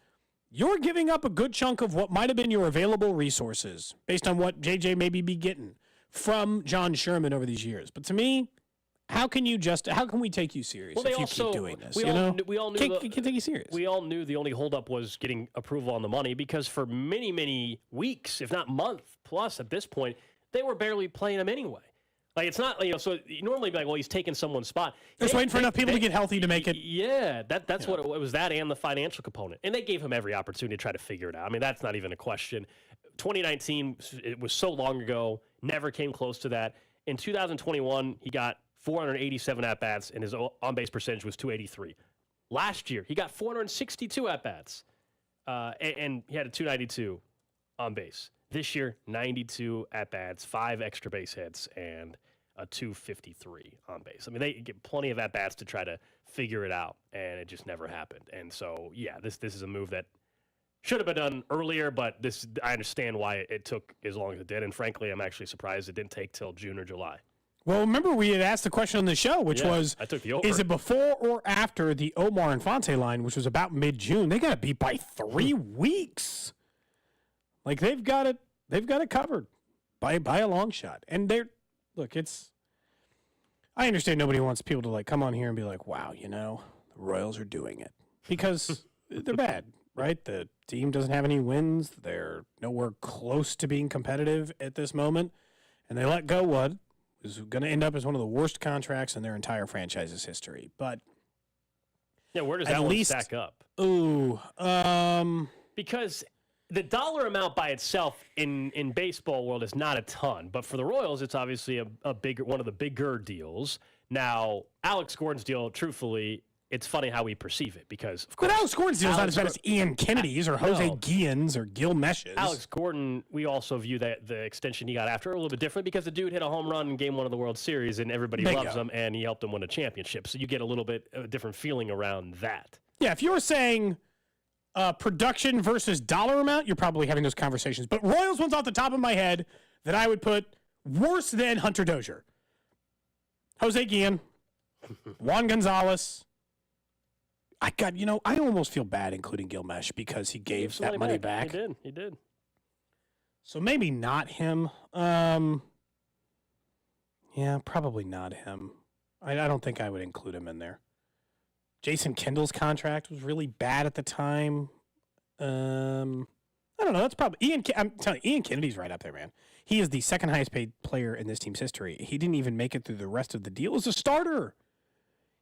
you're giving up a good chunk of what might have been your available resources based on what JJ maybe be getting from John Sherman over these years. But to me, how can we take you serious if you keep doing this?
We all knew
can't take you serious.
We all knew the only holdup was getting approval on the money because for many, many weeks, if not month plus at this point, they were barely playing him anyway. Like, it's not, so you normally be like, well, he's taking someone's spot.
Just waiting for enough people to get healthy to make it.
Yeah, that's what it was, that and the financial component. And they gave him every opportunity to try to figure it out. I mean, that's not even a question. 2019, it was so long ago, never came close to that. In 2021, he got 487 at-bats, and his on-base percentage was .283. Last year, he got 462 at-bats, and he had a .292 on base. This year, 92 at-bats, 5 extra base hits, and a .253 on base. I mean, they get plenty of at-bats to try to figure it out, and it just never happened. And so, this is a move that should have been done earlier, but I understand why it took as long as it did. And frankly, I'm actually surprised it didn't take till June or July.
Well, remember we had asked the question on the show, which was,
I took the over.
Is it before or after the Omar Infante line, which was about mid-June? They got to beat by 3 weeks. Like, they've got it covered by a long shot. And I understand nobody wants people to come on here and be like, wow, the Royals are doing it. Because they're bad, right? The team doesn't have any wins. They're nowhere close to being competitive at this moment. And they let go what is going to end up as one of the worst contracts in their entire franchise's history. But
where does that one stack up? Because the dollar amount by itself in baseball world is not a ton, but for the Royals, it's obviously one of the bigger deals. Now, Alex Gordon's deal, truthfully, it's funny how we perceive it because, of course,
but Alex Gordon's deal is not as bad as Ian Kennedy's or Jose Guillen's or Gil Mesh's.
Alex Gordon, we also view that the extension he got after a little bit different because the dude hit a home run in Game 1 of the World Series and everybody loves him, and he helped him win a championship. So you get a little bit of a different feeling around that.
Yeah, if you were saying production versus dollar amount, you're probably having those conversations. But Royals one's off the top of my head that I would put worse than Hunter Dozier. Jose Guillen, Juan Gonzalez. I almost feel bad including Gil Mesh because he gave that money back.
He did.
So maybe not him. Probably not him. I don't think I would include him in there. Jason Kendall's contract was really bad at the time. I don't know. That's probably I'm telling you, Ian Kennedy's right up there, man. He is the second highest paid player in this team's history. He didn't even make it through the rest of the deal as a starter.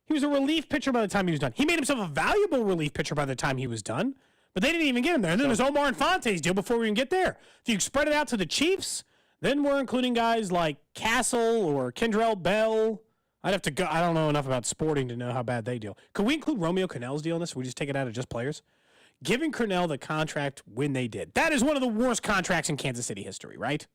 He was a relief pitcher by the time he was done. He made himself a valuable relief pitcher by the time he was done, but they didn't even get him there. And then there's Omar Infante's deal before we even get there. If you spread it out to the Chiefs, then we're including guys like Castle or Kendrell Bell. I'd have to go. I don't know enough about sporting to know how bad they deal. Could we include Romeo Connell's deal in this? Or we just take it out of just players? Giving Cornell the contract when they did. That is one of the worst contracts in Kansas City history, right?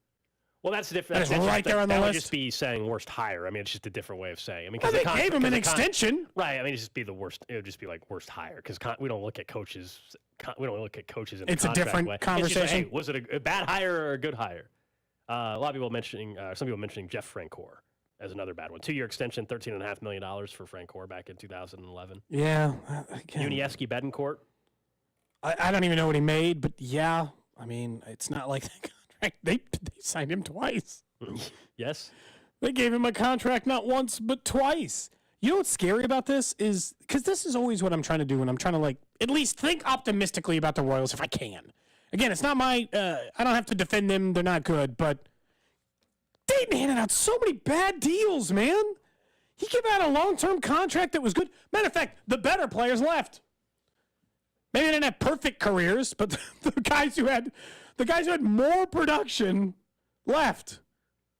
Well, that's different.
That's right there on the list.
That would just be saying worst hire. I mean, it's just a different way of saying. I mean,
they gave him an extension,
right? I mean, it'd just be the worst. It would just be like worst hire because we don't look at coaches. We don't look at coaches in
it's a different
way.
conversation.
It's just like, hey, was it a bad hire or a good hire? A lot of people mentioning, some people mentioning Jeff Francoeur as another bad one. 2-year extension, $13.5 million for Francoeur back in 2011.
Yeah,
Unieski Betancourt.
I don't even know what he made, but yeah, I mean, it's not like the contract. They signed him twice.
Yes.
They gave him a contract not once, but twice. You know what's scary about this is, because this is always what I'm trying to do when I'm trying to, like, at least think optimistically about the Royals if I can. Again, it's not my, I don't have to defend them. They're not good, but Dayton handed out so many bad deals, man. He gave out a long-term contract that was good. Matter of fact, the better players left. Maybe they didn't have perfect careers, but the guys who had more production left.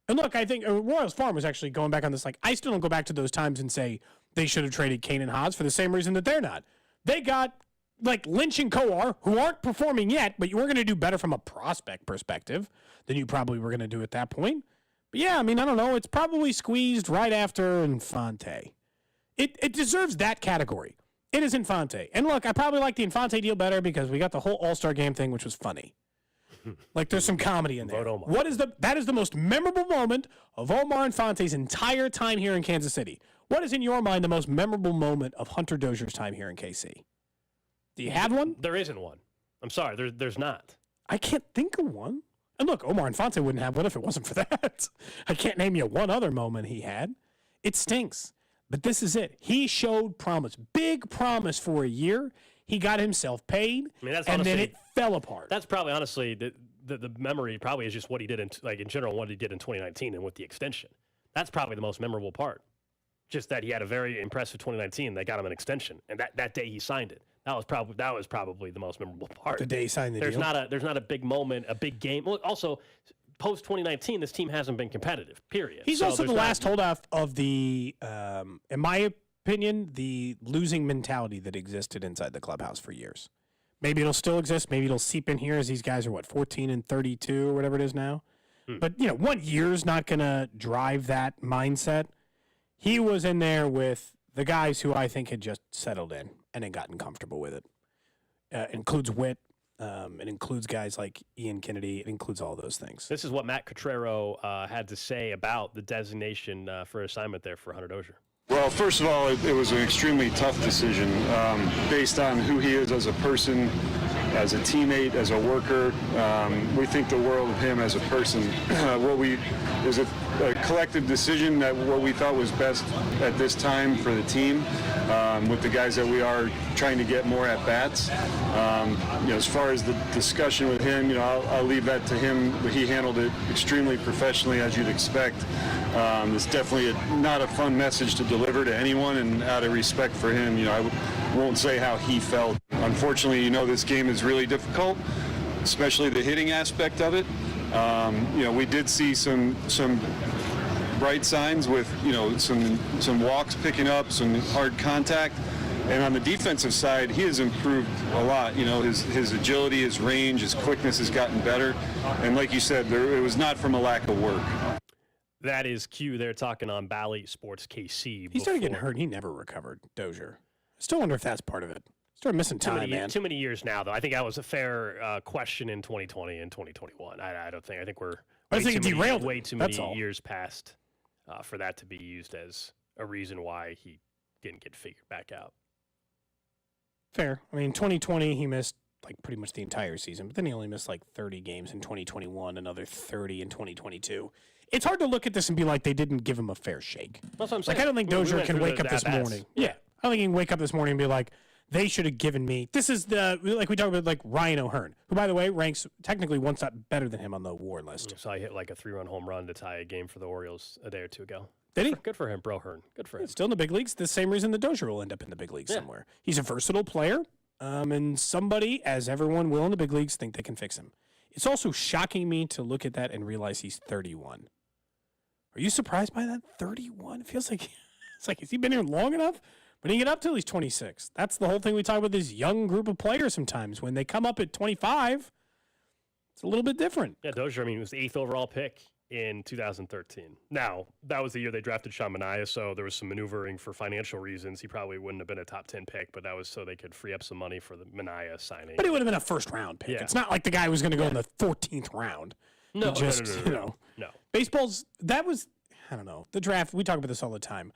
And look, I think Royals Farm was actually going back on this. Like, I still don't go back to those times and say they should have traded Kane and Hodge for the same reason that they're not. They got, like, Lynch and Coar, who aren't performing yet, but you were going to do better from a prospect perspective than you probably were going to do at that point. But, yeah, I mean, I don't know. It's probably squeezed right after Infante. It deserves that category. It is Infante. And, look, I probably like the Infante deal better because we got the whole All-Star game thing, which was funny. Like, there's some comedy in there. That is the most memorable moment of Omar Infante's entire time here in Kansas City. What is, in your mind, the most memorable moment of Hunter Dozier's time here in KC? Do you have one?
There isn't one. I'm sorry, there's not.
I can't think of one. And look, Omar Infante wouldn't have one if it wasn't for that. I can't name you one other moment he had. It stinks. But this is it. He showed promise, big promise for a year. He got himself paid, and then it fell apart.
That's probably, honestly, the memory probably is just what he did in general, what he did in 2019 and with the extension. That's probably the most memorable part. Just that he had a very impressive 2019. They got him an extension, and that day he signed it. That was probably the most memorable part.
The day he signed the deal.
There's not a big moment, a big game. Well, also, post 2019, this team hasn't been competitive. Period.
He's also the last holdout of the, in my opinion, the losing mentality that existed inside the clubhouse for years. Maybe it'll still exist. Maybe it'll seep in here as these guys are 14 and 32 or whatever it is now. But 1 year's not going to drive that mindset. He was in there with the guys who I think had just settled in and had gotten comfortable with it. It includes Witt. It includes guys like Ian Kennedy. It includes all those things.
This is what Matt Cotrero had to say about the designation for assignment there for Hunter Dozier.
Well, first of all, it was an extremely tough decision based on who he is as a person, as a teammate, as a worker. We think the world of him as a person. It was a collective decision that what we thought was best at this time for the team with the guys that we are trying to get more at bats. As far as the discussion with him, I'll leave that to him. He handled it extremely professionally, as you'd expect. It's definitely not a fun message to deliver to anyone, and out of respect for him, I won't say how he felt. Unfortunately, this game is really difficult, especially the hitting aspect of it. We did see some bright signs with some walks picking up, some hard contact, and on the defensive side, he has improved a lot. His agility, his range, his quickness has gotten better, and like you said, it was not from a lack of work.
That is Q. They're talking on Bally Sports KC.
He started getting hurt. He never recovered, Dozier. I still wonder if that's part of it. Started missing time, man.
Too many years now, though. I think that was a fair question in 2020 and 2021. I think we're way too many years past for that to be used as a reason why he didn't get figured back out.
Fair. I mean, 2020, he missed pretty much the entire season, but then he only missed 30 games in 2021, another 30 in 2022. It's hard to look at this and be like they didn't give him a fair shake.
That's what I'm saying.
I don't think Dozier can wake up this morning. Yeah. I don't think he can wake up this morning and be like, they should have given me. This is we talk about Ryan O'Hearn, who, by the way, ranks technically one step better than him on the WAR list.
So I hit a 3-run home run to tie a game for the Orioles a day or two ago.
Did he?
Good for him, bro. Hearn. Good for him.
Still in the big leagues. The same reason that Dozier will end up in the big leagues somewhere. He's a versatile player, and somebody, as everyone will in the big leagues, think they can fix him. It's also shocking me to look at that and realize he's 31. Are you surprised by that? 31? It feels like has he been here long enough? When you get up till he's 26, that's the whole thing we talk about this young group of players sometimes. When they come up at 25, it's a little bit different.
Yeah, Dozier, he was the 8th overall pick in 2013. Now, that was the year they drafted Sean Manaea, so there was some maneuvering for financial reasons. He probably wouldn't have been a top 10 pick, but that was so they could free up some money for the Manaea signing.
But he would have been a first-round pick. Yeah. It's not like the guy was going to go in the 14th round.
No.
Baseball's, that was, I don't know, the draft, we talk about this all the time.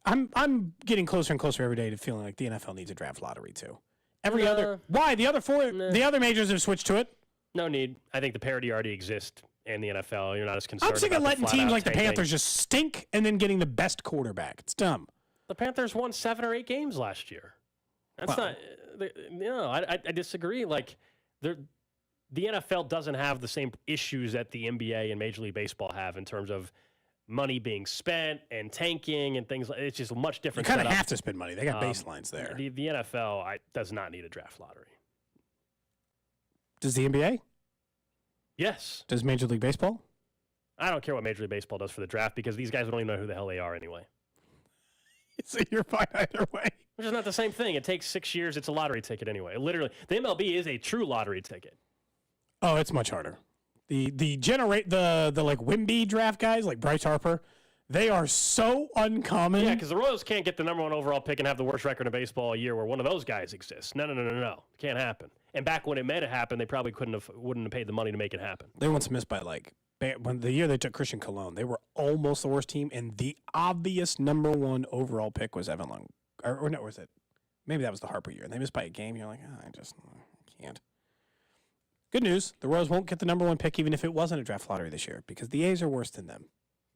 I'm getting closer and closer every day to feeling like the NFL needs a draft lottery too. Why? The other majors have switched to it.
No need. I think the parity already exists in the NFL. You're not as concerned.
I'm sick of letting teams like the Panthers just stink and then getting the best quarterback. It's dumb.
The Panthers won 7 or 8 games last year. That's not. I disagree. Like, the NFL doesn't have the same issues that the NBA and Major League Baseball have in terms of money being spent and tanking and things like. It's just a much different.
You kind of have to spend money. They got baselines there.
The NFL does not need a draft lottery.
Does the NBA?
Yes.
Does Major League Baseball?
I don't care what Major League Baseball does for the draft because these guys don't even know who the hell they are anyway.
So you're fine either way.
Which is not the same thing. It takes 6 years. It's a lottery ticket anyway. Literally, the MLB is a true lottery ticket.
Oh, it's much harder. The like Wimby draft guys like Bryce Harper, they are so uncommon.
Yeah, because the Royals can't get the number 1 overall pick and have the worst record in baseball a year where one of those guys exists. No. Can't happen. And back when it made it happen, they probably wouldn't have paid the money to make it happen.
They once missed by when the year they took Christian Colon, they were almost the worst team, and the obvious number 1 overall pick was Evan Long. Or no, was it? Maybe that was the Harper year, and they missed by a game. You're like, I can't. Good news, the Royals won't get the number 1 pick even if it wasn't a draft lottery this year because the A's are worse than them.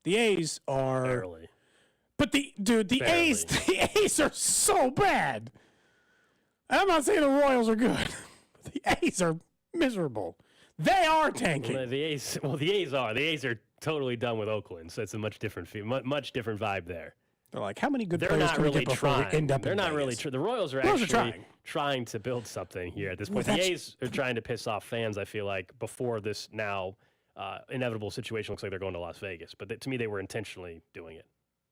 The A's are
barely.
But the A's are so bad. And I'm not saying the Royals are good. The A's are miserable. They are tanking.
Well, the A's are totally done with Oakland, so it's a much different vibe there.
They're like, how many good
They're
players
not
can we
really
get before
trying.
we end up
They're
in
not
Vegas?
really trying. The Royals are actually trying to build something here at this point. The A's are trying to piss off fans, I feel like, before this now inevitable situation looks like they're going to Las Vegas. But to me, they were intentionally doing it.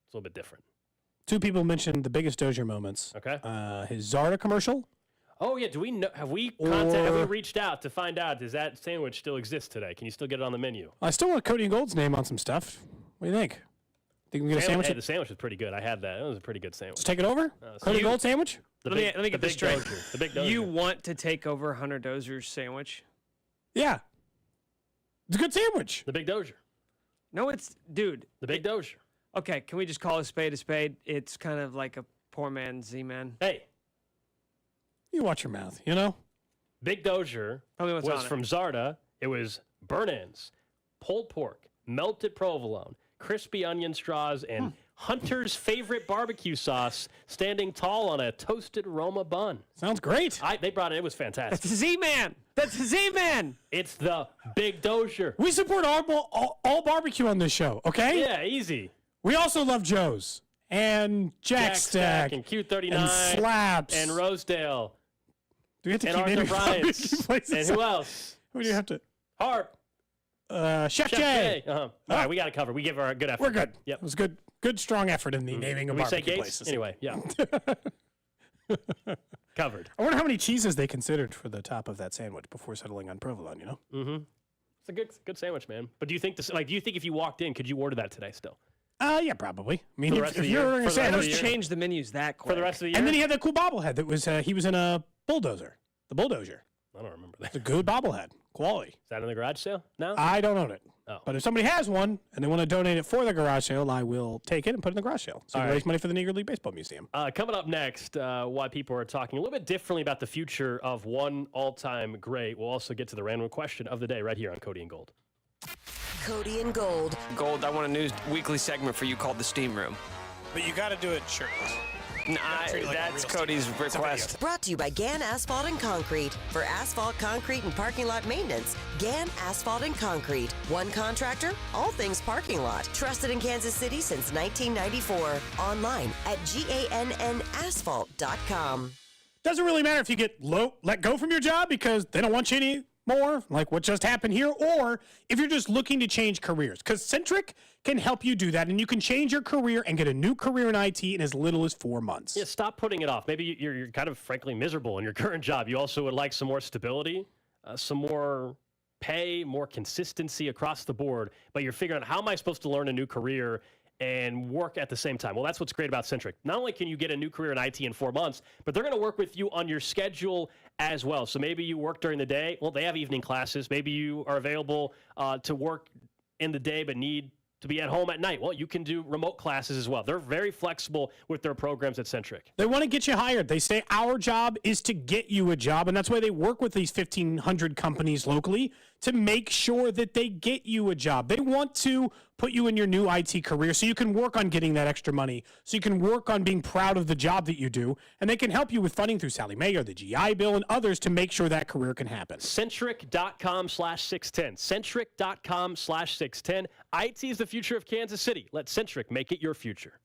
It's a little bit different.
2 people mentioned the biggest Dozier moments.
Okay.
His Zarda commercial.
Oh, yeah. Do we know? Have we reached out to find out, does that sandwich still exist today? Can you still get it on the menu?
I still want Cody and Gold's name on some stuff. What do you think? Think we can get a sandwich?
Hey, the sandwich was pretty good. I had that. It was a pretty good sandwich.
Let's take it over? Cody Gold sandwich?
Let me get this straight.
The Big Dozier.
You want to take over Hunter Dozier's sandwich?
Yeah. It's a good sandwich.
The Big Dozier.
No, dude.
The Big Dozier.
Okay, can we just call a spade a spade? It's kind of like a poor man's Z-Man.
Hey.
You watch your mouth, you know?
Big Dozier was from Zarda. It was burnt ends, pulled pork, melted provolone, crispy onion straws, and Hunter's favorite barbecue sauce standing tall on a toasted Roma bun.
Sounds great.
They brought it. It was fantastic.
That's Z-Man. That's Z-Man.
It's the Big Dozier.
We support all barbecue on this show, okay?
Yeah, easy.
We also love Joe's and Jack Stack
and Q39
and Slaps
and Rosedale.
Do we have to
and
keep naming
Arthur Bryant's.
places?
And who else?
Who do you have to?
Harp.
Chef J.
All right, we got it covered. We give her a good effort.
We're good.
Yep.
It was good, strong effort in the naming of
we say
barbecue
Gates?
places.
Anyway, yeah. Covered.
I wonder how many cheeses they considered for the top of that sandwich before settling on provolone, you know?
Mm-hmm. It's a good sandwich, man. But do you think if you walked in, could you order that today still?
Yeah, probably. I mean, if you're ordering a
They
sandwich,
don't change the menus that quick.
For the rest of the year?
and then he had that cool bobblehead that was he was in a bulldozer. The bulldozer.
I don't remember that.
It's a good bobblehead. Quality.
Is that in the garage sale now?
I don't own it.
Oh.
But if somebody has one and they want to donate it for the garage sale, I will take it and put it in the garage sale. So we can raise money for the Negro League Baseball Museum.
Coming up next, why people are talking a little bit differently about the future of one all-time great. We'll also get to the random question of the day right here on Cody and Gold.
Cody and Gold.
Gold, I want a new weekly segment for you called The Steam Room.
But you got to do it shirtless.
That's Cody's request.
Brought to you by Gann Asphalt and Concrete. For asphalt, concrete, and parking lot maintenance, Gann Asphalt and Concrete. One contractor, all things parking lot. Trusted in Kansas City since 1994. Online at GANNasphalt.com.
Doesn't really matter if you get let go from your job because they don't want you anymore, like what just happened here, or if you're just looking to change careers. Because Centric can help you do that, and you can change your career and get a new career in IT in as little as 4 months.
Yeah, stop putting it off. Maybe you're kind of, frankly, miserable in your current job. You also would like some more stability, some more pay, more consistency across the board, but you're figuring out, how am I supposed to learn a new career and work at the same time? Well, that's what's great about Centric. Not only can you get a new career in IT in 4 months, but they're going to work with you on your schedule as well. So maybe you work during the day. Well, they have evening classes. Maybe you are available to work in the day but need to be at home at night. Well, you can do remote classes as well. They're very flexible with their programs at Centric.
They want to get you hired. They say our job is to get you a job, and that's why they work with these 1,500 companies locally to make sure that they get you a job. They want to put you in your new IT career so you can work on getting that extra money, so you can work on being proud of the job that you do, and they can help you with funding through Sally Mae or the GI Bill and others to make sure that career can happen.
Centric.com/610. Centric.com/610. IT is the future of Kansas City. Let Centric make it your future.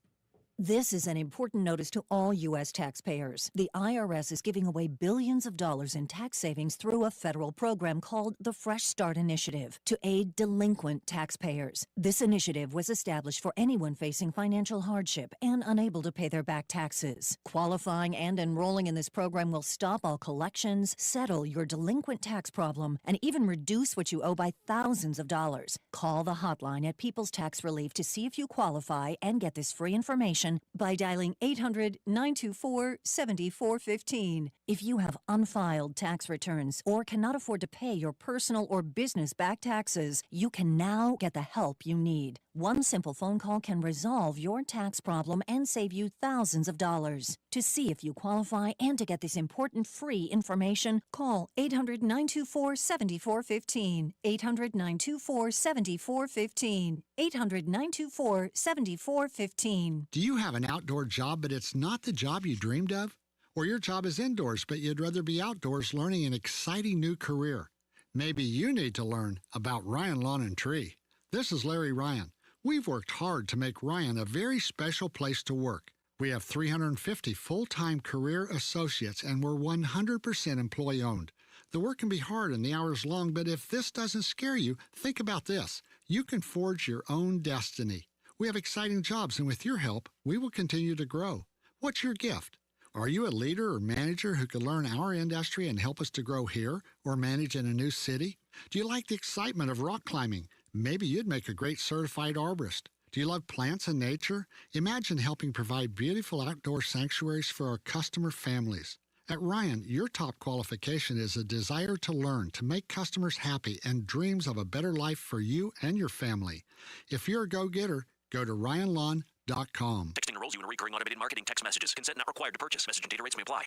This is an important notice to all U.S. taxpayers. The IRS is giving away billions of dollars in tax savings through a federal program called the Fresh Start Initiative to aid delinquent taxpayers. This initiative was established for anyone facing financial hardship and unable to pay their back taxes. Qualifying and enrolling in this program will stop all collections, settle your delinquent tax problem, and even reduce what you owe by thousands of dollars. Call the hotline at People's Tax Relief to see if you qualify and get this free information by dialing 800-924-7415. If you have unfiled tax returns or cannot afford to pay your personal or business back taxes, you can now get the help you need. One simple phone call can resolve your tax problem and save you thousands of dollars. To see if you qualify and to get this important free information, call 800-924-7415. 800-924-7415. 800-924-7415.
Do you have an outdoor job, but it's not the job you dreamed of? Or your job is indoors, but you'd rather be outdoors learning an exciting new career? Maybe you need to learn about Ryan Lawn and Tree. This is Larry Ryan. We've worked hard to make Ryan a very special place to work. We have 350 full-time career associates, and we're 100% employee-owned. The work can be hard and the hours long, but if this doesn't scare you, think about this. You can forge your own destiny. We have exciting jobs, and with your help, we will continue to grow. What's your gift? Are you a leader or manager who could learn our industry and help us to grow here or manage in a new city? Do you like the excitement of rock climbing? Maybe you'd make a great certified arborist. Do you love plants and nature? Imagine helping provide beautiful outdoor sanctuaries for our customer families. At Ryan, your top qualification is a desire to learn, to make customers happy, and dreams of a better life for you and your family. If you're a go-getter, go to RyanLawn.com.
Texting enrolls you in recurring automated marketing text messages. Consent not required to purchase. Message and data rates may apply.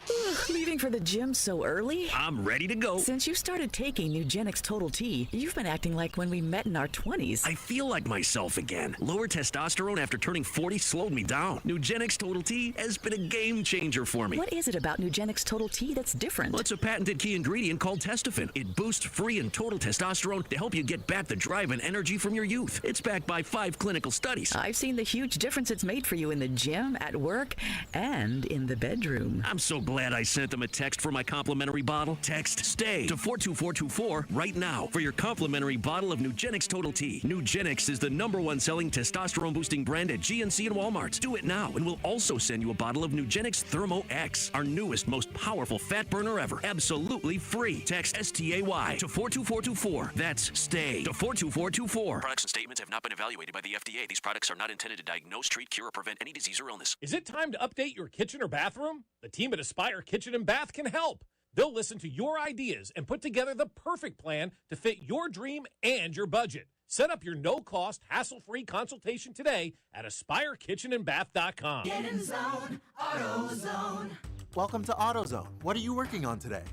Leaving for the gym so early?
I'm ready to go.
Since you started taking Nugenix Total T, you've been acting like when we met in our 20s.
I feel like myself again. Lower testosterone after turning 40 slowed me down. Nugenix Total T has been a game changer for me.
What is it about Nugenix Total T that's different?
Well, it's a patented key ingredient called testofen. It boosts free and total testosterone to help you get back the drive and energy from your youth. It's backed by 5 clinical studies.
I've seen the huge difference it's made for you in the gym, at work, and in the bedroom.
I'm so glad I sent them a text for my complimentary bottle. Text STAY to 42424 right now for your complimentary bottle of Nugenix Total T. Nugenix is the #1 selling testosterone boosting brand at GNC and Walmart. Do it now, and we'll also send you a bottle of Nugenix Thermo X, our newest, most powerful fat burner ever. Absolutely free. Text STAY to 42424. That's STAY to 42424. Products and statements have not been evaluated by the FDA. These products are not intended to diagnose, treat, cure, or prevent any disease or illness.
Is it time to update your kitchen or bathroom? The team at Aspire Kitchen and Bath can help. They'll listen to your ideas and put together the perfect plan to fit your dream and your budget. Set up your no-cost, hassle-free consultation today at AspireKitchenandBath.com.
Get in zone, AutoZone.
Welcome to AutoZone. What are you working on today?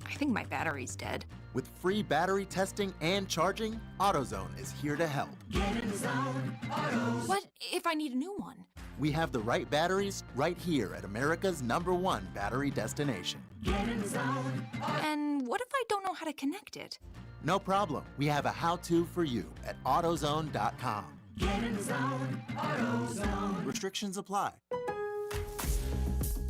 I think my battery's dead.
With free battery testing and charging, AutoZone is here to help.
Get in zone, AutoZone.
What if I need a new one?
We have the right batteries right here at America's #1 battery destination.
Get in zone, AutoZone.
And what if I don't know how to connect it?
No problem. We have a how-to for you at AutoZone.com.
Get in zone, AutoZone.
Restrictions apply.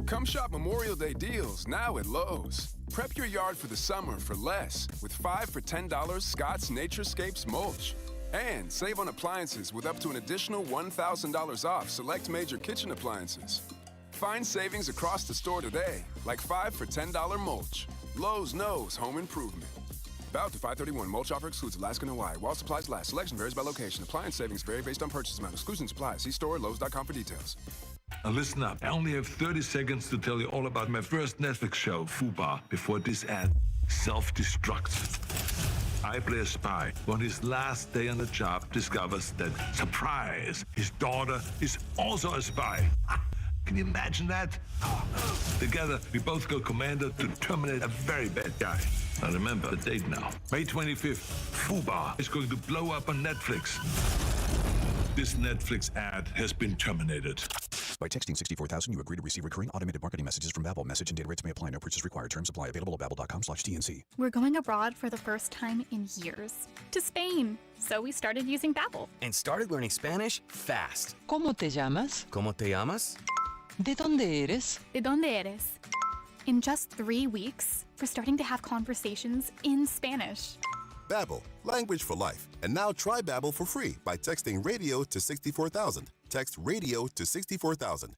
Come shop Memorial Day deals now at Lowe's. Prep your yard for the summer for less with 5 for $10 Scott's Naturescapes mulch. And save on appliances with up to an additional $1,000 off select major kitchen appliances. Find savings across the store today, like 5 for $10 mulch. Lowe's knows home improvement. Valid to 5/31. Mulch offer excludes Alaska and Hawaii. While supplies last, selection varies by location. Appliance savings vary based on purchase amount. Exclusions apply. See store at Lowe's.com for details.
Now listen up. I only have 30 seconds to tell you all about my first Netflix show, FUBAR, before this ad self-destructs. I play a spy who on his last day on the job discovers that, surprise, his daughter is also a spy. Can you imagine that? Together, we both go commando to terminate a very bad guy. Now remember the date now. May 25th, FUBAR is going to blow up on Netflix. This Netflix ad has been terminated.
By texting 64000, you agree to receive recurring automated marketing messages from Babbel. Message and data rates may apply. No purchase required. Terms apply. Available at babbel.com/TNC.
We're going abroad for the first time in years. To Spain. So we started using Babbel.
And started learning Spanish fast.
¿Cómo te llamas?
¿Cómo te llamas?
¿De dónde eres?
¿De dónde eres? In just 3 weeks, we're starting to have conversations in Spanish.
Babbel, language for life. And now try Babbel for free by texting radio to 64,000. Text radio to 64,000.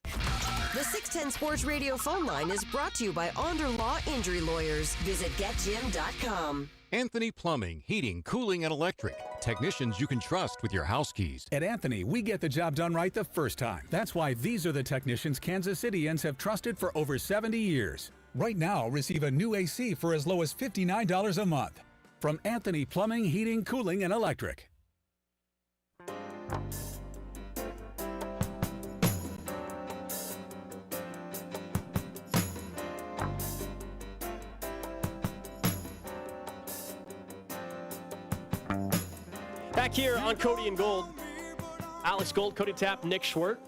The 610 Sports Radio phone line is brought to you by Onder Law Injury Lawyers. Visit getjim.com.
Anthony Plumbing, Heating, Cooling, and Electric. Technicians you can trust with your house keys.
At Anthony, we get the job done right the first time. That's why these are the technicians Kansas Cityans have trusted for over 70 years. Right now, receive a new AC for as low as $59 a month. From Anthony Plumbing, Heating, Cooling, and Electric.
Back here on Cody and Gold, Alex Gold, Cody Tapp, Nick Schwert.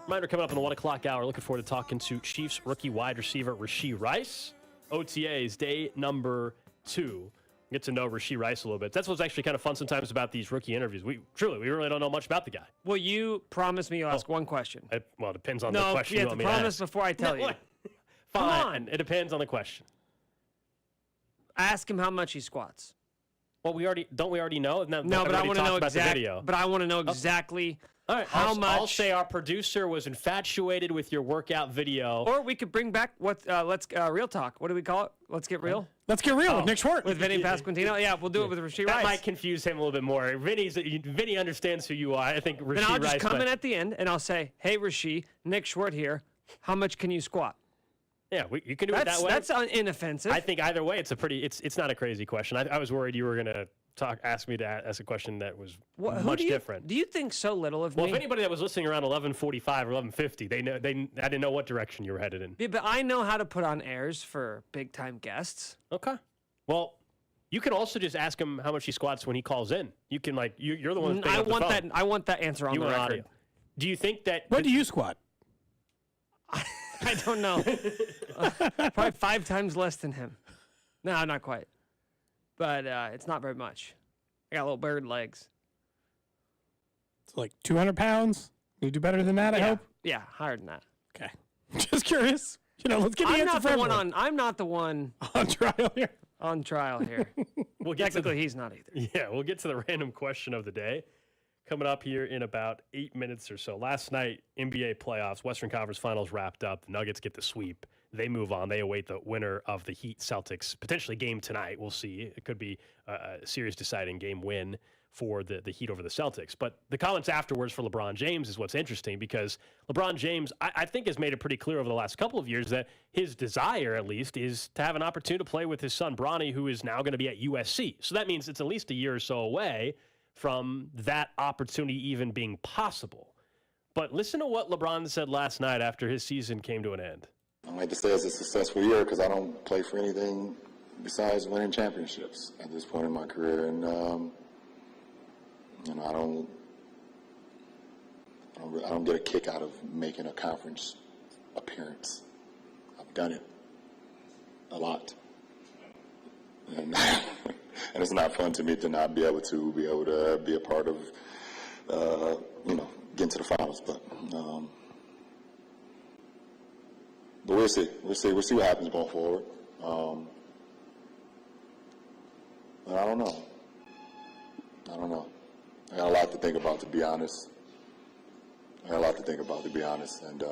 Reminder coming up in the 1 o'clock hour. Looking forward to talking to Chiefs rookie wide receiver Rashee Rice. OTA's day number 2. Get to know Rashee Rice a little bit. That's what's actually kind of fun sometimes about these rookie interviews. We really don't know much about the guy.
Well, you promise me you'll ask one question.
It depends on the question.
No, you have to promise before I tell you.
Fine.
Come on.
It depends on the question.
Ask him how much he squats.
Well, we already know.
No, but I want to know exactly.
But
I want to know exactly how much.
I'll say our producer was infatuated with your workout video.
Or we could bring back let's real talk. What do we call it? Let's get real.
Let's get real with Nick Schwert.
With Vinny Pasquantino. Yeah, we'll do it with Rashee Rice.
That might confuse him a little bit more. Vinny understands who you are. I think Rashee Rice.
Then I'll just come in at the end and I'll say, "Hey, Rashee, Nick Schwert here. How much can you squat?"
Yeah, you can do it that way.
That's inoffensive.
I think either way, it's not a crazy question. I was worried you were going to ask me to ask a question that was much different.
Do you think so little of
me?
me?
Well, if anybody that was listening around 11:45 or 11:50, I didn't know what direction you were headed in.
Yeah, but I know how to put on airs for big time guests.
Okay. Well, you can also just ask him how much he squats when he calls in. You can you're the one.
I want that answer on the record.
Audio. Do you think that?
What do you squat?
I don't know. Probably 5 times less than him. No, not quite. But it's not very much. I got little bird legs.
It's like 200 pounds. You do better than that, I hope?
Yeah, higher than that.
Okay. Just curious. Let's get the answer for everyone.
I'm not the one
on trial here.
On trial here. Technically, he's not either.
Yeah, we'll get to the random question of the day coming up here in about 8 minutes or so. Last night, NBA playoffs, Western Conference Finals wrapped up. The Nuggets get the sweep. They move on. They await the winner of the Heat-Celtics, potentially game tonight. We'll see. It could be a series deciding game win for the Heat over the Celtics. But the comments afterwards for LeBron James is what's interesting because LeBron James, I think, has made it pretty clear over the last couple of years that his desire, at least, is to have an opportunity to play with his son, Bronny, who is now going to be at USC. So that means it's at least a year or so away from that opportunity even being possible. But listen to what LeBron said last night after his season came to an end.
I'd like to say it's a successful year because I don't play for anything besides winning championships at this point in my career. And, I don't get a kick out of making a conference appearance. I've done it a lot. And and it's not fun to me to not be able to be a part of, getting to the finals. But we'll see. We'll see what happens going forward. But I don't know. I got a lot to think about, to be honest. And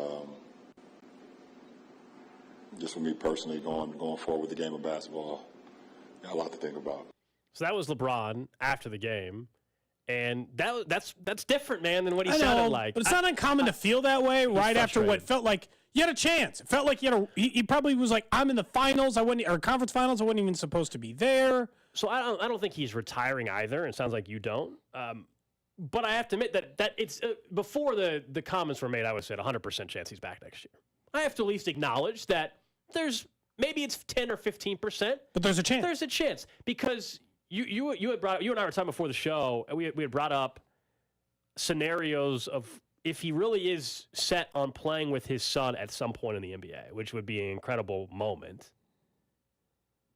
just for me personally, going forward with the game of basketball, I got a lot to think about.
So that was LeBron after the game, and that's different, man, than what he sounded like.
But it's not uncommon to feel that way right after what felt like you had a chance. It felt like he probably was like, I'm in the finals, or conference finals, I wasn't even supposed to be there.
So I don't think he's retiring either. It sounds like you don't. But I have to admit that it's before the comments were made, I would say 100% chance he's back next year. I have to at least acknowledge that maybe it's 10 or 15%.
But there's a chance.
There's a chance because you and I were talking before the show, and we had brought up scenarios of if he really is set on playing with his son at some point in the NBA, which would be an incredible moment,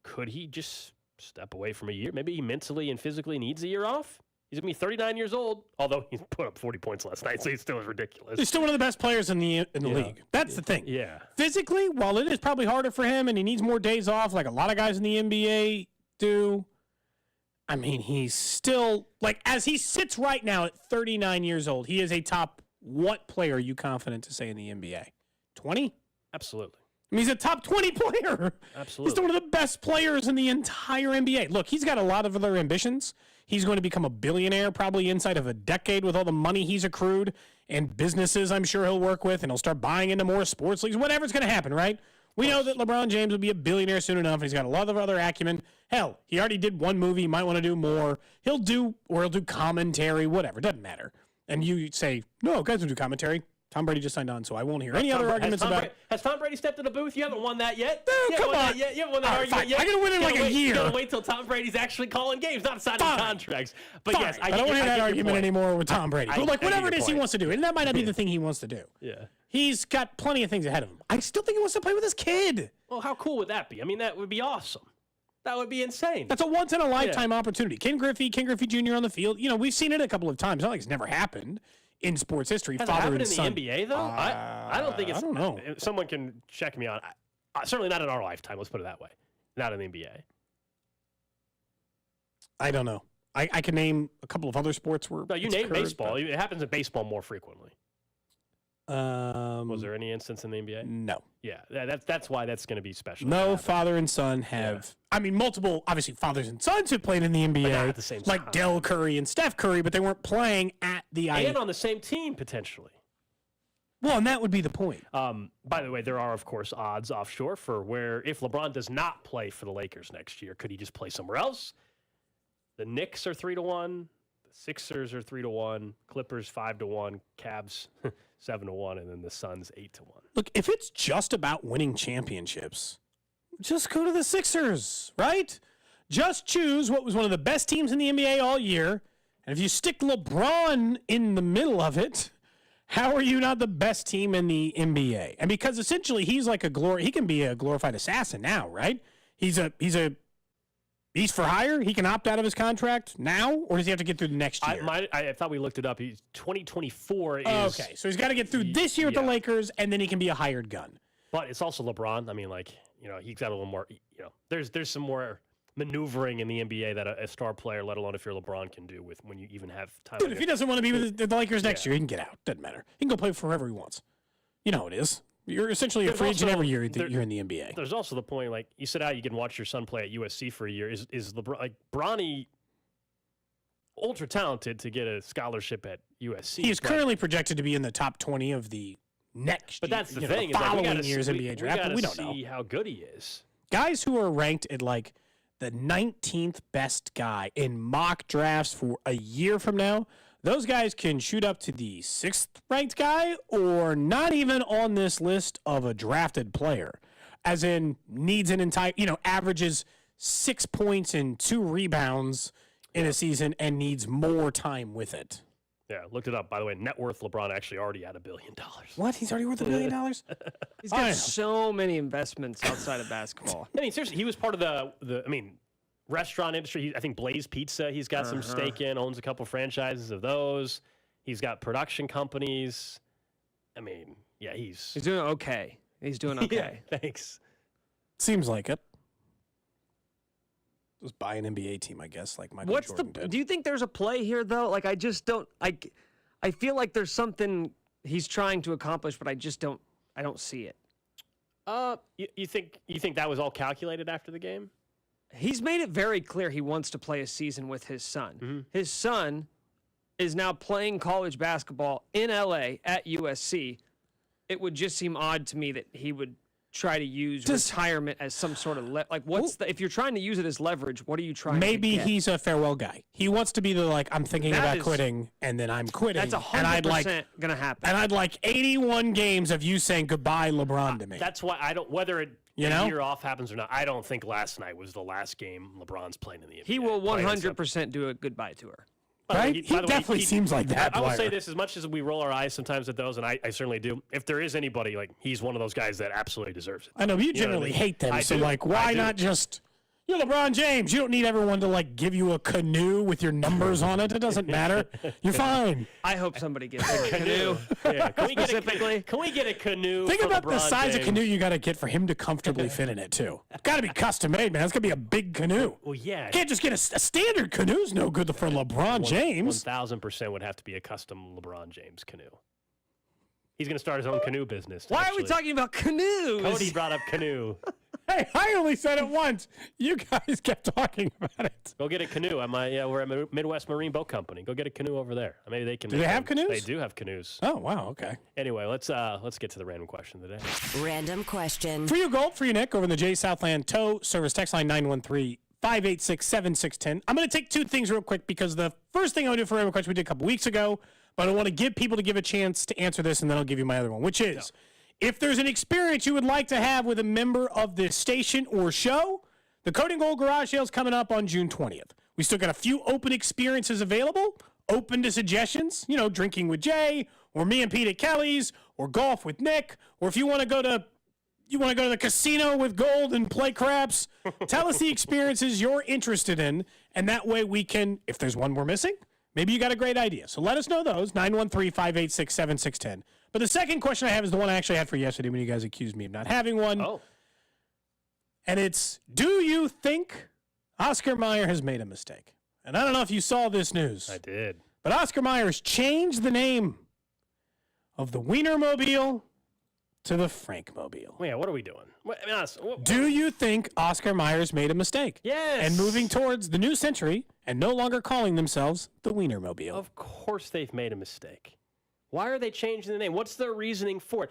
could he just step away from a year? Maybe he mentally and physically needs a year off. He's going to be 39 years old, although he put up 40 points last night, so he still is ridiculous.
He's still one of the best players in the league. That's the thing.
Yeah.
Physically, while it is probably harder for him and he needs more days off like a lot of guys in the NBA do, I mean, he's still, like, as he sits right now at 39 years old, he is a top, what player are you confident to say in the NBA? 20?
Absolutely.
I mean, he's a top 20 player.
Absolutely.
He's still one of the best players in the entire NBA. Look, he's got a lot of other ambitions. He's going to become a billionaire probably inside of a decade with all the money he's accrued and businesses I'm sure he'll work with, and he'll start buying into more sports leagues. Whatever's going to happen, right? We know that LeBron James will be a billionaire soon enough, and he's got a lot of other acumen. Hell, he already did one movie. He might want to do more. He'll do commentary, whatever. Doesn't matter. And you say, no, guys don't do commentary. Tom Brady just signed on, so I won't hear any other arguments about it.
Has Tom Brady stepped in the booth? You haven't won that yet.
Come on.
You haven't won that argument yet.
I'm going to win in like a year.
You got to wait till Tom Brady's actually calling games, not signing contracts. But
Fine.
yes,
I don't want to hear that argument anymore with Tom Brady. But like whatever it is he wants to do, and that might not be the thing he wants to do.
Yeah.
He's got plenty of things ahead of him. I still think he wants to play with his kid.
Well, how cool would that be? I mean, that would be awesome. That would be insane.
That's a once-in-a-lifetime opportunity. Ken Griffey Jr. on the field. You know, we've seen it a couple of times. Not like it's never happened in sports history.
Has
father
it happened
and son.
in the NBA, though? I don't think it's...
I don't know.
Someone can check me on. Certainly not in our lifetime. Let's put it that way. Not in the NBA.
I don't know. I can name a couple of other sports where...
No, you name baseball. It happens in baseball more frequently. Was there any instance in the NBA?
No.
Yeah, that's why that's going to be special.
No father and son have... I mean, multiple, obviously, fathers and sons have played in the NBA.
But not at the same
like
time.
Del Curry and Steph Curry, but they weren't playing at the...
And on the same team, potentially.
Well, and that would be the point.
By the way, there are, of course, odds offshore for where if LeBron does not play for the Lakers next year, could he just play somewhere else? The Knicks are 3-1. The Sixers are 3-1. Clippers 5-1. Cavs 7-1, and then the Suns 8-1.
Look, if it's just about winning championships, just go to the Sixers, right? Just choose what was one of the best teams in the NBA all year, and if you stick LeBron in the middle of it, how are you not the best team in the NBA? And because essentially he's like he can be a glorified assassin now, right? He's for hire. He can opt out of his contract now, or does he have to get through the next year?
I thought we looked it up. 2024 is...
Okay, so he's got to get through this year with the Lakers, and then he can be a hired gun.
But it's also LeBron. I mean, he's got a little more, there's some more maneuvering in the NBA that a star player, let alone if you're LeBron, can do with when you even have time.
Dude, if he doesn't want to be with the Lakers next year, he can get out. Doesn't matter. He can go play wherever he wants. You know how it is. You're essentially a free agent every year that you're in the NBA.
There's also the point, like, you sit out, you can watch your son play at USC for a year. Is LeBron, like, Bronny ultra talented to get a scholarship at USC?
He is currently projected to be in the top 20 of the next
But that's the thing.
the following year's NBA draft, but we don't know.
See how good he is.
Guys who are ranked at, like, the 19th best guy in mock drafts for a year from now, those guys can shoot up to the 6th ranked guy or not even on this list of a drafted player, as in needs an entire, averages 6 points and 2 rebounds in a season and needs more time with it.
Yeah, looked it up. By the way, net worth LeBron actually already at $1 billion.
What? He's already worth $1 billion?
He's got so many investments outside of basketball.
I mean, seriously, he was part of the restaurant industry. I think Blaze Pizza, he's got some stake in, owns a couple franchises of those. He's got production companies. I mean, yeah, he's
doing okay. He's doing okay.
Yeah, thanks.
Seems like it. Just buy an NBA team, I guess, like Michael Jordan did.
Do you think there's a play here, though? Like, I just don't. I feel like there's something he's trying to accomplish, but I don't see it.
You think that was all calculated after the game?
He's made it very clear he wants to play a season with his son. Mm-hmm. His son is now playing college basketball in LA at USC. It would just seem odd to me that he would try to use retirement as some sort of if you're trying to use it as leverage, what are you trying to get?
Maybe he's a farewell guy. He wants to be I'm thinking about quitting, and then I'm quitting.
That's 100% going to happen.
And I'd like 81 games of you saying goodbye, LeBron, to me.
That's why I don't, whether a year off happens or not, I don't think last night was the last game LeBron's playing in the NBA.
He will 100% do a goodbye tour.
Right? He definitely seems like that
I will
player.
say this: as much as we roll our eyes sometimes at those, and I certainly do. If there is anybody, like he's one of those guys that absolutely deserves it.
I know, but you
know what
generally
I mean?
hate them.
I
So,
do.
like,
I
why
do.
not just, you're LeBron James. You don't need everyone to, like, give you a canoe with your numbers on it. It doesn't matter. You're fine.
I hope somebody gets a canoe.
Yeah. Can we get
Specifically.
Can we get a canoe?
Think
for
about the
LeBron
size of
James?
canoe you got to get for him to comfortably fit in it, too. Got to be custom made, man. It's going to be a big canoe.
Well, yeah.
Can't just get a standard canoe's no good for LeBron James.
1,000% would have to be a custom LeBron James canoe. He's going to start his own canoe business.
Why are
actually.
we talking about canoes?
Cody brought up canoe.
Hey, I only said it once. You guys kept talking about it.
Go get a canoe. We're at Midwest Marine Boat Company. Go get a canoe over there. Maybe they can.
Do they have canoes?
They do have canoes.
Oh, wow. Okay.
Anyway, let's get to the random question of the day.
Random question.
For you, Gold, for you, Nick, over in the J Southland Tow Service text line 913-586-7610. I'm going to take two things real quick because the first thing I want to do for random question we did a couple weeks ago, but I want to give people to give a chance to answer this, and then I'll give you my other one, which is if there's an experience you would like to have with a member of this station or show, the Cody and Gold Garage Sale is coming up on June 20th. We still got a few open experiences available, open to suggestions, drinking with Jay, or me and Pete at Kelly's, or golf with Nick, or if you want to go to the casino with Gold and play craps, tell us the experiences you're interested in, and that way we can, if there's one we're missing, maybe you got a great idea. So let us know those, 913-586-7610. But the second question I have is the one I actually had for yesterday when you guys accused me of not having one.
Oh.
And it's, do you think Oscar Mayer has made a mistake? And I don't know if you saw this news.
I did.
But Oscar Mayer has changed the name of the Wienermobile to the Frankmobile.
Yeah, what are we doing?
Do you think Oscar Mayer's made a mistake?
Yes.
And moving towards the new century and no longer calling themselves the Wienermobile?
Of course they've made a mistake. Why are they changing the name? What's their reasoning for it?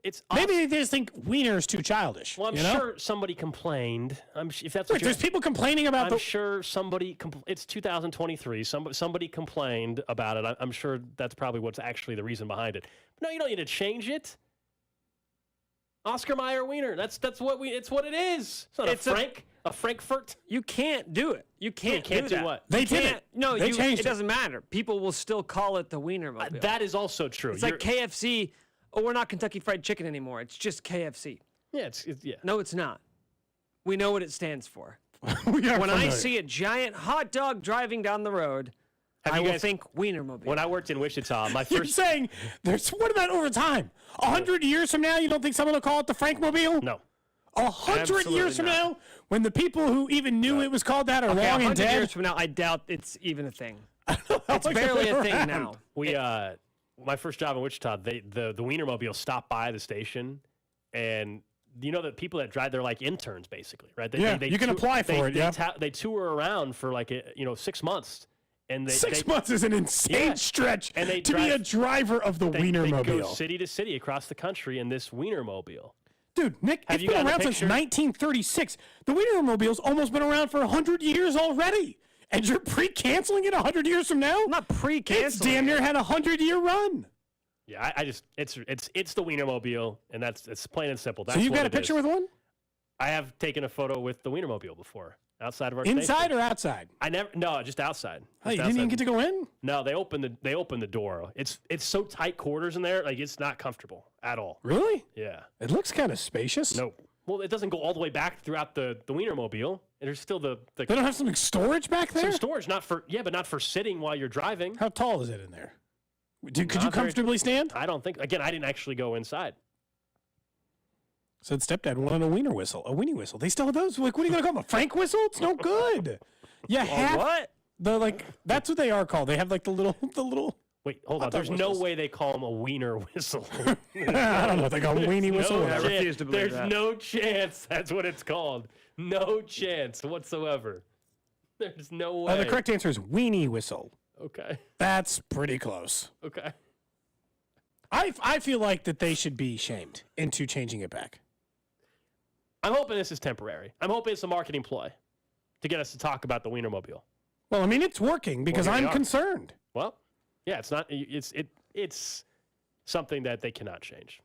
It's
Maybe they just think Wiener is too childish.
Well, I'm sure somebody complained. If that's
Wait, there's people complaining about
I'm sure somebody. It's 2023. Somebody complained about it. I'm sure that's probably what's actually the reason behind it. But no, you don't need to change it. Oscar Mayer Wiener. It's what it is. It's not a Frankfurt.
You can't do it. You can't
do
that.
what?
They
You
did
can't-
it.
No,
They changed
it doesn't matter. People will still call it the Wienermobile.
That is also true.
It's like KFC. Oh, we're not Kentucky Fried Chicken anymore. It's just KFC.
Yeah, yeah.
No, it's not. We know what it stands for.
When
I see a giant hot dog driving down the road, I will think Wienermobile.
When I worked in Wichita, my
You're
first.
saying, what about over time? 100 years from now, you don't think someone will call it the Frankmobile?
No.
100
Absolutely
years from
not.
now, when the people who even knew it was called that are
Okay,
long and
100
dead?
years from now, I doubt it's even a thing.
It's
barely a thing now.
We my first job in Wichita, the Wienermobile stopped by the station, and you know the people that drive, they're like interns basically, right? They
you can apply for it.
They tour around for 6 months, and they
6 months is an insane stretch
and they
to be a driver of the
They go
Wienermobile.
city to city across the country in this Wienermobile.
Dude, Nick,
Have
it's
you
been
gotten a
around since
picture?
1936. The Wienermobile's almost been around for 100 years already. And you're pre-canceling it 100 years from now?
I'm not pre-canceling
It's damn near had a 100-year run.
Yeah, I just it's the Wienermobile, and it's plain and simple. That's
So you've
what
got a
it
picture
is.
with one?
I have taken a photo with the Wienermobile before, outside of our
Inside
station.
or outside?
No, just outside.
Oh, you
Just
didn't even
outside.
get to go in?
No, they opened the door. It's so tight quarters in there, like it's not comfortable at all.
Really?
Yeah.
It looks kind of spacious.
No. Well, it doesn't go all the way back throughout the Wienermobile. There's still the
They don't have some storage back there?
some storage, but not for sitting while you're driving.
How tall is it in there? Could you
Not very-
comfortably stand?
I don't think. Again, I didn't actually go inside.
Said stepdad wanted a wiener whistle, a weenie whistle. They still have those. Like, what are you gonna call them? A Frank whistle? It's no good. Yeah,
what?
That's what they are called. They have like the little.
Wait, hold on.
thought
There's
it was
no
just-
way they call them a wiener whistle.
I don't know if they call them weenie whistle.
No
or whatever.
I refuse to believe
There's
that.
no chance that's what it's called. No chance whatsoever. There's no way.
The correct answer is weenie whistle.
Okay.
That's pretty close.
Okay.
I feel like that they should be shamed into changing it back.
I'm hoping this is temporary. I'm hoping it's a marketing ploy to get us to talk about the Wienermobile.
Well, I mean, it's working because
Well, here we
I'm
are.
concerned.
Well, yeah, it's not. It's something that they cannot change.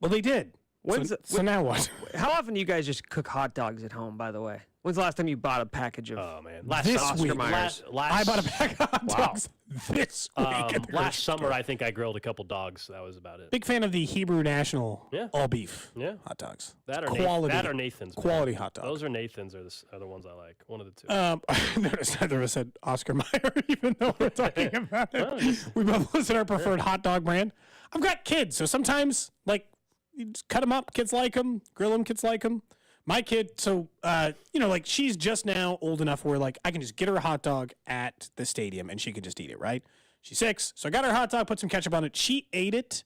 Well, they did.
When's
So now what?
How often do you guys just cook hot dogs at home, by the way? When's the last time you bought a package of
This
Oscar
week.
Myers?
I bought a pack of hot dogs this week. at the
Last
grocery
summer,
store.
I think I grilled a couple dogs. That was about it.
Big fan of the Hebrew National all beef hot dogs.
That or
quality.
That or Nathan's. man.
Quality hot dog.
Those are Nathan's are the ones I like. One of the two.
I noticed neither of us said Oscar Mayer, even though we're talking about it. We both listed our preferred hot dog brand. I've got kids, so sometimes, like, you just cut them up. Kids like them. Grill them. Kids like them. My kid, so, like, she's just now old enough where, like, I can just get her a hot dog at the stadium and she can just eat it, right? She's 6, so I got her a hot dog, put some ketchup on it. She ate it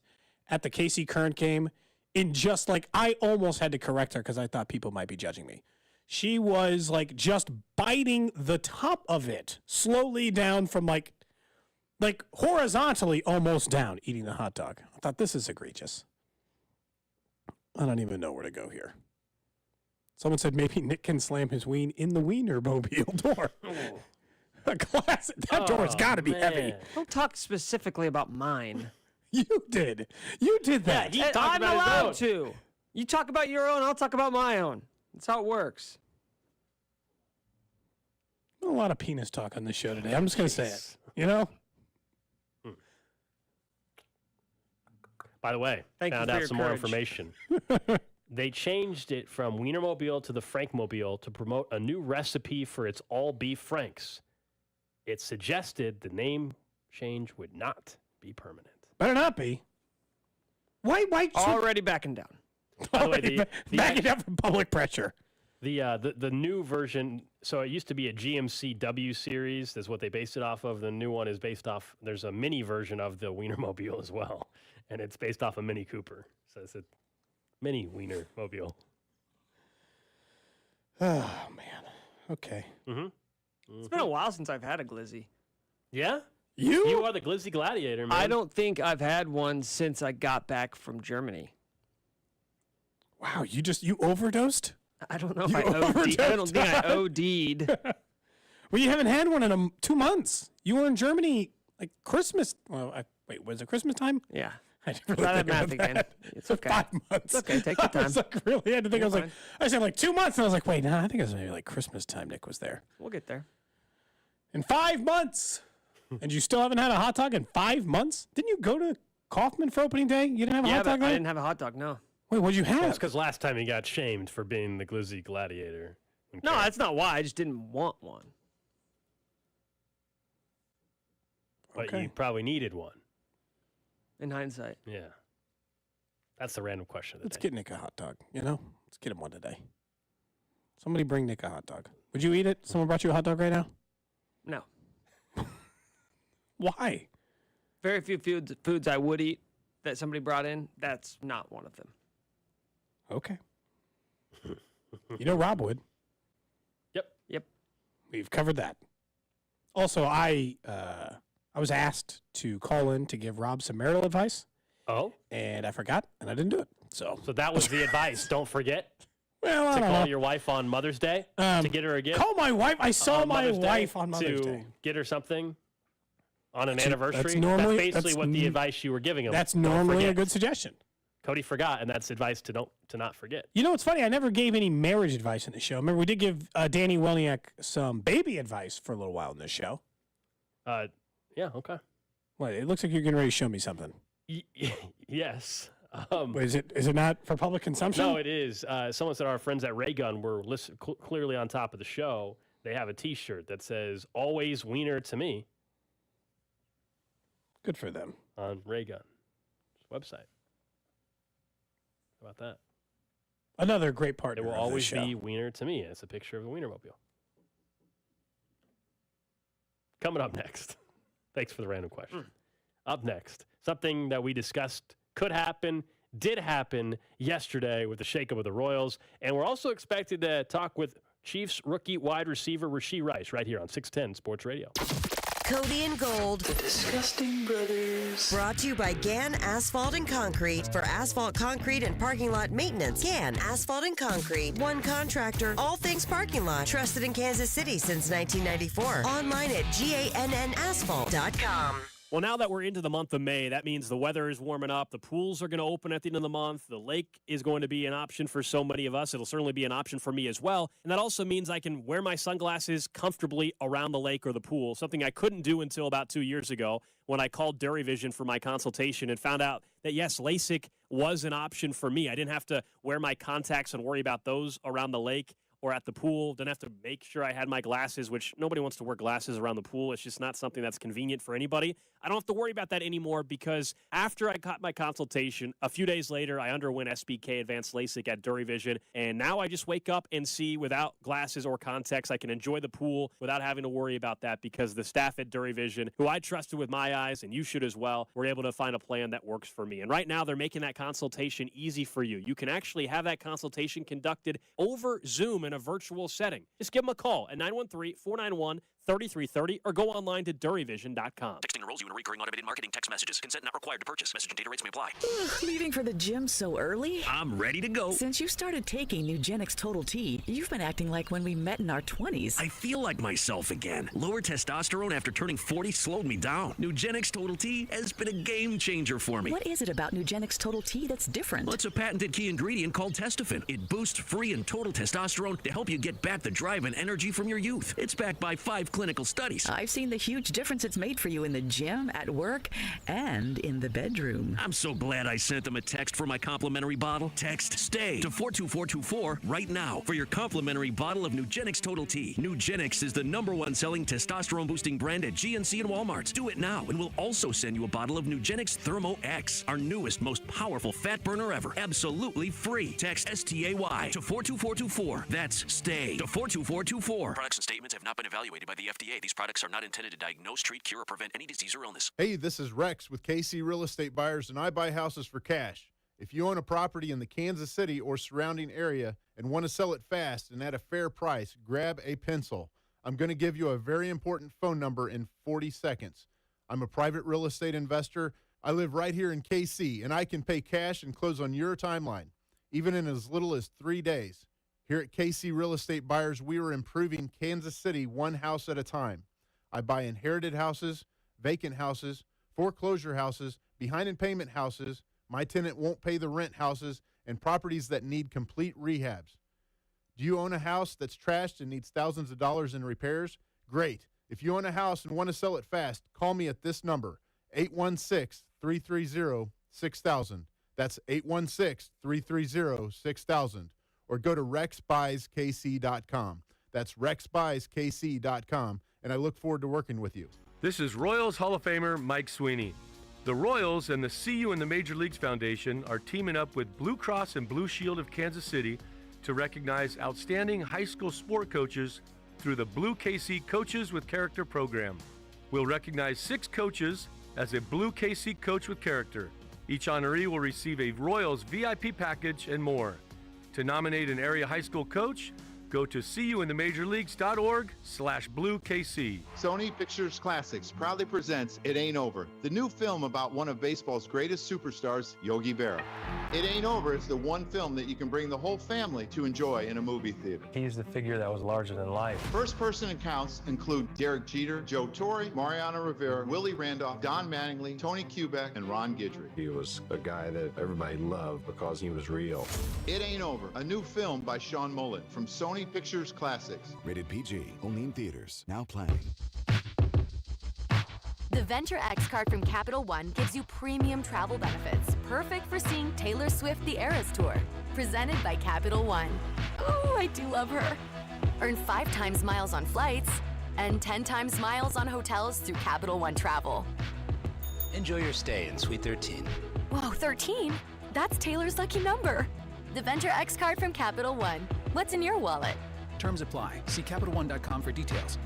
at the KC Current game in just, like, I almost had to correct her because I thought people might be judging me. She was, like, just biting the top of it slowly down from, like horizontally almost down, eating the hot dog. I thought, this is egregious. I don't even know where to go here. Someone said maybe Nick can slam his ween in the Wienermobile door. A classic. That door's got to be heavy.
Don't talk specifically about mine.
You did. You did that.
Yeah, I'm allowed to. You talk about your own, I'll talk about my own. That's how it works.
A lot of penis talk on this show today. I'm just going to say it. You know?
By the way,
Thank you
found
for
out
your
some more
courage.
information. They changed it from Wienermobile to the Frankmobile to promote a new recipe for its all-beef Franks. It suggested the name change would not be permanent.
Better not be. Why?
Already backing down.
By the way,
backing up from public pressure.
The new version, so it used to be a GMC W series. That's what they based it off of. The new one is based off, there's a mini version of the Wienermobile as well. And it's based off a Mini Cooper. So it's a mini Wienermobile.
Oh, man. Okay.
It's been a while since I've had a glizzy.
Yeah?
You?
You are the glizzy gladiator, man.
I don't think I've had one since I got back from Germany.
Wow, you overdosed?
I don't know if I OD'd. I don't think I OD'd.
Well, you haven't had one in 2 months. You were in Germany like Christmas. Well, wait, was it Christmas time?
Yeah.
I didn't really
Try that
think about
math again.
that.
It's okay.
5 months.
It's okay. Take your
I
time.
was like, really? I had to think.
You're
I was like,
fine.
I said like 2 months, and I was like, wait, no, I think it was maybe like Christmas time. Nick was there.
We'll get there.
In 5 months, and you still haven't had a hot dog in 5 months? Didn't you go to Kaufman for opening day? You didn't have a hot dog
but I
there?
didn't have a hot dog, no.
Wait, what'd you have?
That's because last time he got shamed for being the glizzy gladiator.
No, that's not why. I just didn't want one.
But you probably needed one.
In hindsight.
Yeah. That's the random question of the
Let's
day.
get Nick a hot dog, you know? Let's get him one today. Somebody bring Nick a hot dog. Would you eat it? Someone brought you a hot dog right now?
No.
Why?
Very few foods I would eat that somebody brought in. That's not one of them.
Okay. You know Rob would.
Yep.
We've covered that. Also, I was asked to call in to give Rob some marital advice.
Oh?
And I forgot, and I didn't do it. So
that was the advice. Don't forget
well, I
to
don't
call
know.
your wife on Mother's Day to get her a gift.
Call my wife. I saw my
Mother's Day
wife on Mother's
to
Day.
get her something on an
That's
anniversary.
normally-
basically
that's
what the
n-
advice you were giving him.
That's
Don't
normally a
forget.
good suggestion.
Cody forgot, and that's advice to not forget.
You know, it's funny. I never gave any marriage advice in the show. Remember, we did give Danny Welniak some baby advice for a little while in this show.
Yeah, okay.
Well, it looks like you're getting ready to show me something.
Yes.
Is it not for public consumption?
No, it is. Someone said our friends at Raygun were clearly on top of the show. They have a T-shirt that says "Always Wiener to me."
Good for them.
On Raygun website. How about that?
Another great partner.
It will
of this
always
show.
be Wiener to me. It's a picture of the Wienermobile. Coming up next. Thanks for the random question. Up next, something that we discussed could happen, did happen yesterday with the shakeup of the Royals, and we're also expected to talk with Chiefs rookie wide receiver Rashee Rice right here on 610 Sports Radio.
Cody and Gold. The
Disgusting Brothers.
Brought to you by Gann Asphalt and Concrete. For asphalt, concrete, and parking lot maintenance, Gann Asphalt and Concrete. One contractor, all things parking lot. Trusted in Kansas City since 1994. Online at GANNasphalt.com.
Well, now that we're into the month of May, that means the weather is warming up. The pools are going to open at the end of the month. The lake is going to be an option for so many of us. It'll certainly be an option for me as well. And that also means I can wear my sunglasses comfortably around the lake or the pool, something I couldn't do until about 2 years ago when I called Dury Vision for my consultation and found out that, yes, LASIK was an option for me. I didn't have to wear my contacts and worry about those around the lake or at the pool. Didn't have to make sure I had my glasses, which nobody wants to wear glasses around the pool. It's just not something that's convenient for anybody. I don't have to worry about that anymore because after I got my consultation, a few days later, I underwent SBK Advanced LASIK at Dury Vision, and now I just wake up and see without glasses or contacts. I can enjoy the pool without having to worry about that because the staff at Dury Vision, who I trusted with my eyes, and you should as well, were able to find a plan that works for me. And right now, they're making that consultation easy for you. You can actually have that consultation conducted over Zoom in a virtual setting. Just give them a call at 913-491-3330 or go online to duryvision.com.
Texting enrolls you in recurring automated marketing text messages. Consent not required to purchase. Message and data rates may apply.
Leaving for the gym so early?
I'm ready to go.
Since you started taking Nugenix Total T, you've been acting like when we met in our 20s.
I feel like myself again. Lower testosterone after turning 40 slowed me down. Nugenix Total T has been a game changer for me.
What is it about Nugenix Total T that's different?
Well, it's a patented key ingredient called testofen. It boosts free and total testosterone to help you get back the drive and energy from your youth. It's backed by 5 clinical studies.
I've seen the huge difference it's made for you in the gym, at work, and in the bedroom.
I'm so glad I sent them a text for my complimentary bottle. Text STAY to 42424 right now for your complimentary bottle of Nugenix Total T. Nugenix is the #1 selling testosterone boosting brand at GNC and Walmart. Do it now, and we'll also send you a bottle of Nugenix Thermo X, our newest, most powerful fat burner ever. Absolutely free. Text STAY to 42424. That's STAY to 42424. Products and statements have not been evaluated by the FDA. These products are not intended to diagnose, treat, cure, or prevent any disease or illness.
Hey, this is Rex with KC Real Estate Buyers, and I buy houses for cash. If you own a property in the Kansas City or surrounding area and want to sell it fast and at a fair price, grab a pencil. I'm going to give you a very important phone number in 40 seconds. I'm a private real estate investor. I live right here in KC, and I can pay cash and close on your timeline, even in as little as 3 days. Here at KC Real Estate Buyers, we are improving Kansas City one house at a time. I buy inherited houses, vacant houses, foreclosure houses, behind-in-payment houses, my tenant won't pay the rent houses, and properties that need complete rehabs. Do you own a house that's trashed and needs thousands of dollars in repairs? Great. If you own a house and want to sell it fast, call me at this number, 816-330-6000. That's 816-330-6000. Or go to rexbuyskc.com. That's rexbuyskc.com, and I look forward to working with you.
This is Royals Hall of Famer Mike Sweeney. The Royals and the See You in the Major Leagues Foundation are teaming up with Blue Cross and Blue Shield of Kansas City to recognize outstanding high school sport coaches through the Blue KC Coaches with Character program. We'll recognize 6 coaches as a Blue KC Coach with Character. Each honoree will receive a Royals VIP package and more. To nominate an area high school coach, go to seeyouinthemajorleagues.org/BlueKC.
Sony Pictures Classics proudly presents It Ain't Over, the new film about one of baseball's greatest superstars, Yogi Berra. It Ain't Over is the one film that you can bring the whole family to enjoy in a movie theater.
He's the figure that was larger than life.
First-person accounts include Derek Jeter, Joe Torre, Mariano Rivera, Willie Randolph, Don Mattingly, Tony Kubek, and Ron Guidry.
He was a guy that everybody loved because he was real.
It Ain't Over, a new film by Sean Mullen from Sony Pictures Classics.
Rated PG, only in theaters. Now playing.
The Venture X card from Capital One gives you premium travel benefits, perfect for seeing Taylor Swift The Eras Tour. Presented by Capital One. Oh, I do love her. Earn 5 times miles on flights and 10 times miles on hotels through Capital One Travel.
Enjoy your stay in Suite 13.
Whoa, 13? That's Taylor's lucky number. The Venture X card from Capital One. What's in your wallet?
Terms apply. See CapitalOne.com for details.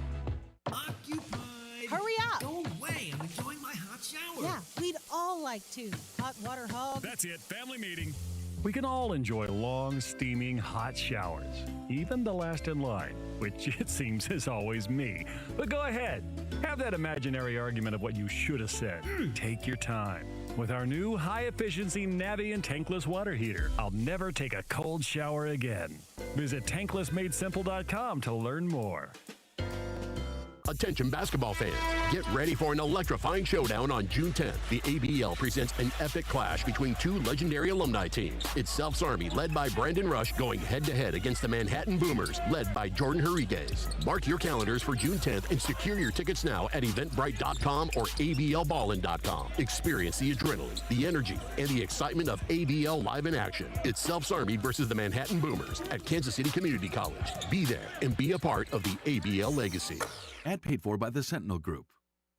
Hurry up!
Go away. I'm enjoying my hot shower.
Yeah, we'd all like to. Hot water hog.
That's it. Family meeting. We can all enjoy long, steaming, hot showers. Even the last in line, which it seems is always me. But go ahead. Have that imaginary argument of what you should have said. Take your time. With our new high-efficiency Navien tankless water heater, I'll never take a cold shower again. Visit tanklessmadesimple.com to learn more.
Attention basketball fans, get ready for an electrifying showdown on June 10th. The ABL presents an epic clash between two legendary alumni teams. It's Self's Army, led by Brandon Rush, going head-to-head against the Manhattan Boomers, led by Jordan Henriquez. Mark your calendars for June 10th and secure your tickets now at eventbrite.com or ablballin.com. Experience the adrenaline, the energy, and the excitement of ABL live in action. It's Self's Army versus the Manhattan Boomers at Kansas City Community College. Be there and be a part of the ABL legacy.
Ad paid for by the Sentinel Group.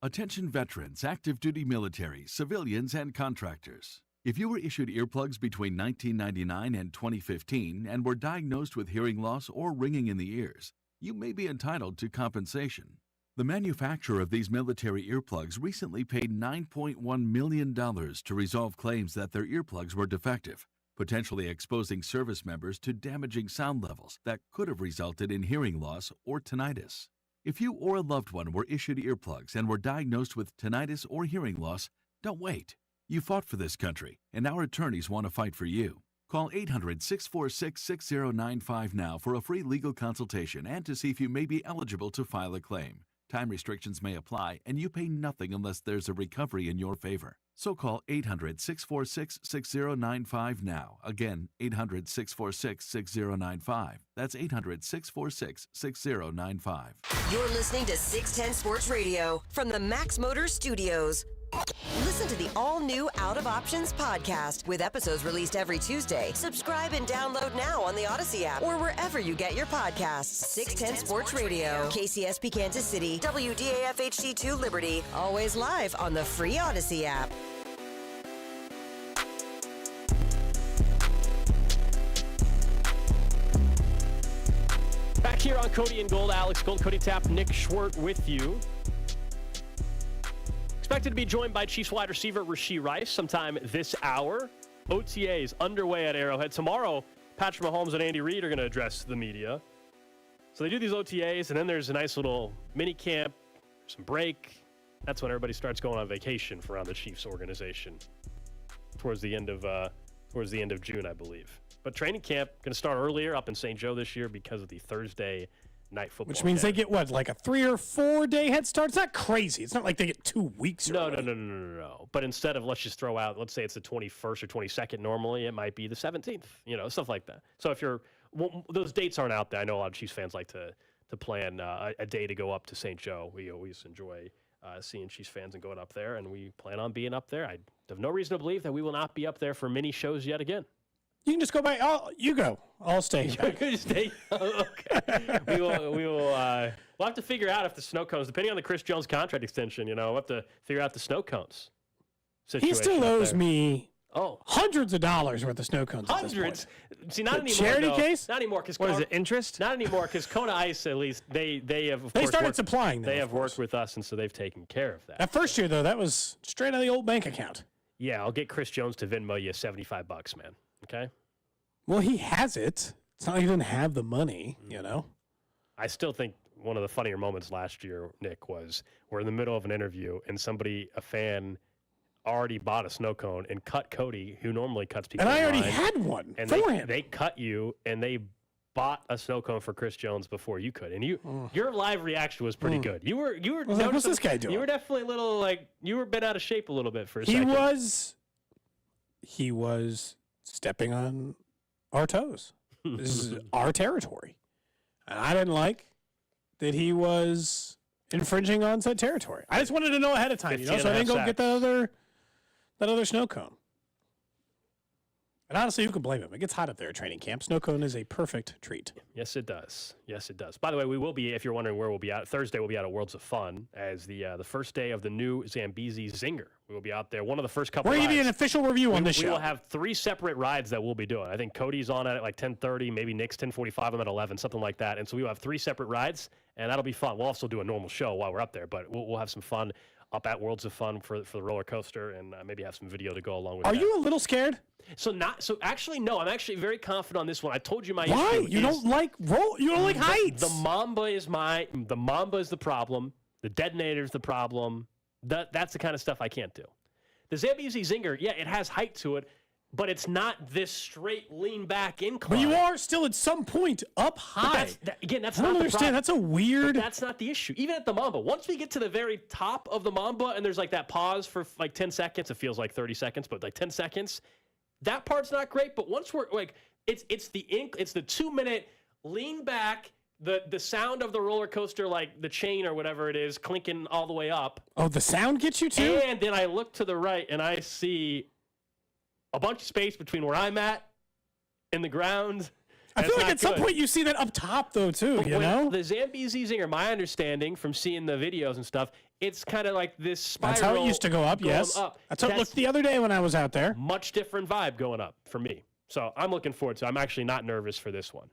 Attention veterans, active duty military, civilians, and contractors. If you were issued earplugs between 1999 and 2015 and were diagnosed with hearing loss or ringing in the ears, you may be entitled to compensation. The manufacturer of these military earplugs recently paid $9.1 million to resolve claims that their earplugs were defective, potentially exposing service members to damaging sound levels that could have resulted in hearing loss or tinnitus. If you or a loved one were issued earplugs and were diagnosed with tinnitus or hearing loss, don't wait. You fought for this country, and our attorneys want to fight for you. Call 800-646-6095 now for a free legal consultation and to see if you may be eligible to file a claim. Time restrictions may apply, and you pay nothing unless there's a recovery in your favor. So call 800-646-6095 now. Again, 800-646-6095. That's 800-646-6095.
You're listening to 610 Sports Radio from the Max Motors Studios. Listen to the all-new Out of Options podcast with episodes released every Tuesday. Subscribe and download now on the Odyssey app or wherever you get your podcasts. 610 Sports Radio, KCSP Kansas City, WDAF HD2 Liberty, always live on the free Odyssey app.
Back here on Cody and Gold, Alex Gold, Cody Tapp, Nick Schwert with you. Expected to be joined by Chiefs wide receiver Rashee Rice sometime this hour. OTAs underway at Arrowhead. Tomorrow, Patrick Mahomes and Andy Reid are going to address the media. So they do these OTAs, and then there's a nice little mini camp, some break. That's when everybody starts going on vacation for around the Chiefs organization towards the end of June, I believe. But training camp going to start earlier up in St. Joe this year because of the Thursday night football.
Which means they get what, like a 3 or 4 day head start? It's not crazy. It's not like they get 2 weeks.
No. But instead of, let's just throw out, let's say it's the 21st or 22nd normally, it might be the 17th, stuff like that. So if those dates aren't out there. I know a lot of Chiefs fans like to plan a day to go up to St. Joe. We always enjoy seeing Chiefs fans and going up there, and we plan on being up there. I have no reason to believe that we will not be up there for mini shows yet again.
You can just go by. You go. I'll stay.
Stay. Okay. We'll have to figure out if the snow cones, depending on the Chris Jones contract extension, we'll have to figure out the snow cones situation.
He still owes me hundreds of dollars worth of snow cones.
Hundreds? See, not anymore.
Charity case?
Not anymore. What
is it, interest?
Not anymore, because Kona Ice, at least, they have, of
they
course,
started supplying them.
They have worked with us, and so they've taken care of that.
That first year, though, that was straight out of the old bank account.
Yeah, I'll get Chris Jones to Venmo you $75, man. Okay?
Well, he has it. It's not like he didn't have the money,
I still think one of the funnier moments last year, Nick, was we're in the middle of an interview and a fan, already bought a snow cone and cut Cody, who normally cuts people.
And I already had one for him.
They cut you and they bought a snow cone for Chris Jones before you could. And your live reaction was pretty good. You were
like, what's this guy doing?
You were definitely a little you were bent out of shape a little bit for a
second.
He
was stepping on our toes. This is our territory. And I didn't like that he was infringing on said territory. I just wanted to know ahead of time, so I didn't go get that other snow cone. And honestly, who can blame him? It gets hot up there at training camp. Snow cone is a perfect treat.
Yes, it does. By the way, we will be, if you're wondering where we'll be at, Thursday we'll be out at Worlds of Fun as the first day of the new Zambezi Zinger. We will be out there. One of the first couple
rides. We're going to give you an official review on this show.
We will have 3 separate rides that we'll be doing. I think Cody's on at like 10:30, maybe Nick's 10:45, I'm at 11, something like that. And so we will have 3 separate rides, and that'll be fun. We'll also do a normal show while we're up there, but we'll have some fun up at Worlds of Fun for the roller coaster, and maybe have some video to go along with that.
Are you a little scared?
So actually, no. I'm actually very confident on this one. I told you my
Why?
issue.
You don't like heights.
The Mamba is the problem. The Detonator is the problem. That's the kind of stuff I can't do. The Zambezi Zinger, yeah, it has height to it. but it's not this straight lean back incline.
But you are still at some point up high.
That's
I don't understand. That's a weird.
But that's not the issue. Even at the Mamba, once we get to the very top of the Mamba and there's like that pause for like 10 seconds, it feels like 30 seconds, but like 10 seconds, that part's not great. But once we're like, it's the 2-minute lean back, the sound of the roller coaster, like the chain or whatever it is, clinking all the way up.
Oh, the sound gets you too?
And then I look to the right and I see a bunch of space between where I'm at and the ground.
I feel like at some point you see that up top, though, too, you know?
The Zambezi Zinger, my understanding from seeing the videos and stuff, it's kind of like this spiral.
That's how it used to go up, yes. That's how it looked the other day when I was out there.
Much different vibe going up for me. So I'm looking forward to it. I'm actually not nervous for this one.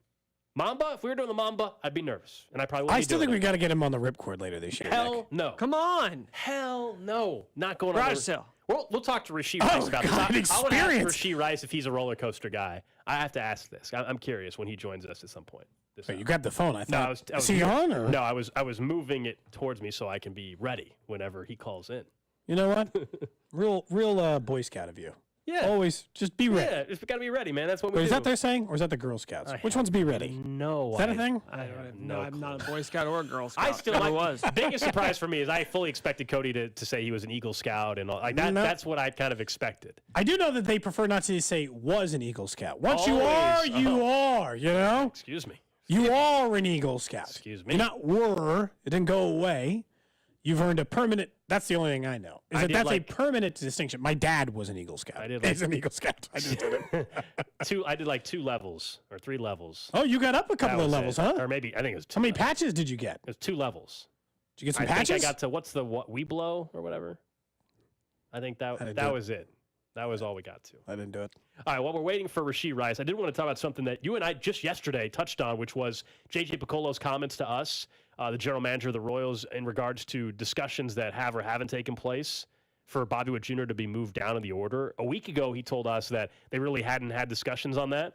Mamba, if we were doing the Mamba, I'd be nervous. And I probably wouldn't.
I still think we got to get him on the ripcord later this year.
Hell no.
Come on.
Hell no. Not going
Rush
on. We'll talk to Rashee Rice about this. I want to ask Rashee Rice if he's a roller coaster guy. I have to ask this. I'm curious when he joins us at some point.
Wait, you grabbed the phone. I thought.
No,
is he on? Or?
No, I was moving it towards me so I can be ready whenever he calls in.
You know what? real Boy Scout of you.
Yeah.
Always just be ready.
Yeah, just got to be ready, man. That's what we do.
Is that their saying, or is that the Girl Scouts? Which one's be ready?
No.
Is that a thing?
No, I'm not a Boy Scout or a Girl Scout.
I still was. Biggest surprise for me is I fully expected Cody to say he was an Eagle Scout and all like that. That's what I kind of expected.
I do know that they prefer not to say was an Eagle Scout. Once you are, you are. You know.
Excuse me.
You are an Eagle Scout.
Excuse me.
You're not were. It didn't go away. You've earned a permanent. That's the only thing I know. Is that that's a permanent distinction. My dad was an Eagle Scout. He's an Eagle Scout. I just did it.
I did like 2 levels or 3 levels.
Oh, you got up a couple of levels, huh?
Or maybe I think it was 2.
How many patches did you get?
It was 2 levels.
Did you get some patches?
I think I got to what's the Weeblo or whatever. I think that was it. That was all we got to.
I didn't do it.
All right, while we're waiting for Rashee Rice, I did want to talk about something that you and I just yesterday touched on, which was J.J. Piccolo's comments to us, the general manager of the Royals, in regards to discussions that have or haven't taken place for Bobby Witt Jr. to be moved down in the order. A week ago, he told us that they really hadn't had discussions on that.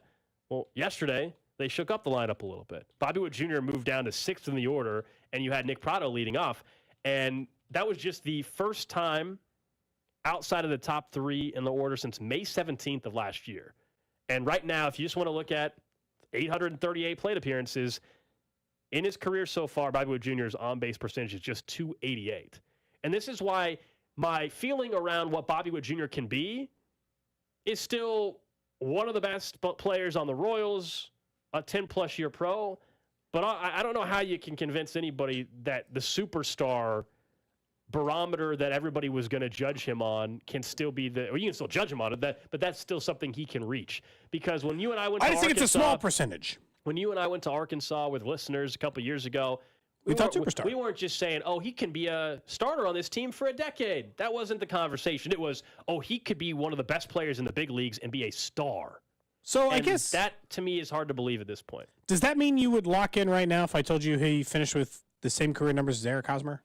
Well, yesterday, they shook up the lineup a little bit. Bobby Witt Jr. moved down to 6th in the order, and you had Nick Pratto leading off. And that was just the first time outside of the top 3 in the order since May 17th of last year. And right now, if you just want to look at 838 plate appearances, in his career so far, Bobby Witt Jr.'s on-base percentage is just .288. And this is why my feeling around what Bobby Witt Jr. can be is still one of the best players on the Royals, a 10-plus year pro. But I don't know how you can convince anybody that the superstar barometer that everybody was going to judge him on can still be or you can still judge him on it, but that's still something he can reach. Because when you and I went to Arkansas,
think it's a small percentage.
When you and I went to Arkansas with listeners a couple years ago,
we thought superstar.
We weren't just saying, oh, he can be a starter on this team for a decade. That wasn't the conversation. It was, oh, he could be one of the best players in the big leagues and be a star.
So I
And
guess
that, to me, is hard to believe at this point.
Does that mean you would lock in right now if I told you he finished with the same career numbers as Eric Hosmer?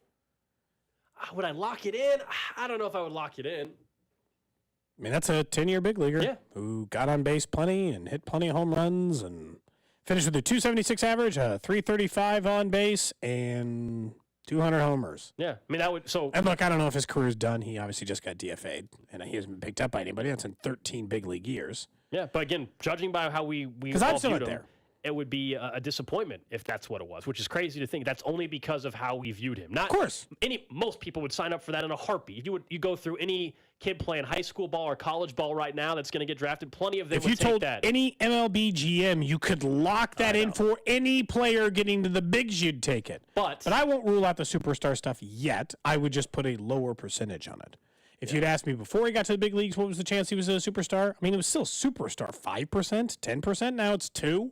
Would I lock it in? I don't know if I would lock it in.
I mean, that's a 10-year big leaguer who got on base plenty and hit plenty of home runs and finished with a 276 average, a 335 on base, and 200 homers.
Yeah, I mean, that would so.
And look, I don't know if his career's done. He obviously just got DFA'd, and he hasn't been picked up by anybody. That's in 13 big league years.
Yeah, but again, judging by how we
because I'm still not there.
It would be a disappointment if that's what it was, which is crazy to think. That's only because of how we viewed him. Not,
of course.
Most people would sign up for that in a heartbeat. You go through any kid playing high school ball or college ball right now that's going to get drafted. Plenty of them would take that. If you told
any MLB GM you could lock that in for any player getting to the bigs, you'd take it. But I won't rule out the superstar stuff yet. I would just put a lower percentage on it. If you'd asked me before he got to the big leagues, what was the chance he was a superstar? I mean, it was still superstar. 5%, 10%. Now it's 2%.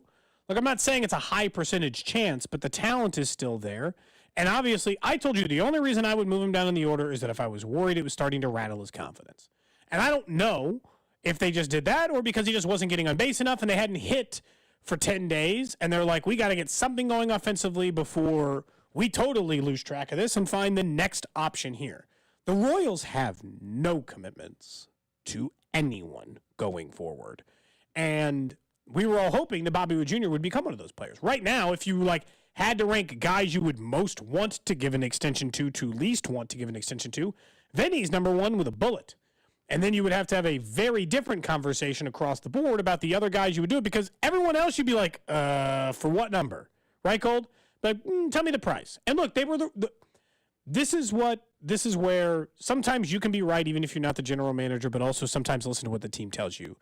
Look, I'm not saying it's a high percentage chance, but the talent is still there. And obviously, I told you the only reason I would move him down in the order is that if I was worried it was starting to rattle his confidence. And I don't know if they just did that or because he just wasn't getting on base enough and they hadn't hit for 10 days. And they're like, we got to get something going offensively before we totally lose track of this and find the next option here. The Royals have no commitments to anyone going forward. And we were all hoping that Bobby Witt Jr. would become one of those players. Right now, if you had to rank guys you would most want to give an extension to least want to give an extension to, Vinny's number 1 with a bullet. And then you would have to have a very different conversation across the board about the other guys you would do it, because everyone else you'd be like, for what number? Right, Gold? Like, tell me the price. And look, they were this is where sometimes you can be right even if you're not the general manager, but also sometimes listen to what the team tells you.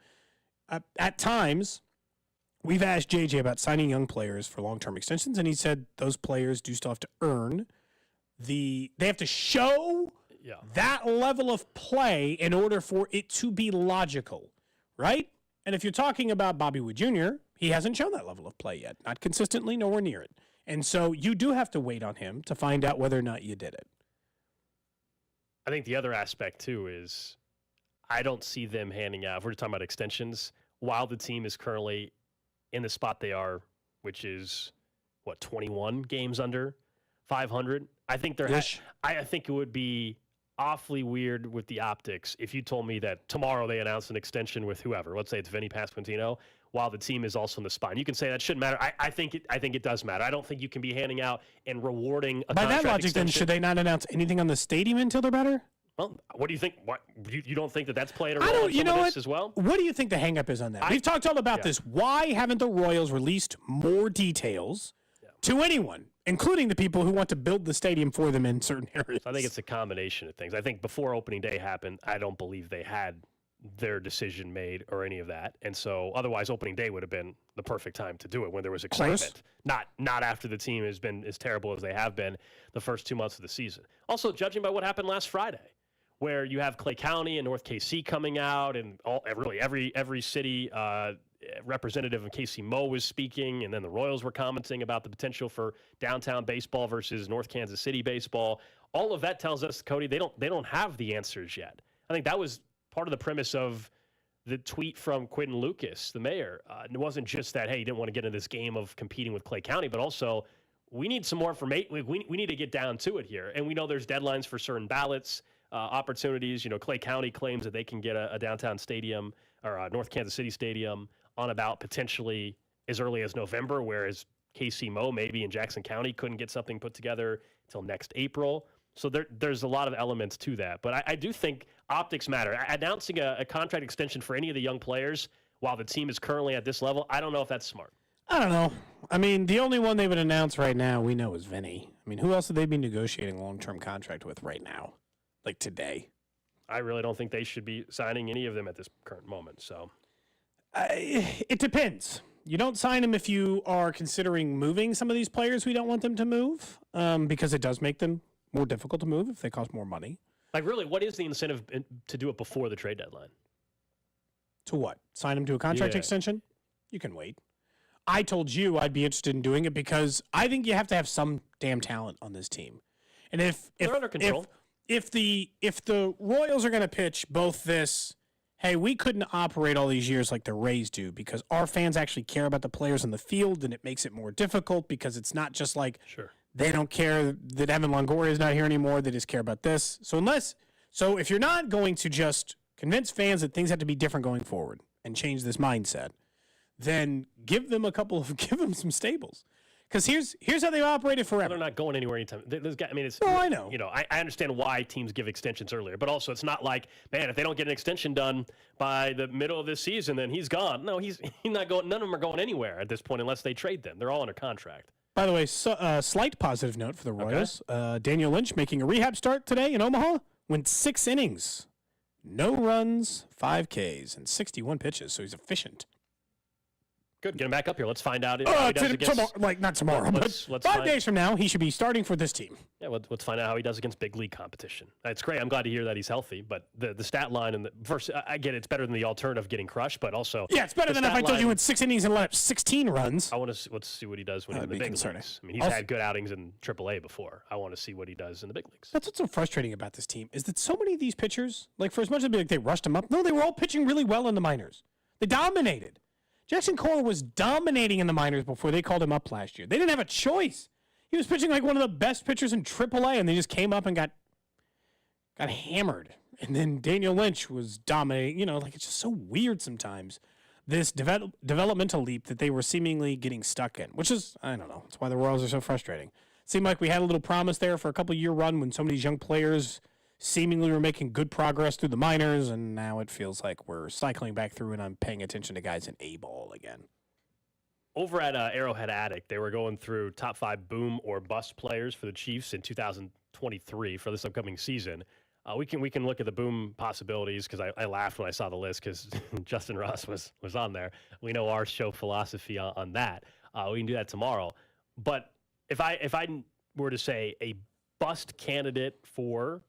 At times, we've asked JJ about signing young players for long-term extensions, and he said those players do still have to earn they have to show that level of play in order for it to be logical, right? And if you're talking about Bobby Wood Jr., he hasn't shown that level of play yet. Not consistently, nowhere near it. And so you do have to wait on him to find out whether or not you did it.
I think the other aspect, too, is I don't see them handing out, if we're talking about extensions, while the team is currently in the spot they are, which is, 21 games under 500? I think I think it would be awfully weird with the optics if you told me that tomorrow they announce an extension with whoever. Let's say it's Vinny Pasquantino, while the team is also in the spine. You can say that shouldn't matter. I think it does matter. I don't think you can be handing out and rewarding a
By
contract
that logic,
extension.
then, should they not announce anything on the stadium until they're better?
Well, what do you think? What you don't think that's played a
I
role
don't.
in
You
some
know
of
what?
this as well?
What do you think the hang-up is on that? We've talked all about this. Why haven't the Royals released more details to anyone, including the people who want to build the stadium for them in certain areas?
I think it's a combination of things. I think before opening day happened, I don't believe they had their decision made or any of that. And so otherwise opening day would have been the perfect time to do it when there was excitement. Not after the team has been as terrible as they have been the first 2 months of the season. Also, judging by what happened last Friday, where you have Clay County and North KC coming out, and every city representative of KC Mo was speaking, and then the Royals were commenting about the potential for downtown baseball versus North Kansas City baseball. All of that tells us, Cody, they don't have the answers yet. I think that was part of the premise of the tweet from Quentin Lucas, the mayor. It wasn't just that, hey, he didn't want to get into this game of competing with Clay County, but also we need some more information. We need to get down to it here. And we know there's deadlines for certain ballots, opportunities. Clay County claims that they can get a downtown stadium or a North Kansas City stadium on about potentially as early as November, whereas KC Mo maybe in Jackson County couldn't get something put together until next April. So there's a lot of elements to that. But I do think optics matter. Announcing a contract extension for any of the young players while the team is currently at this level, I don't know if that's smart.
I don't know. I mean, the only one they would announce right now we know is Vinny. I mean, who else would they be negotiating a long-term contract with right now, like today?
I really don't think they should be signing any of them at this current moment. So
it depends. You don't sign them if you are considering moving some of these players we don't want them to move, because it does make them more difficult to move if they cost more money.
Like, really, what is the incentive to do it before the trade deadline?
To what? Sign them to a contract extension? You can wait. I told you I'd be interested in doing it because I think you have to have some damn talent on this team. And if
they're under control.
If the Royals are going to pitch both this, hey, we couldn't operate all these years like the Rays do because our fans actually care about the players on the field, and it makes it more difficult because it's not just like they don't care that Evan Longoria is not here anymore. They just care about this. So if you're not going to just convince fans that things have to be different going forward and change this mindset, then give them some stables. Because here's how they operated forever.
They're not going anywhere anytime.
I know.
I understand why teams give extensions earlier, but also it's not like, man, if they don't get an extension done by the middle of this season, then he's gone. No, he's not going. None of them are going anywhere at this point unless they trade them. They're all under contract.
By the way, slight positive note for the Royals. Okay. Daniel Lynch making a rehab start today in Omaha. Went 6 innings, no runs, 5 Ks, and 61 pitches. So he's efficient.
Good. Get him back up here. Let's find out. How he does against,
not tomorrow, but 5 days from now, he should be starting for this team.
Yeah, let's find out how he does against big league competition. It's great. I'm glad to hear that he's healthy, but the stat line and the first, I get it's better than the alternative of getting crushed, but also
it's better than if I told you in 6 innings and let up 16 runs.
Let's see what he does when he's in the big leagues. I mean, he's had good outings in AAA before. I want to see what he does in the big leagues.
That's what's so frustrating about this team is that so many of these pitchers, like for as much as they rushed him up, no, they were all pitching really well in the minors. They dominated. Jackson Cole was dominating in the minors before they called him up last year. They didn't have a choice. He was pitching like one of the best pitchers in AAA, and they just came up and got hammered. And then Daniel Lynch was dominating. It's just so weird sometimes, this developmental leap that they were seemingly getting stuck in, which is, I don't know, that's why the Royals are so frustrating. It seemed like we had a little promise there for a couple-year run when some of these young players seemingly were making good progress through the minors, and now it feels like we're cycling back through, and I'm paying attention to guys in A-ball again.
Over at Arrowhead Attic, they were going through top 5 boom or bust players for the Chiefs in 2023 for this upcoming season. We can look at the boom possibilities because I laughed when I saw the list because Justin Ross was on there. We know our show philosophy on that. We can do that tomorrow. But if I were to say a bust candidate for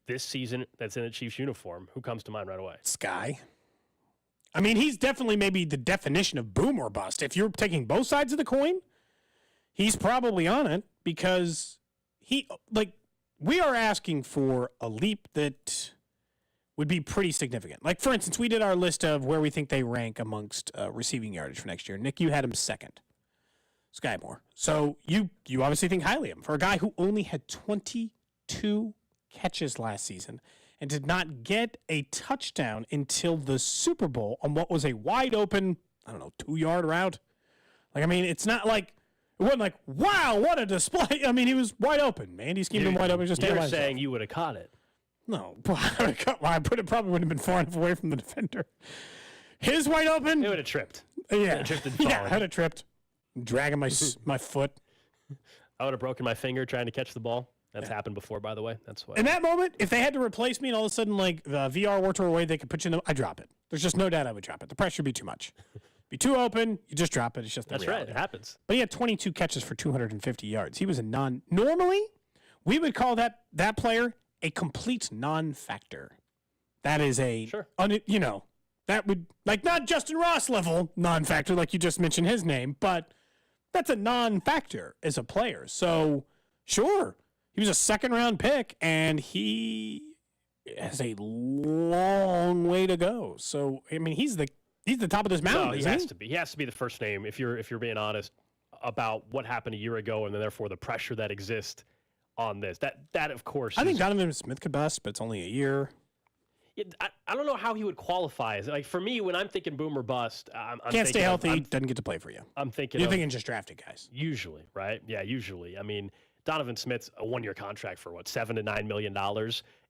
this season that's in a Chiefs uniform, who comes to mind right away?
Sky. I mean, he's definitely maybe the definition of boom or bust. If you're taking both sides of the coin, he's probably on it because we are asking for a leap that would be pretty significant. Like, for instance, we did our list of where we think they rank amongst receiving yardage for next year. Nick, you had him second. Sky Moore. So you obviously think highly of him. For a guy who only had 22 catches last season and did not get a touchdown until the Super Bowl on what was a wide open, 2-yard route. Like, I mean, it's not like, it wasn't like, wow, what a display. I mean, he was wide open, man. He's keeping him wide open.
You're saying you would have caught it.
No. I probably would have been far enough away from the defender. His wide open.
It would have tripped.
Yeah.
Tripped and
yeah, I would have tripped. Dragging my foot.
I would have broken my finger trying to catch the ball. That's happened before, by the way. That's what.
In that moment, if they had to replace me and all of a sudden, like, the VR were to a way they could put you in I drop it. There's just no doubt I would drop it. The pressure would be too much. Be too open, you just drop it. It's just the reality.
Right. It happens.
But he had 22 catches for 250 yards. He was a normally, we would call that player a complete non-factor. That is a, that would, like, not Justin Ross level non-factor, like you just mentioned his name, but that's a non-factor as a player. So, sure, he was a second-round pick, and he has a long way to go. So, I mean, he's the top of this mountain.
No, he has to be. He has to be the first name if you're being honest about what happened a year ago, and then therefore the pressure that exists on this. That of course.
I think Donovan Smith could bust, but it's only a year.
I don't know how he would qualify. Like, for me, when I'm thinking boom or bust, I'm
can't stay healthy. Doesn't get to play for you.
I'm thinking
you're thinking just drafted guys.
Usually, right? Yeah, usually. I mean, Donovan Smith's a 1-year contract for $7 to $9 million.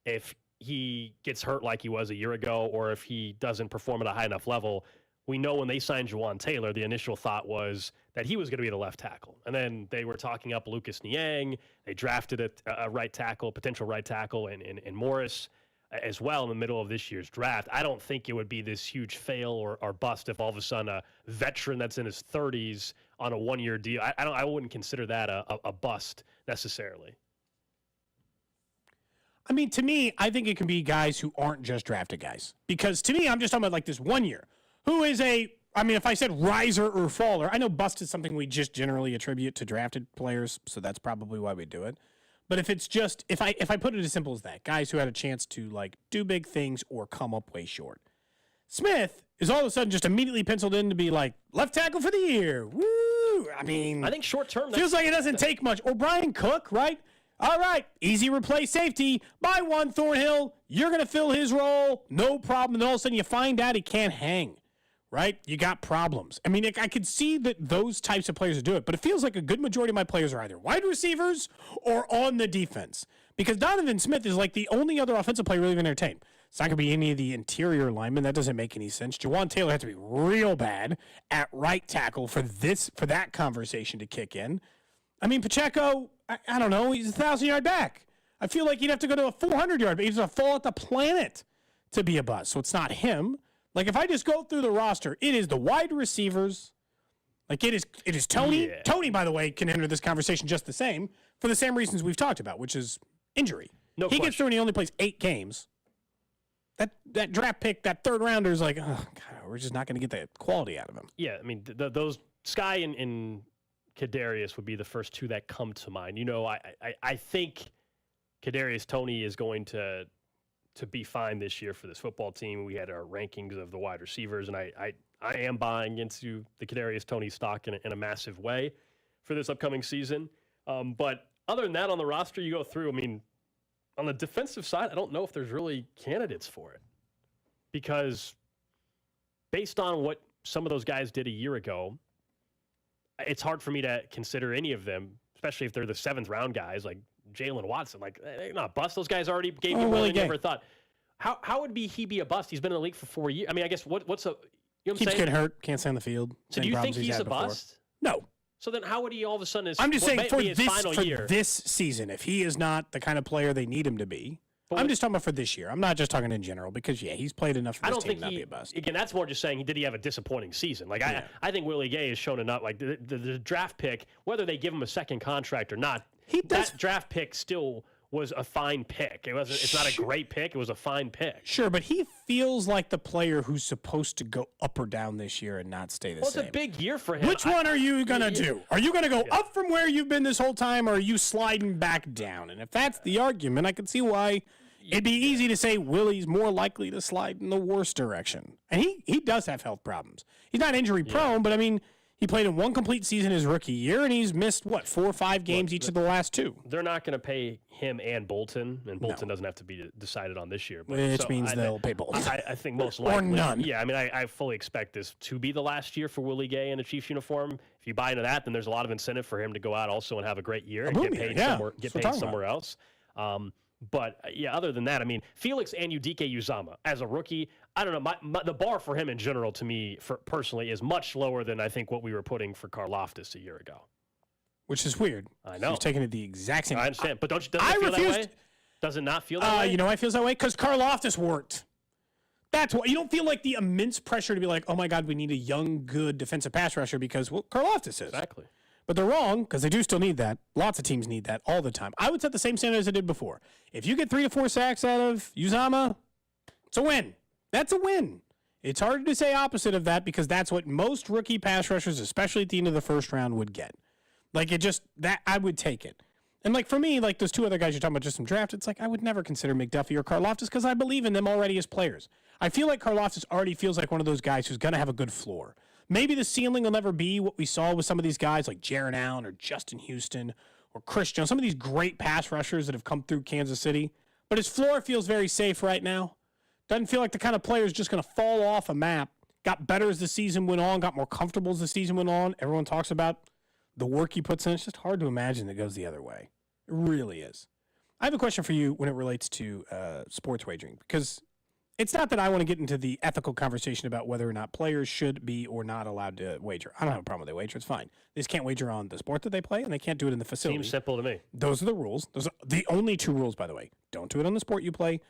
If he gets hurt like he was a year ago, or if he doesn't perform at a high enough level, we know when they signed Juwan Taylor, the initial thought was that he was going to be the left tackle. And then they were talking up Lucas Niang. They drafted a right tackle, potential right tackle in Morris as well in the middle of this year's draft. I don't think it would be this huge fail or bust if all of a sudden a veteran that's in his 30s on a 1-year deal. I wouldn't consider that a bust necessarily.
I mean, to me, I think it can be guys who aren't just drafted guys. Because to me, I'm just talking about like this 1 year. Who is if I said riser or faller, I know bust is something we just generally attribute to drafted players, so that's probably why we do it. But if it's just, if I put it as simple as that, guys who had a chance to like do big things or come up way short. Smith is all of a sudden just immediately penciled in to be like left tackle for the year. Woo! I mean,
I think short term
feels like it doesn't take much. Or Brian Cook, right? All right, easy replace safety. By one Thornhill, you're going to fill his role, no problem. And all of a sudden you find out he can't hang, right? You got problems. I mean, I could see that those types of players do it, but it feels like a good majority of my players are either wide receivers or on the defense. Because Donovan Smith is like the only other offensive player really entertained. It's not going to be any of the interior linemen. That doesn't make any sense. Juwan Taylor has to be real bad at right tackle for that conversation to kick in. I mean, Pacheco, I don't know. He's a 1,000-yard back. I feel like he'd have to go to a 400-yard, but he's going to fall at the planet to be a bust. So it's not him. Like, if I just go through the roster, it is the wide receivers. Like, it is Tony. Yeah. Tony, by the way, can enter this conversation just the same for the same reasons we've talked about, which is injury. He gets through and he only plays 8 games. That draft pick, that third rounder is like, oh, God, we're just not going to get the quality out of him.
Yeah, I mean, those Sky and Kadarius would be the first two that come to mind. You know, I think Kadarius Toney is going to be fine this year for this football team. We had our rankings of the wide receivers, and I am buying into the Kadarius Toney stock in a massive way for this upcoming season. But other than that, on the roster you go through, I mean, on the defensive side, I don't know if there's really candidates for it. Because based on what some of those guys did a year ago, it's hard for me to consider any of them, especially if they're the 7th round guys like Jalen Watson. Like, they're not bust. Those guys already gave you more
Willie
than you
Gay.
ever thought. How would he be a bust? He's been in the league for 4 years. I mean, I guess what's a, you know what I'm
Keeps
saying?
getting hurt, can't stay on the field.
So
Same
do you think
problems
he's
had
a
before.
bust?
No.
So then how would he all of a sudden
I'm just saying for
his final year?
this season, if he is not the kind of player they need him to be, I'm just talking about for this year. I'm not just talking in general because, he's played enough for this team to not be a bust.
Again, that's more just saying, did he have a disappointing season? Like, I think Willie Gay has shown enough. Like, the draft pick, whether they give him a second contract or not, that draft pick still was a fine pick. It's not a great pick. It was a fine pick.
Sure, but he feels like the player who's supposed to go up or down this year and not stay the same.
It's a big year for him.
Which one are you going to do? Are you going to go up from where you've been this whole time, or are you sliding back down? And if that's the argument, I can see why it'd be easy to say Willie's more likely to slide in the worst direction. And he does have health problems. He's not injury prone, but I mean, he played in one complete season his rookie year, and he's missed, 4 or 5 games each of the last 2.
They're not going to pay him and Bolton, and Bolton doesn't have to be decided on this year.
Which means they'll pay Bolton.
I think most likely.
Or none.
Yeah, I mean, I fully expect this to be the last year for Willie Gay in a Chiefs uniform. If you buy into that, then there's a lot of incentive for him to go out also and have a great year and get paid somewhere else. But other than that, I mean, Felix and Udike Uzama as a rookie, I don't know. The bar for him in general, to me, personally, is much lower than I think what we were putting for Karlaftis a year ago.
Which is weird.
I know.
He's taking it the exact same.
I understand, but doesn't it feel that way? Does it not feel that way?
You know why it feels that way? Because Karlaftis worked. That's why you don't feel like the immense pressure to be like, oh my God, we need a young, good defensive pass rusher because Karlaftis is.
Exactly.
But they're wrong because they do still need that. Lots of teams need that all the time. I would set the same standard as I did before. If you get 3 to 4 sacks out of Uzama, it's a win. That's a win. It's hard to say opposite of that because that's what most rookie pass rushers, especially at the end of the first round, would get. Like, that I would take it. And, like, for me, like, those 2 other guys you're talking about just from draft, it's like I would never consider McDuffie or Karlaftis because I believe in them already as players. I feel like Karlaftis already feels like one of those guys who's going to have a good floor. Maybe the ceiling will never be what we saw with some of these guys like Jaron Allen or Justin Houston or Chris Jones, some of these great pass rushers that have come through Kansas City. But his floor feels very safe right now. Doesn't feel like the kind of player who's just going to fall off a map. Got better as the season went on, got more comfortable as the season went on. Everyone talks about the work he puts in. It's just hard to imagine it goes the other way. It really is. I have a question for you when it relates to sports wagering, because it's not that I want to get into the ethical conversation about whether or not players should be or not allowed to wager. I don't have a problem with they wager. It's fine. They just can't wager on the sport that they play, and they can't do it in the facility.
Seems simple to me.
Those are the rules. Those are the only 2 rules, by the way. Don't do it on the sport you play.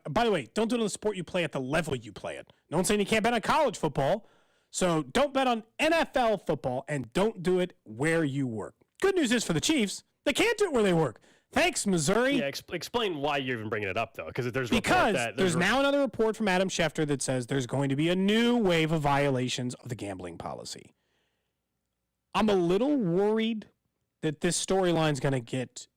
By the way, don't do it on the sport you play at the level you play it. No one's saying you can't bet on college football. So don't bet on NFL football, and don't do it where you work. Good news is for the Chiefs, they can't do it where they work. Thanks, Missouri.
Yeah, explain why you're even bringing it up, though, because there's
now another report from Adam Schefter that says there's going to be a new wave of violations of the gambling policy. I'm a little worried that this storyline's going to get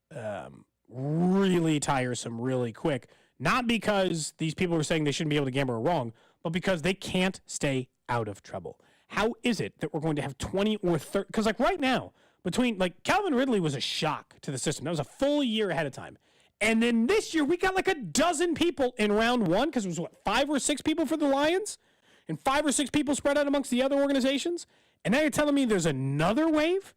really tiresome really quick, not because these people are saying they shouldn't be able to gamble are wrong, but because they can't stay out of trouble. How is it that we're going to have 20 or 30? Because like right now, between like Calvin Ridley was a shock to the system. That was a full year ahead of time. And then this year we got like a dozen people in round 1 because it was 5 or 6 people for the Lions and 5 or 6 people spread out amongst the other organizations. And now you're telling me there's another wave?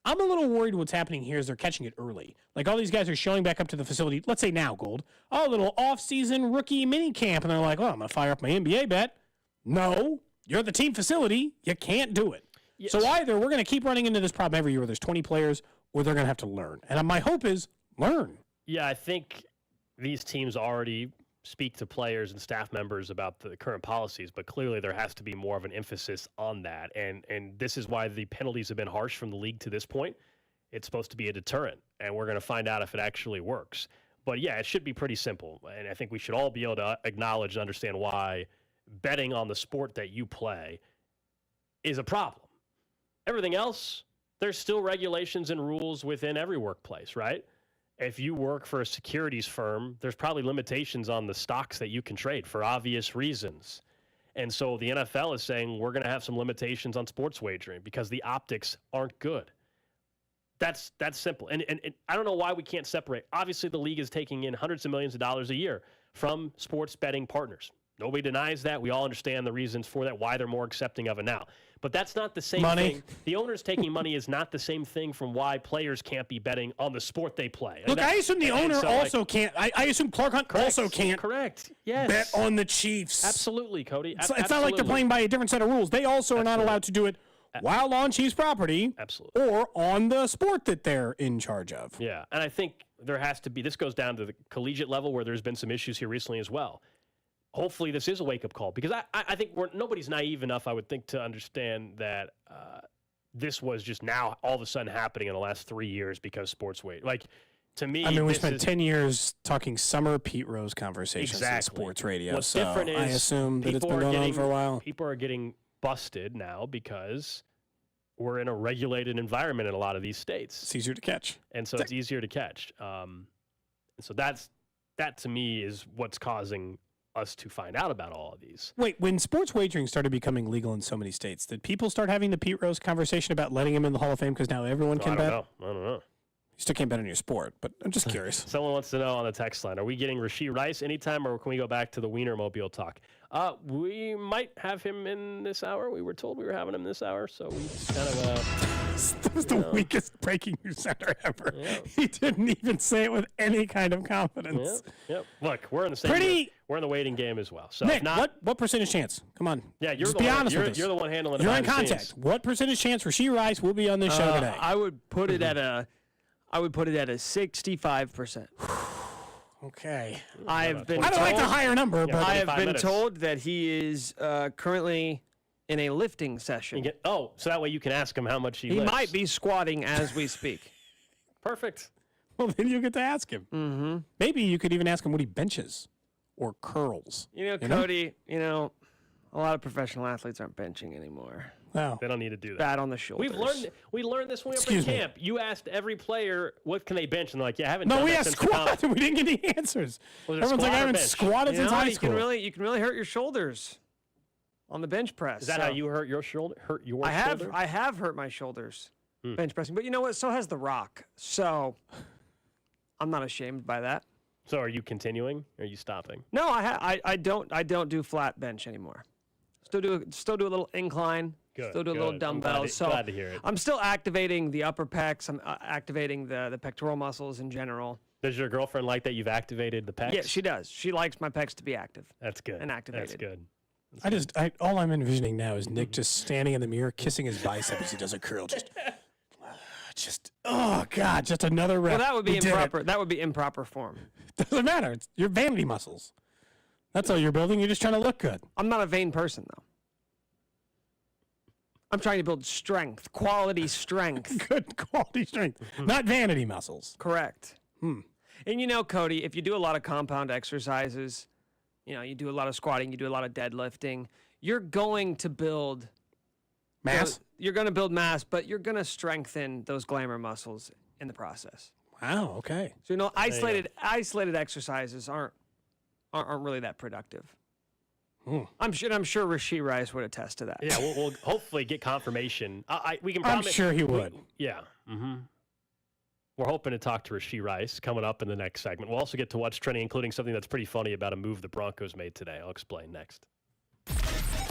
I'm a little worried what's happening here is they're catching it early. Like all these guys are showing back up to the facility. Let's say now, Gold. Oh, a little off-season rookie mini camp. And they're like, oh, I'm going to fire up my NBA bet. No, you're at the team facility. You can't do it. Yes. So either we're going to keep running into this problem every year where there's 20 players, or they're going to have to learn. And my hope is learn.
Yeah, I think these teams already speak to players and staff members about the current policies, but clearly there has to be more of an emphasis on that. And this is why the penalties have been harsh from the league to this point. It's supposed to be a deterrent, and we're going to find out if it actually works. But yeah, it should be pretty simple. And I think we should all be able to acknowledge and understand why betting on the sport that you play is a problem. Everything else, there's still regulations and rules within every workplace, right? If you work for a securities firm, there's probably limitations on the stocks that you can trade for obvious reasons. And so the NFL is saying we're going to have some limitations on sports wagering because the optics aren't good. That's simple. And I don't know why we can't separate. Obviously, the league is taking in hundreds of millions of dollars a year from sports betting partners. Nobody denies that. We all understand the reasons for that, why they're more accepting of it now. But that's not the same thing. The owners taking money is not the same thing from why players can't be betting on the sport they play.
Look, I assume the owner also can't. I assume Clark Hunt also can't.
Correct. Yes.
Bet on the Chiefs.
Absolutely, Cody.
It's not like they're playing by a different set of rules. They also are not allowed to do it while on Chiefs property.
Absolutely.
Or on the sport that they're in charge of.
Yeah, and I think there has to be. This goes down to the collegiate level where there's been some issues here recently as well. Hopefully this is a wake-up call because I think nobody's naive enough, I would think, to understand that this was just now all of a sudden happening in the last 3 years because sports wait. Like, to me,
I mean, we spent 10 years talking summer Pete Rose conversations in sports radio.
What's
so
different is
I assume that it's been going on for a while.
People are getting busted now because we're in a regulated environment in a lot of these states.
It's easier to catch.
And so it's easier to catch. And so that to me is what's causing us to find out about all of these.
Wait, when sports wagering started becoming legal in so many states, did people start having the Pete Rose conversation about letting him in the Hall of Fame because now everyone can bet?
I don't know.
You still can't bet on your sport, but I'm just curious.
Someone wants to know on the text line, are we getting Rashee Rice anytime, or can we go back to the Wienermobile talk? We might have him in this hour. We were told we were having him this hour, so we just kind of...
That was the weakest breaking news center ever.
Yeah.
He didn't even say it with any kind of confidence.
Yep. Look, we're in the same game. We're in the waiting game as well. So
Nick,
if not,
what percentage chance? Come on.
Yeah, you're
just
the
be
one,
honest with us.
You're the one handling it.
You're in
behind the
contact.
scenes.
What percentage chance Rashee Rice will be on this show today?
I would put it at a 65%.
Okay.
I don't
like the higher number, but
I have been told that he is currently in a lifting session.
So that way you can ask him how much he lifts.
Might be squatting as we speak.
Perfect.
Well, then you get to ask him.
Mm-hmm.
Maybe you could even ask him what he benches or curls.
Cody, a lot of professional athletes aren't benching anymore.
Wow.
They don't need to do that.
Bad on the shoulders.
We learned this when we were
Excuse
in
me.
camp. You asked every player, what can they bench? And they're like, I haven't
No,
done
we
that
asked
since
squat. We didn't get any answers.
Was it
Everyone's like,
squat
I
or
haven't
bench?
squatted since high school.
You can really hurt your shoulders on the bench press.
Is that how you hurt your shoulder?
I have hurt my shoulders bench pressing. But you know what? So has The Rock. So I'm not ashamed by that.
So are you continuing? Or are you stopping?
No, I don't do flat bench anymore. Still do a little incline.
Good,
Still do a little dumbbells.
Glad to hear it.
I'm still activating the upper pecs. I'm activating the pectoral muscles in general.
Does your girlfriend like that you've activated the pecs?
Yeah, she does. She likes my pecs to be active.
That's good.
And activated.
That's good.
All I'm envisioning now is Nick just standing in the mirror, kissing his bicep as he does a curl. Just oh God, just another rep.
Well, that would be
We did
improper.
it.
That would be improper form.
Doesn't matter. It's your vanity muscles. That's all you're building. You're just trying to look good.
I'm not a vain person, though. I'm trying to build strength, quality strength.
Good quality strength, not vanity muscles.
Correct. And Cody, if you do a lot of compound exercises, you do a lot of squatting, you do a lot of deadlifting, you're going to build
mass.
You're going to build mass, but you're going to strengthen those glamour muscles in the process.
Wow. Okay.
So isolated exercises aren't really that productive. I'm sure Rashee Rice would attest to that.
Yeah, we'll hopefully get confirmation. We can.
I'm sure he would.
Yeah. Mm-hmm. We're hoping to talk to Rashee Rice coming up in the next segment. We'll also get to what's trending, including something that's pretty funny about a move the Broncos made today. I'll explain next.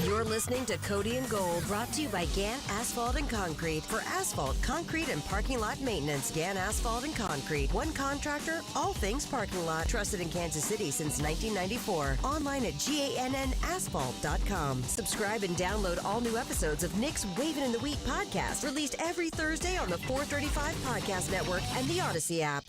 You're listening to Cody and Gold, brought to you by Gann Asphalt and Concrete. For asphalt, concrete, and parking lot maintenance, Gann Asphalt and Concrete. One contractor, all things parking lot. Trusted in Kansas City since 1994. Online at GANNasphalt.com. Subscribe and download all new episodes of Nick's Wavin' in the Wheat podcast, released every Thursday on the 435 Podcast Network and the Odyssey app.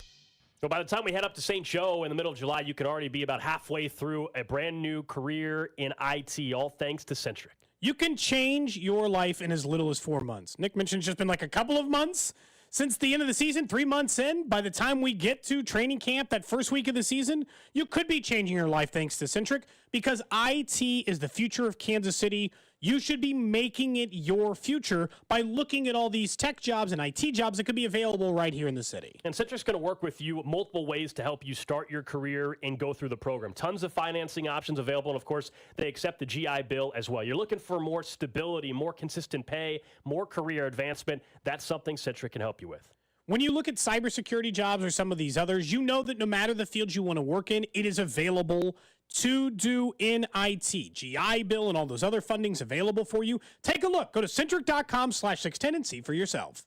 So by the time we head up to St. Joe in the middle of July, you could already be about halfway through a brand new career in IT, all thanks to Centric.
You can change your life in as little as 4 months. Nick mentioned it's just been like a couple of months since the end of the season, 3 months in. By the time we get to training camp, that first week of the season, you could be changing your life thanks to Centric, because IT is the future of Kansas City. You should be making it your future by looking at all these tech jobs and IT jobs that could be available right here in the city.
And Centric's going to work with you multiple ways to help you start your career and go through the program. Tons of financing options available, and of course, they accept the GI Bill as well. You're looking for more stability, more consistent pay, more career advancement. That's something Centric can help you with.
When you look at cybersecurity jobs or some of these others, you know that no matter the field you want to work in, it is available to do in IT. GI Bill and all those other fundings available for you. Take a look. Go to centric.com/610 and see for yourself.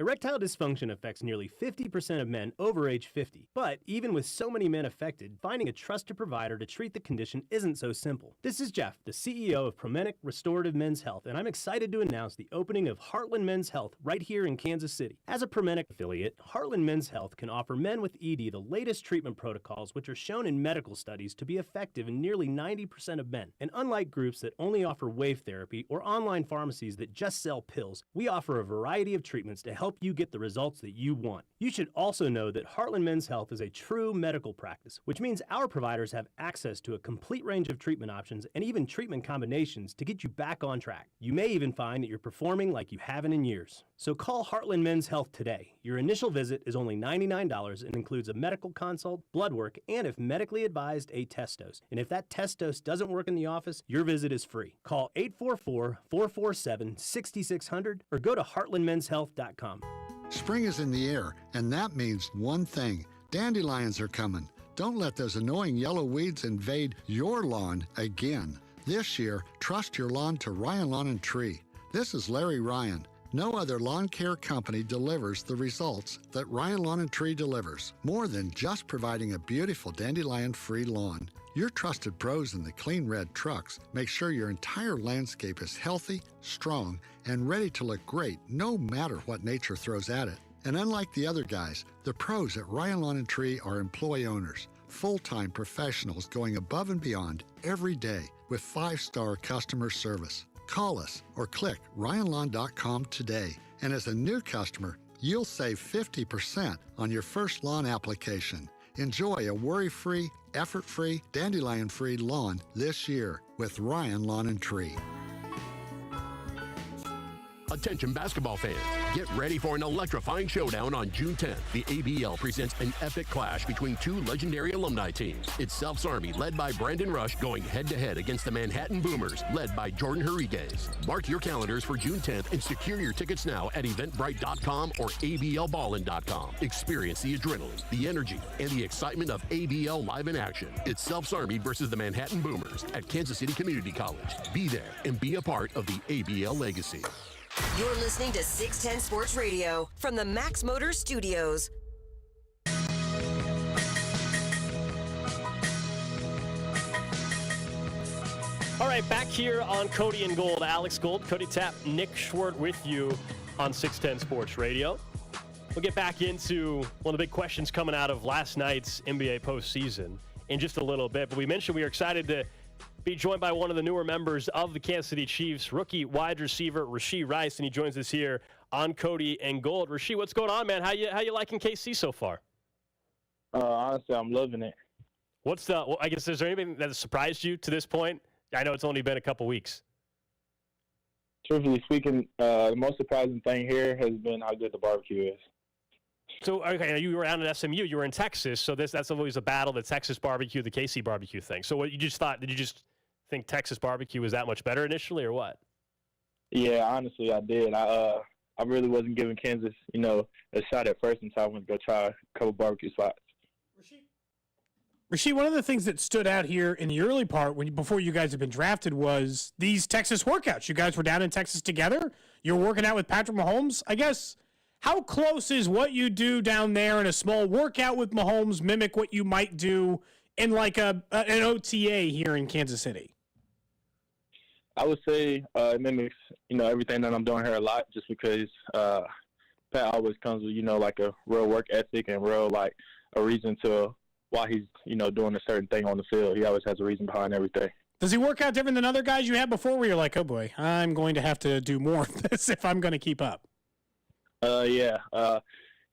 Erectile dysfunction affects nearly 50% of men over age 50. But even with so many men affected, finding a trusted provider to treat the condition isn't so simple. This is Jeff, the CEO of Promenic Restorative Men's Health, and I'm excited to announce the opening of Heartland Men's Health right here in Kansas City. As a Promenic affiliate, Heartland Men's Health can offer men with ED the latest treatment protocols which are shown in medical studies to be effective in nearly 90% of men. And unlike groups that only offer wave therapy or online pharmacies that just sell pills, we offer a variety of treatments to help you get the results that you want. You should also know that Heartland Men's Health is a true medical practice, which means our providers have access to a complete range of treatment options and even treatment combinations to get you back on track. You may even find that you're performing like you haven't in years. So call Heartland Men's Health today. Your initial visit is only $99 and includes a medical consult, blood work, and if medically advised, a test dose. And if that test dose doesn't work in the office, your visit is free. Call 844-447-6600 or go to heartlandmenshealth.com.
Spring is in the air, and that means one thing. Dandelions are coming. Don't let those annoying yellow weeds invade your lawn again. This year, trust your lawn to Ryan Lawn and Tree. This is Larry Ryan. No other lawn care company delivers the results that Ryan Lawn and Tree delivers. More than just providing a beautiful dandelion-free lawn. Your trusted pros in the clean red trucks make sure your entire landscape is healthy, strong, and ready to look great no matter what nature throws at it. And unlike the other guys, the pros at Ryan Lawn and Tree are employee owners, full-time professionals going above and beyond every day with 5-star customer service. Call us or click ryanlawn.com today. And as a new customer, you'll save 50% on your first lawn application. Enjoy a worry-free, effort-free, dandelion-free lawn this year with Ryan Lawn and Tree.
Attention basketball fans, get ready for an electrifying showdown on June 10th. The ABL presents an epic clash between two legendary alumni teams. It's Self's Army, led by Brandon Rush, going head-to-head against the Manhattan Boomers, led by Jordan Henriquez. Mark your calendars for June 10th and secure your tickets now at eventbrite.com or ablballin.com. Experience the adrenaline, the energy, and the excitement of ABL live in action. It's Self's Army versus the Manhattan Boomers at Kansas City Community College. Be there and be a part of the ABL legacy.
You're listening to 610 Sports Radio from the Max Motors Studios.
All right, back here on Cody and Gold. Alex Gold, Cody Tapp, Nick Schwartz with you on 610 Sports Radio. We'll get back into one of the big questions coming out of last night's NBA postseason in just a little bit. But we mentioned we are excited to be joined by one of the newer members of the Kansas City Chiefs, rookie wide receiver Rashee Rice, and he joins us here on Cody and Gold. Rashee, what's going on, man? How you liking KC so far?
Honestly, I'm loving it.
I guess, is there anything that has surprised you to this point? I know it's only been a couple weeks.
Truthfully speaking, the most surprising thing here has been how good the barbecue is.
So, okay, you were out at SMU. You were in Texas, so that's always a battle, the Texas barbecue, the KC barbecue thing. So what you just thought, did you just think Texas barbecue was that much better initially, or what?
Yeah, honestly, I did. I really wasn't giving Kansas, a shot at first until I went to go try a couple barbecue spots.
Rashee, one of the things that stood out here in the early part, before you guys had been drafted, was these Texas workouts. You guys were down in Texas together. You're working out with Patrick Mahomes. I guess, how close is what you do down there in a small workout with Mahomes mimic what you might do in like an OTA here in Kansas City?
I would say it mimics, everything that I'm doing here a lot, just because Pat always comes with, like a real work ethic and real, like, a reason to why he's, doing a certain thing on the field. He always has a reason behind everything.
Does he work out different than other guys you had before where you're like, oh boy, I'm going to have to do more of this if I'm going to keep up?
Yeah.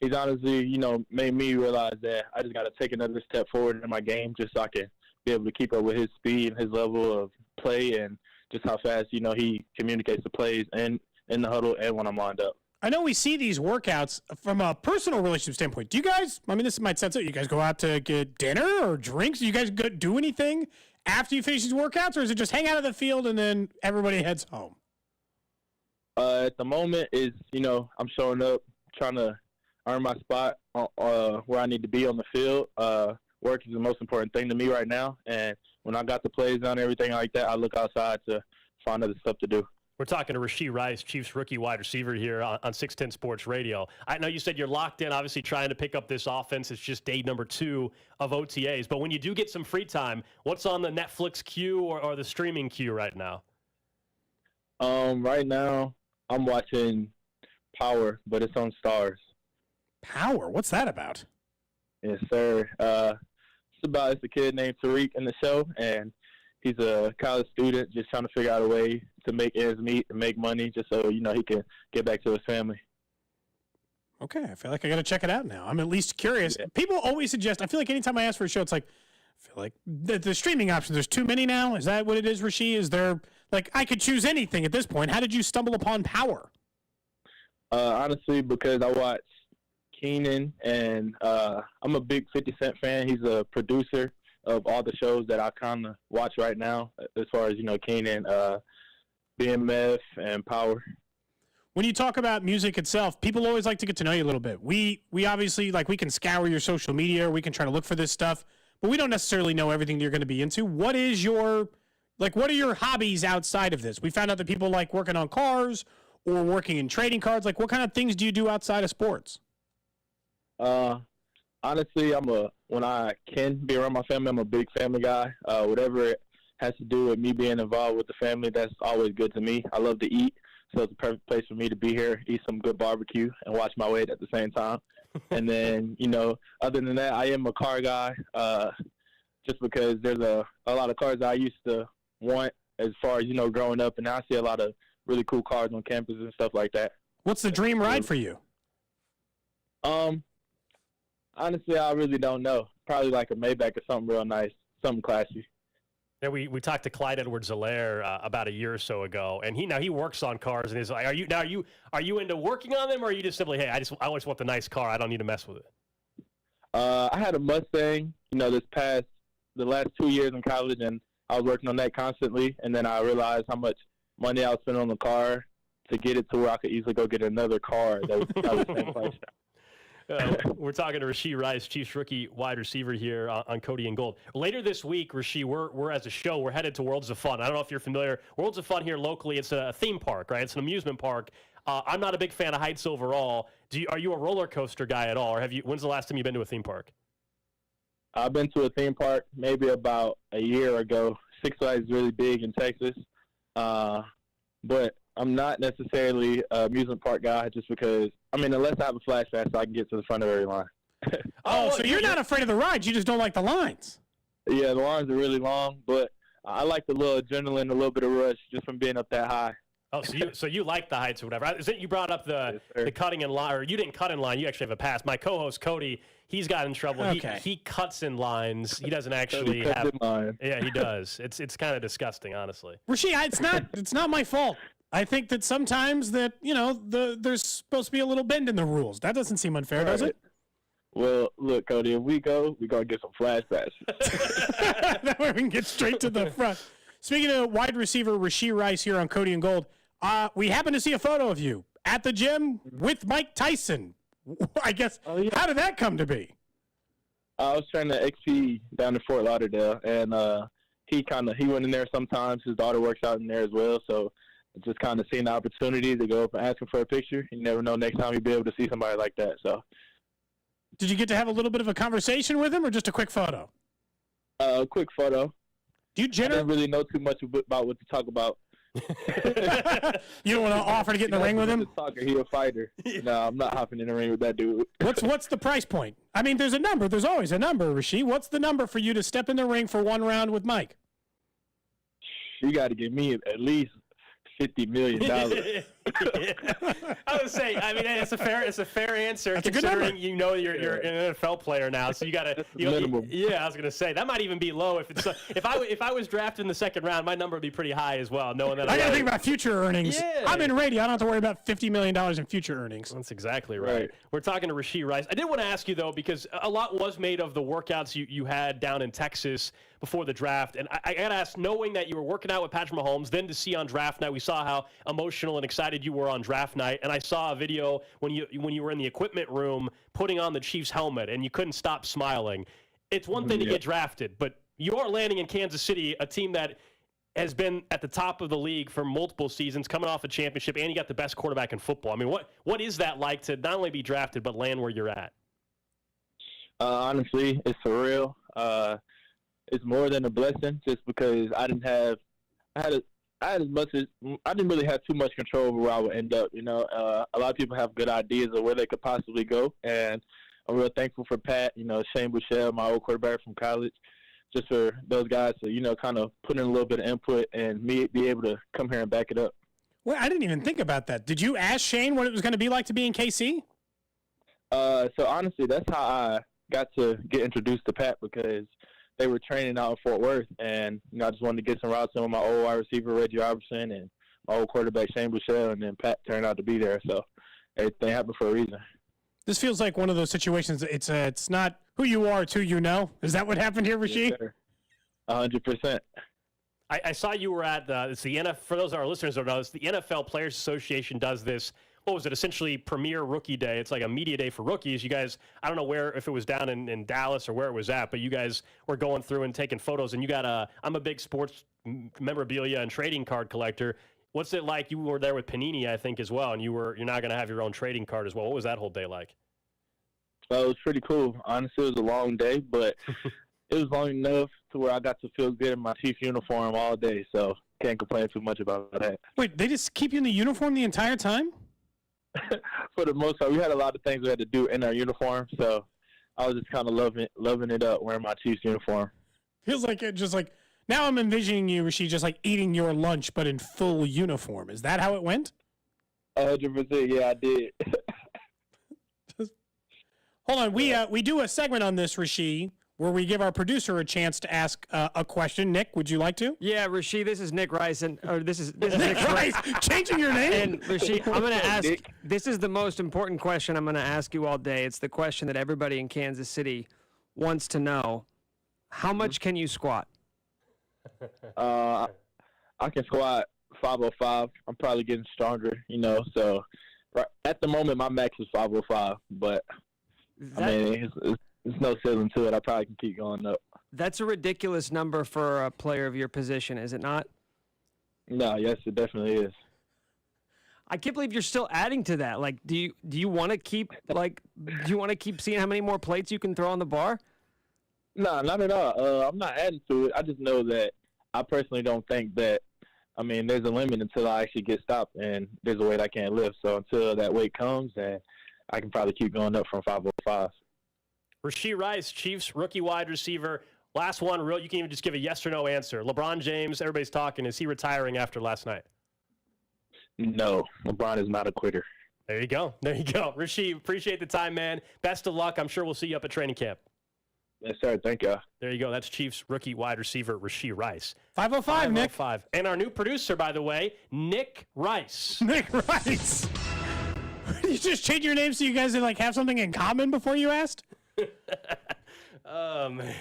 He's honestly, made me realize that I just got to take another step forward in my game just so I can be able to keep up with his speed and his level of play and just how fast, he communicates the plays and in the huddle and when I'm lined up.
I know we see these workouts from a personal relationship standpoint. Do you guys, this might sound so, you guys go out to get dinner or drinks? Do you guys do anything after you finish these workouts, or is it just hang out at the field and then everybody heads home?
At the moment is, I'm showing up, trying to earn my spot where I need to be on the field. Work is the most important thing to me right now. And when I got the plays done, everything like that, I look outside to find other stuff to do.
We're talking to Rashee Rice, Chiefs rookie wide receiver here on 610 Sports Radio. I know you said you're locked in, obviously trying to pick up this offense. It's just day number 2 of OTAs. But when you do get some free time, what's on the Netflix queue or the streaming queue right now?
Right now, I'm watching Power, but it's on Stars.
Power? What's that about?
Yes, sir. It's a kid named Tariq in the show, and he's a college student just trying to figure out a way to make ends meet and make money just so, he can get back to his family.
Okay, I feel like I got to check it out now. I'm at least curious. Yeah. People always suggest, I feel like anytime I ask for a show, it's like, I feel like the streaming options, there's too many now. Is that what it is, Rashee? Is there, I could choose anything at this point. How did you stumble upon Power?
Honestly, because I watch Keenan, and I'm a big 50 Cent fan. He's a producer of all the shows that I kind of watch right now, as far as, Keenan, BMF, and Power.
When you talk about music itself, people always like to get to know you a little bit. We obviously, we can scour your social media, we can try to look for this stuff, but we don't necessarily know everything you're going to be into. What are your hobbies outside of this? We found out that people like working on cars or working in trading cards. What kind of things do you do outside of sports?
Honestly, when I can be around my family, I'm a big family guy. Whatever it has to do with me being involved with the family, that's always good to me. I love to eat, so it's a perfect place for me to be here, eat some good barbecue, and watch my weight at the same time. And then, other than that, I am a car guy, just because there's a lot of cars that I used to want as far as, growing up, and now I see a lot of really cool cars on campus and stuff like that.
What's the dream ride for you?
Honestly, I really don't know. Probably like a Maybach or something real nice, something classy.
Yeah, we talked to Clyde Edwards-Helaire about a year or so ago, and he works on cars, and he's like, are you into working on them, or are you just simply, hey, I always want the nice car, I don't need to mess with it?
I had a Mustang, the last 2 years in college, and I was working on that constantly, and then I realized how much money I was spending on the car to get it to where I could easily go get another car that was probably the same price.
We're talking to Rashee Rice, Chiefs rookie wide receiver here on Cody and Gold. Later this week, Rashee, we're as a show, we're headed to Worlds of Fun. I don't know if you're familiar. Worlds of Fun here locally, it's a theme park, right? It's an amusement park. I'm not a big fan of heights overall. Are you a roller coaster guy at all, or when's the last time you've been to a theme park?
I've been to a theme park maybe about a year ago. Six Flags is really big in Texas, but I'm not necessarily an amusement park guy just because, unless I have a flash pass, so I can get to the front of every line.
So you're not afraid of the rides. You just don't like the lines.
Yeah, the lines are really long, but I like the little adrenaline, a little bit of rush just from being up that high.
Oh, so you like the heights or whatever. Is it you brought up the cutting in line, or you didn't cut in line, you actually have a pass. My co-host, Cody, he's got in trouble.
Okay.
He cuts in lines. He doesn't actually have – yeah, he does. It's kind of disgusting, honestly.
Rashee, it's not my fault. I think that sometimes that, there's supposed to be a little bend in the rules. That doesn't seem unfair, does it?
Well, look, Cody, if we go, we're going to get some flash passes.
That way we can get straight to the front. Speaking of wide receiver Rashee Rice here on Cody and Gold, we happen to see a photo of you at the gym with Mike Tyson. I guess, How did that come to be?
I was training at XP down in Fort Lauderdale, and he went in there sometimes. His daughter works out in there as well, so just kind of seeing the opportunity to go up and ask him for a picture. You never know next time you'll be able to see somebody like that. So,
did you get to have a little bit of a conversation with him, or just a quick photo?
Quick photo.
I
didn't really know too much about what to talk about.
You don't want to offer to get in the ring with him?
He's a fighter. No, I'm not hopping in the ring with that dude.
What's the price point? There's a number. There's always a number, Rashee. What's the number for you to step in the ring for one round with Mike?
You got to give me at least $50 million.
I would say, it's a fair answer. That's considering you're an NFL player now, so you got to. Yeah, I was gonna say that might even be low. If I was drafted in the second round, my number would be pretty high as well. Knowing that
I got to think about future earnings.
Yeah.
I'm in radio. I don't have to worry about $50 million in future earnings.
That's exactly right. We're talking to Rashee Rice. I did want to ask you though, because a lot was made of the workouts you had down in Texas before the draft, and I got to ask, knowing that you were working out with Patrick Mahomes, then to see on draft night, we saw how emotional and excited excited you were on draft night, and I saw a video when you were in the equipment room putting on the Chiefs helmet, and you couldn't stop smiling. It's one thing to get drafted, but you are landing in Kansas City, a team that has been at the top of the league for multiple seasons, coming off a championship, and you got the best quarterback in football. I mean, what is that like to not only be drafted but land where you're at?
Honestly, it's surreal. It's more than a blessing, just because I didn't really have too much control over where I would end up. You know, a lot of people have good ideas of where they could possibly go, and I'm real thankful for Pat. You know, Shane Buechele, my old quarterback from college, just for those guys to kind of put in a little bit of input and me be able to come here and back it up.
Well, I didn't even think about that. Did you ask Shane what it was going to be like to be in KC?
So honestly, that's how I got to get introduced to Pat, because they were training out in Fort Worth, and I just wanted to get some routes in with my old wide receiver Reggie Robertson and my old quarterback Shane Buechele, and then Pat turned out to be there. So everything happened for a reason. This
feels like one of those situations. It's not who you are, it's who you know. Is that what happened here, Rashee?
Yes, 100%.
I saw you were at it's the NFL. For those of our listeners who don't know, it's the NFL Players Association does this. What was it? Essentially, Premier Rookie Day. It's like a media day for rookies. You guys, I don't know if it was down in Dallas or where it was at, but you guys were going through and taking photos. And you got I'm a big sports memorabilia and trading card collector. What's it like? You were there with Panini, I think, as well, and you're now going to have your own trading card as well. What was that whole day like?
Well, it was pretty cool. Honestly, it was a long day, but it was long enough to where I got to feel good in my Chiefs uniform all day, so can't complain too much about that.
Wait, they just keep you in the uniform the entire time?
For the most part, we had a lot of things we had to do in our uniform, so I was just kind of loving it up, wearing my Chiefs uniform.
Feels like it just like, now I'm envisioning you, Rashee, just like eating your lunch, but in full uniform. Is that how it went?
100%, yeah, I did.
Hold on, we do a segment on this, Rashee, where we give our producer a chance to ask a question. Nick, would you like to?
Yeah, Rashee, this is Nick Rice, this is Nick
Rice, changing your name.
And Rashee, I'm going to ask. This is the most important question I'm going to ask you all day. It's the question that everybody in Kansas City wants to know. How much can you squat?
I can squat 505. I'm probably getting stronger, So at the moment, my max is 505, but there's no ceiling to it. I probably can keep going up.
That's a ridiculous number for a player of your position, is it not?
No, yes, it definitely is.
I can't believe you're still adding to that. Like, do you want to keep seeing how many more plates you can throw on the bar?
No, not at all. I'm not adding to it. I just know that I personally don't think that. I mean, there's a limit until I actually get stopped, and there's a weight I can't lift. So until that weight comes, then I can probably keep going up from 505.
Rashee Rice, Chiefs rookie wide receiver. Last one, you can even just give a yes or no answer. LeBron James, everybody's talking. Is he retiring after last night?
No, LeBron is not a quitter.
There you go. Rashee, appreciate the time, man. Best of luck. I'm sure we'll see you up at training camp.
Yes, sir. Thank you.
There you go. That's Chiefs rookie wide receiver Rashee Rice.
505, Nick.
505. And our new producer, by the way, Nick Rice.
Nick Rice. You just change your name so you guys have something in common before you asked?
Oh, man.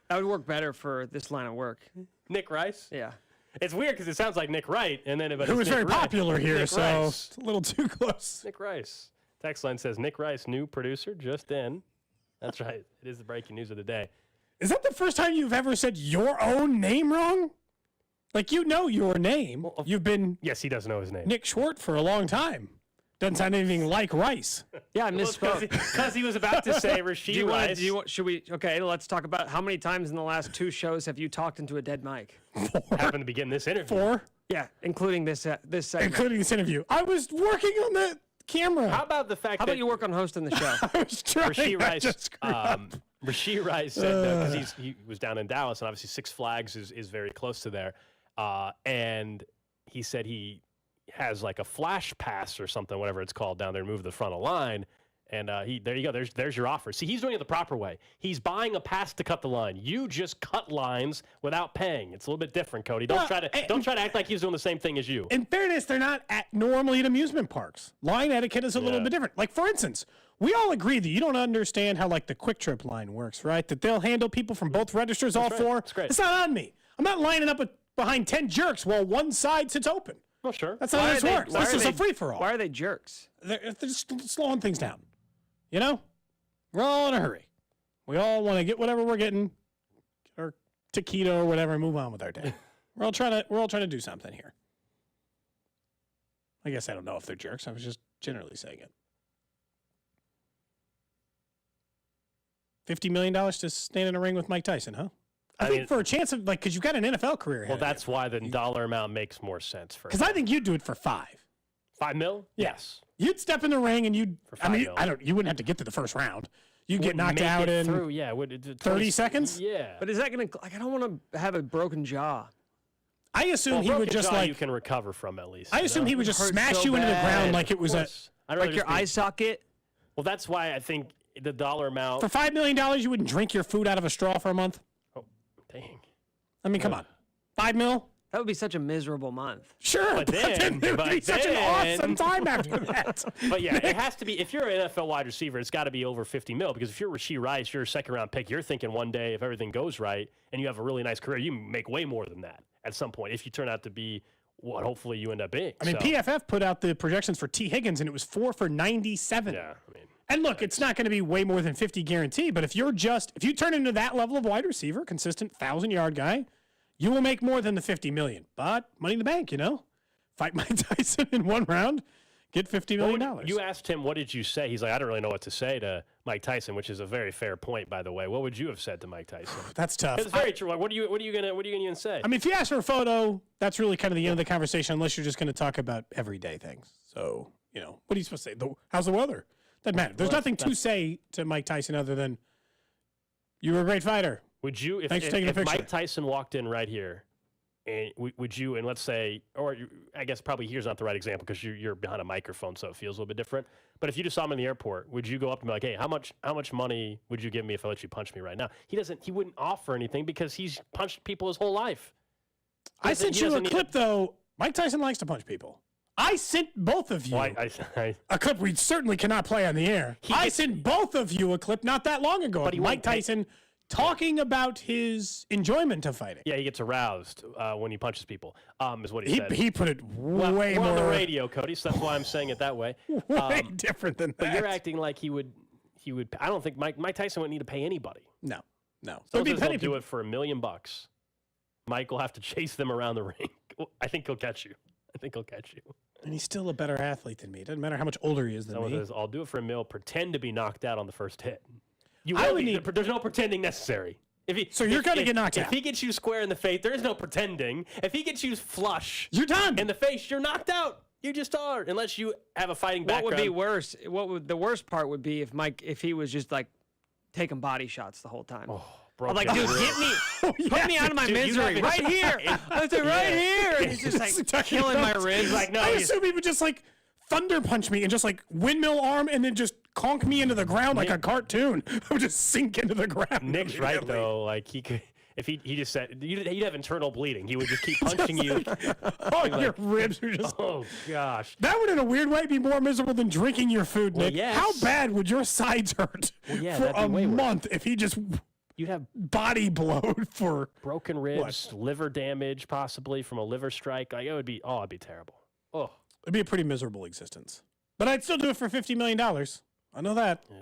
That would work better for this line of work.
Nick Rice?
Yeah.
It's weird because it sounds like Nick Wright, and then
it was very popular here,
Nick
so
Rice.
it's a little too close.
Nick Rice. Text line says Nick Rice, new producer, just in. That's right. It is the breaking news of the day.
Is that the first time you've ever said your own name wrong? Like, you know your name.
Well,
You've been
Yes, he does know his name.
Nick Schwartz for a long time. Doesn't sound anything like Rice.
Yeah, I misspoke.
Because he was about to say Rashee Rice.
Okay, let's talk about how many times in the last 2 shows have you talked into a dead mic?
4.
Happened to begin this interview.
4.
Yeah, including this segment.
Including this interview. I was working on the camera.
How about the fact
How about you work on hosting the show?
I was trying.
Rashee
I
Rice,
just screwed up.
Rashee Rice said, because he was down in Dallas, and obviously Six Flags is very close to there, and he said he has like a flash pass or something, whatever it's called, down there to move to the front of the line. And there you go. There's your offer. See, he's doing it the proper way. He's buying a pass to cut the line. You just cut lines without paying. It's a little bit different, Cody. Don't try to act like he's doing the same thing as you.
In fairness, they're not normally at amusement parks. Line etiquette is a little bit different. Like, for instance, we all agree that you don't understand how the Quick Trip line works, right? That they'll handle people from both registers, all 4.
That's great.
It's not on me. I'm not lining up behind 10 jerks while one side sits open.
Well, sure.
That's how this works. This is a free-for-all.
Why are they jerks?
They're just slowing things down. You know? We're all in a hurry. We all want to get whatever we're getting, or taquito or whatever, and move on with our day. We're all trying to do something here. I guess I don't know if they're jerks. I was just generally saying it. $50 million to stand in a ring with Mike Tyson, huh? I think for a chance of, like, because you've got an NFL career ahead.
Well, that's why the dollar amount makes more sense for.
Because I think you'd do it for $5.
$5 mil?
Yes. You'd step in the ring and you'd. I mean, you wouldn't have to get to the first round. You get knocked out in 30 seconds.
Yeah.
But is that going to? Like, I don't want to have a broken jaw.
I assume he would just
you can recover from at least.
I assume he would just smash you into the ground like it was
like your eye socket.
Well, that's why I think the dollar amount
for $5 million, you wouldn't drink your food out of a straw for a month.
Oh, dang!
I mean, come on, $5 mil.
That would be such a miserable month.
Sure, but then it would be such an awesome time after that.
But yeah, it has to be. If you're an NFL wide receiver, it's got to be over 50 mil. Because if you're Rashee Rice, you're a second-round pick. You're thinking one day, if everything goes right and you have a really nice career, you make way more than that at some point. If you turn out to be what hopefully you end up being.
I mean, PFF put out the projections for T. Higgins, and it was 4 for 97.
Yeah, I mean.
And look, it's not going to be way more than 50 guaranteed. But if you turn into that level of wide receiver, consistent 1,000-yard guy, you will make more than the $50 million. But money in the bank, fight Mike Tyson in one round, get $50 million.
You asked him, what did you say? He's like, I don't really know what to say to Mike Tyson, which is a very fair point, by the way. What would you have said to Mike Tyson?
That's tough.
It's very true. What are you gonna even say?
I mean, if you ask for a photo, that's really kind of the end of the conversation, unless you're just going to talk about everyday things. So, what are you supposed to say? How's the weather? Doesn't matter. There's nothing to say to Mike Tyson other than, you were a great fighter.
Would you, if Mike Tyson walked in right here, and would you, and let's say, or I guess probably here's not the right example because you're behind a microphone, so it feels a little bit different. But if you just saw him in the airport, would you go up and be like, hey, how much money would you give me if I let you punch me right now? He wouldn't offer anything because he's punched people his whole life.
I sent you a clip, though. Mike Tyson likes to punch people. I sent both of you a clip we certainly cannot play on the air. I sent both of you a clip not that long ago of Mike Tyson talking about his enjoyment of fighting.
Yeah, he gets aroused when he punches people, is what he said.
He put it way more
on the radio, Cody, so that's why I'm saying it that way.
Way different than that.
But you're acting like he would. I don't think Mike Tyson wouldn't need to pay anybody.
No.
So he'll do it for $1 million. Mike will have to chase them around the ring. I think he'll catch you.
And he's still a better athlete than me. It doesn't matter how much older he is than
Someone
me.
says, I'll do it for $1 million. Pretend to be knocked out on the first hit. There's no pretending necessary.
You're going to get knocked out.
If he gets you square in the face, there is no pretending. If he gets you flush,
you're done
in the face. You're knocked out. You just are, unless you have a fighting background.
What would be worse? The worst part would be if he was just like taking body shots the whole time. I'm like, dude, get me, put me out of my misery right here. I said, right here. And he's just like killing my ribs.
Like, no, I assume he would just like thunder punch me and just like windmill arm and then just conk me into the ground like a cartoon. I would just sink into the ground.
Nick's right though. Like he could, if he just said he'd have internal bleeding. He would just keep punching you.
Your ribs are just.
Oh gosh.
That would in a weird way be more miserable than drinking your food, Nick.
Yes.
How bad would your sides hurt for a month if he just?
You'd have
body blown for
broken ribs, liver damage, possibly from a liver strike. Like it'd be terrible. Oh,
it'd be a pretty miserable existence. But I'd still do it for $50 million. I know that.
Yeah.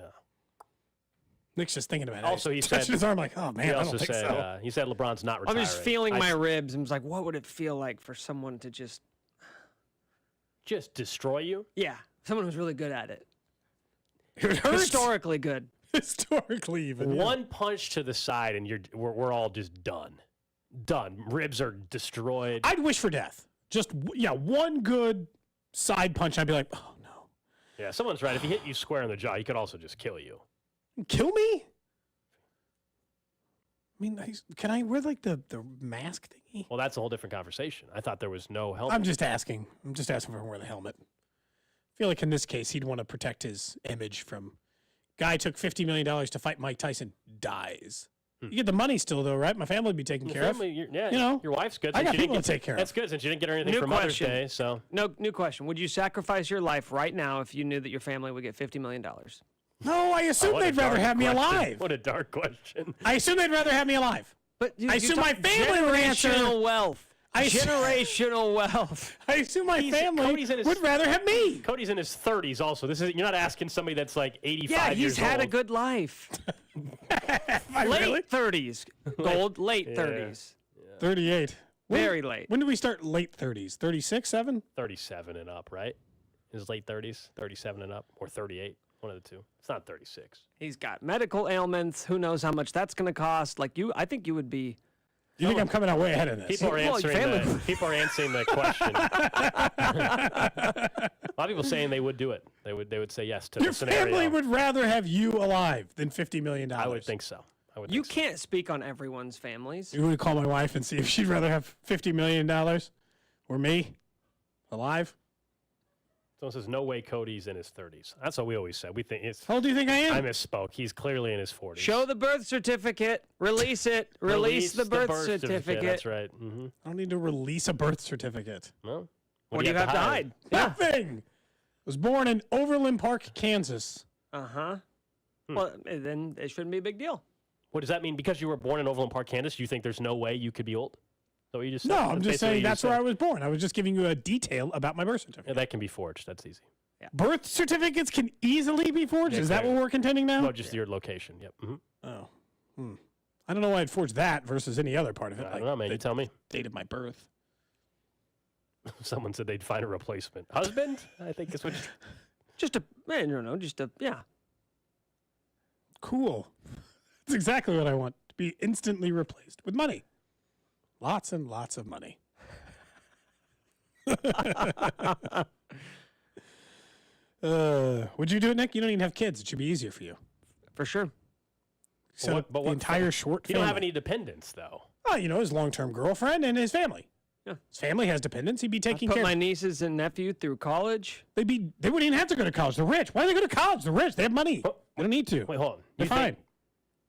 Nick's just thinking about it.
Also, he said
his arm like, oh man,
he
I
also
don't think
said,
so.
He said LeBron's not retiring.
I'm just feeling my ribs. I'm just like, what would it feel like for someone to just
destroy you?
Yeah, someone who's really good at it.
It hurts.
Historically good.
Historically, even
one punch to the side, and we're all just done. Ribs are destroyed.
I'd wish for death. Just one good side punch. I'd be like, oh no.
Yeah, someone's right. If he hit you square in the jaw, he could also just kill you.
Kill me? I mean, can I wear like the mask thingy?
Well, that's a whole different conversation. I thought there was no helmet.
I'm just asking if I can wear the helmet. I feel like in this case, he'd want to protect his image from. Guy took $50 million to fight Mike Tyson, dies. You get the money still, though, right? My family would be taken care of.
Your wife's good.
I got people to take care of.
That's good since you didn't get her anything for Mother's Day. So
new question. Would you sacrifice your life right now if you knew that your family would get $50 million?
No, I assume they'd rather have me alive.
What a dark question.
I assume they'd rather have me alive.
But
I assume my family would answer
wealth. Generational wealth.
I assume my family would rather have me.
Cody's in his 30s also. You're not asking somebody that's like 85 years old.
Yeah, he's had a good life. Late 30s. Gold, late 30s.
38.
Very late.
When did we start late 30s? 36, 7?
37 and up, right? His late 30s, 37 and up, or 38. One of the two. It's not 36.
He's got medical ailments. Who knows how much that's going to cost? I think you would be.
You think I'm coming out way ahead of this?
People are answering the question. A lot of people saying they would do it. They would say yes to the scenario.
Your family would rather have you alive than $50 million.
I would think so.
You can't speak on everyone's families.
You would call my wife and see if she'd rather have $50 million or me alive?
Someone says, no way Cody's in his 30s. That's what we always said. We think it's.
How old do you think I am?
I misspoke. He's clearly in his 40s.
Show the birth certificate. Release it. Release the birth certificate.
That's right. Mm-hmm.
I don't need to release a birth certificate.
No.
What do you have to hide?
Nothing. I was born in Overland Park, Kansas.
Uh-huh. Well, then it shouldn't be a big deal.
What does that mean? Because you were born in Overland Park, Kansas, you think there's no way you could be old? So you just
no, I'm just saying that's where I was born. I was just giving you a detail about my birth certificate.
Yeah, that can be forged. That's easy.
Yeah.
Birth certificates can easily be forged? Is that what we're contending now?
No, just your location. Yep. Mm-hmm.
Oh. I don't know why I'd forge that versus any other part of it.
I don't know, man. You tell me.
Date of my birth.
Someone said they'd find a replacement. Husband? I think is what.
Yeah.
Cool. That's exactly what I want. To be instantly replaced with money. Lots and lots of money. Would you do it, Nick? You don't even have kids. It should be easier for you.
For sure.
So the entire short
You
family.
don't have any dependents, though.
Oh, his long-term girlfriend and his family.
Yeah.
His family has dependents. He'd be taking
Put
care.
my nieces and nephew through college.
They wouldn't even have to go to college. They're rich. Why do they go to college? They're rich. They have money. They don't need to.
Wait, hold on.
They're fine.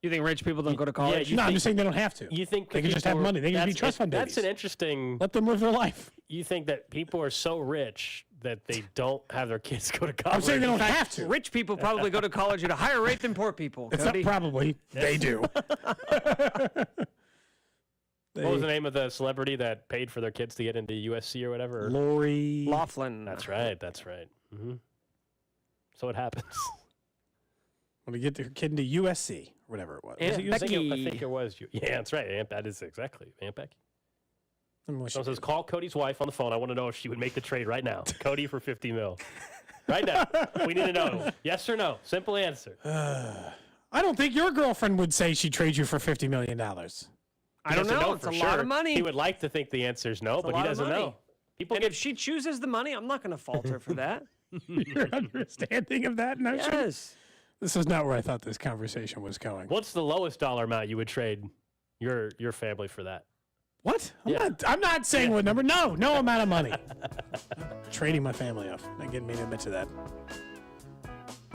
You think rich people don't go to college?
No, I'm just saying they don't have to.
You think
they can just have money? They can be trust fund babies.
That's an interesting.
Let them live their life.
You think that people are so rich that they don't have their kids go to college?
I'm saying they don't have to.
Rich people probably go to college at a higher rate than poor people.
It's not probably. They do.
What was the name of the celebrity that paid for their kids to get into USC or whatever?
Lori
Loughlin.
That's right. Mm-hmm. So it happens.
When we get their kid into USC, or whatever it was.
Aunt Becky.
I think it was. Yeah, that's right. That is exactly Aunt Becky. Someone says, call Cody's wife on the phone. I want to know if she would make the trade right now. Cody for $50 million. Right now. We need to know. Yes or no. Simple answer.
I don't think your girlfriend would say she'd trade you for $50 million.
I don't know. It's a lot of money.
He would like to think the answer is no, but he doesn't know.
If she chooses the money, I'm not going to fault her for that.
Your understanding of that notion?
Yes.
This is not where I thought this conversation was going.
What's the lowest dollar amount you would trade your family for that?
What? I'm not saying what number. No amount of money. Trading my family off. Not getting me to admit to that.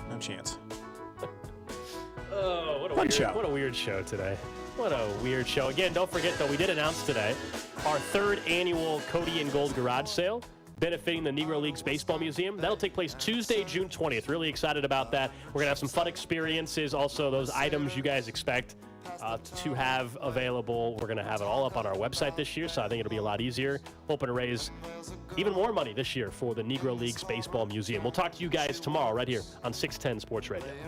No chance.
Oh, what a weird show today. What a weird show. Again, don't forget, though, we did announce today our third annual Cody and Gold garage sale benefiting the Negro Leagues Baseball Museum. That'll take place Tuesday, June 20th. Really excited about that. We're going to have some fun experiences. Also, those items you guys expect to have available. We're going to have it all up on our website this year, so I think it'll be a lot easier. Hoping to raise even more money this year for the Negro Leagues Baseball Museum. We'll talk to you guys tomorrow right here on 610 Sports Radio.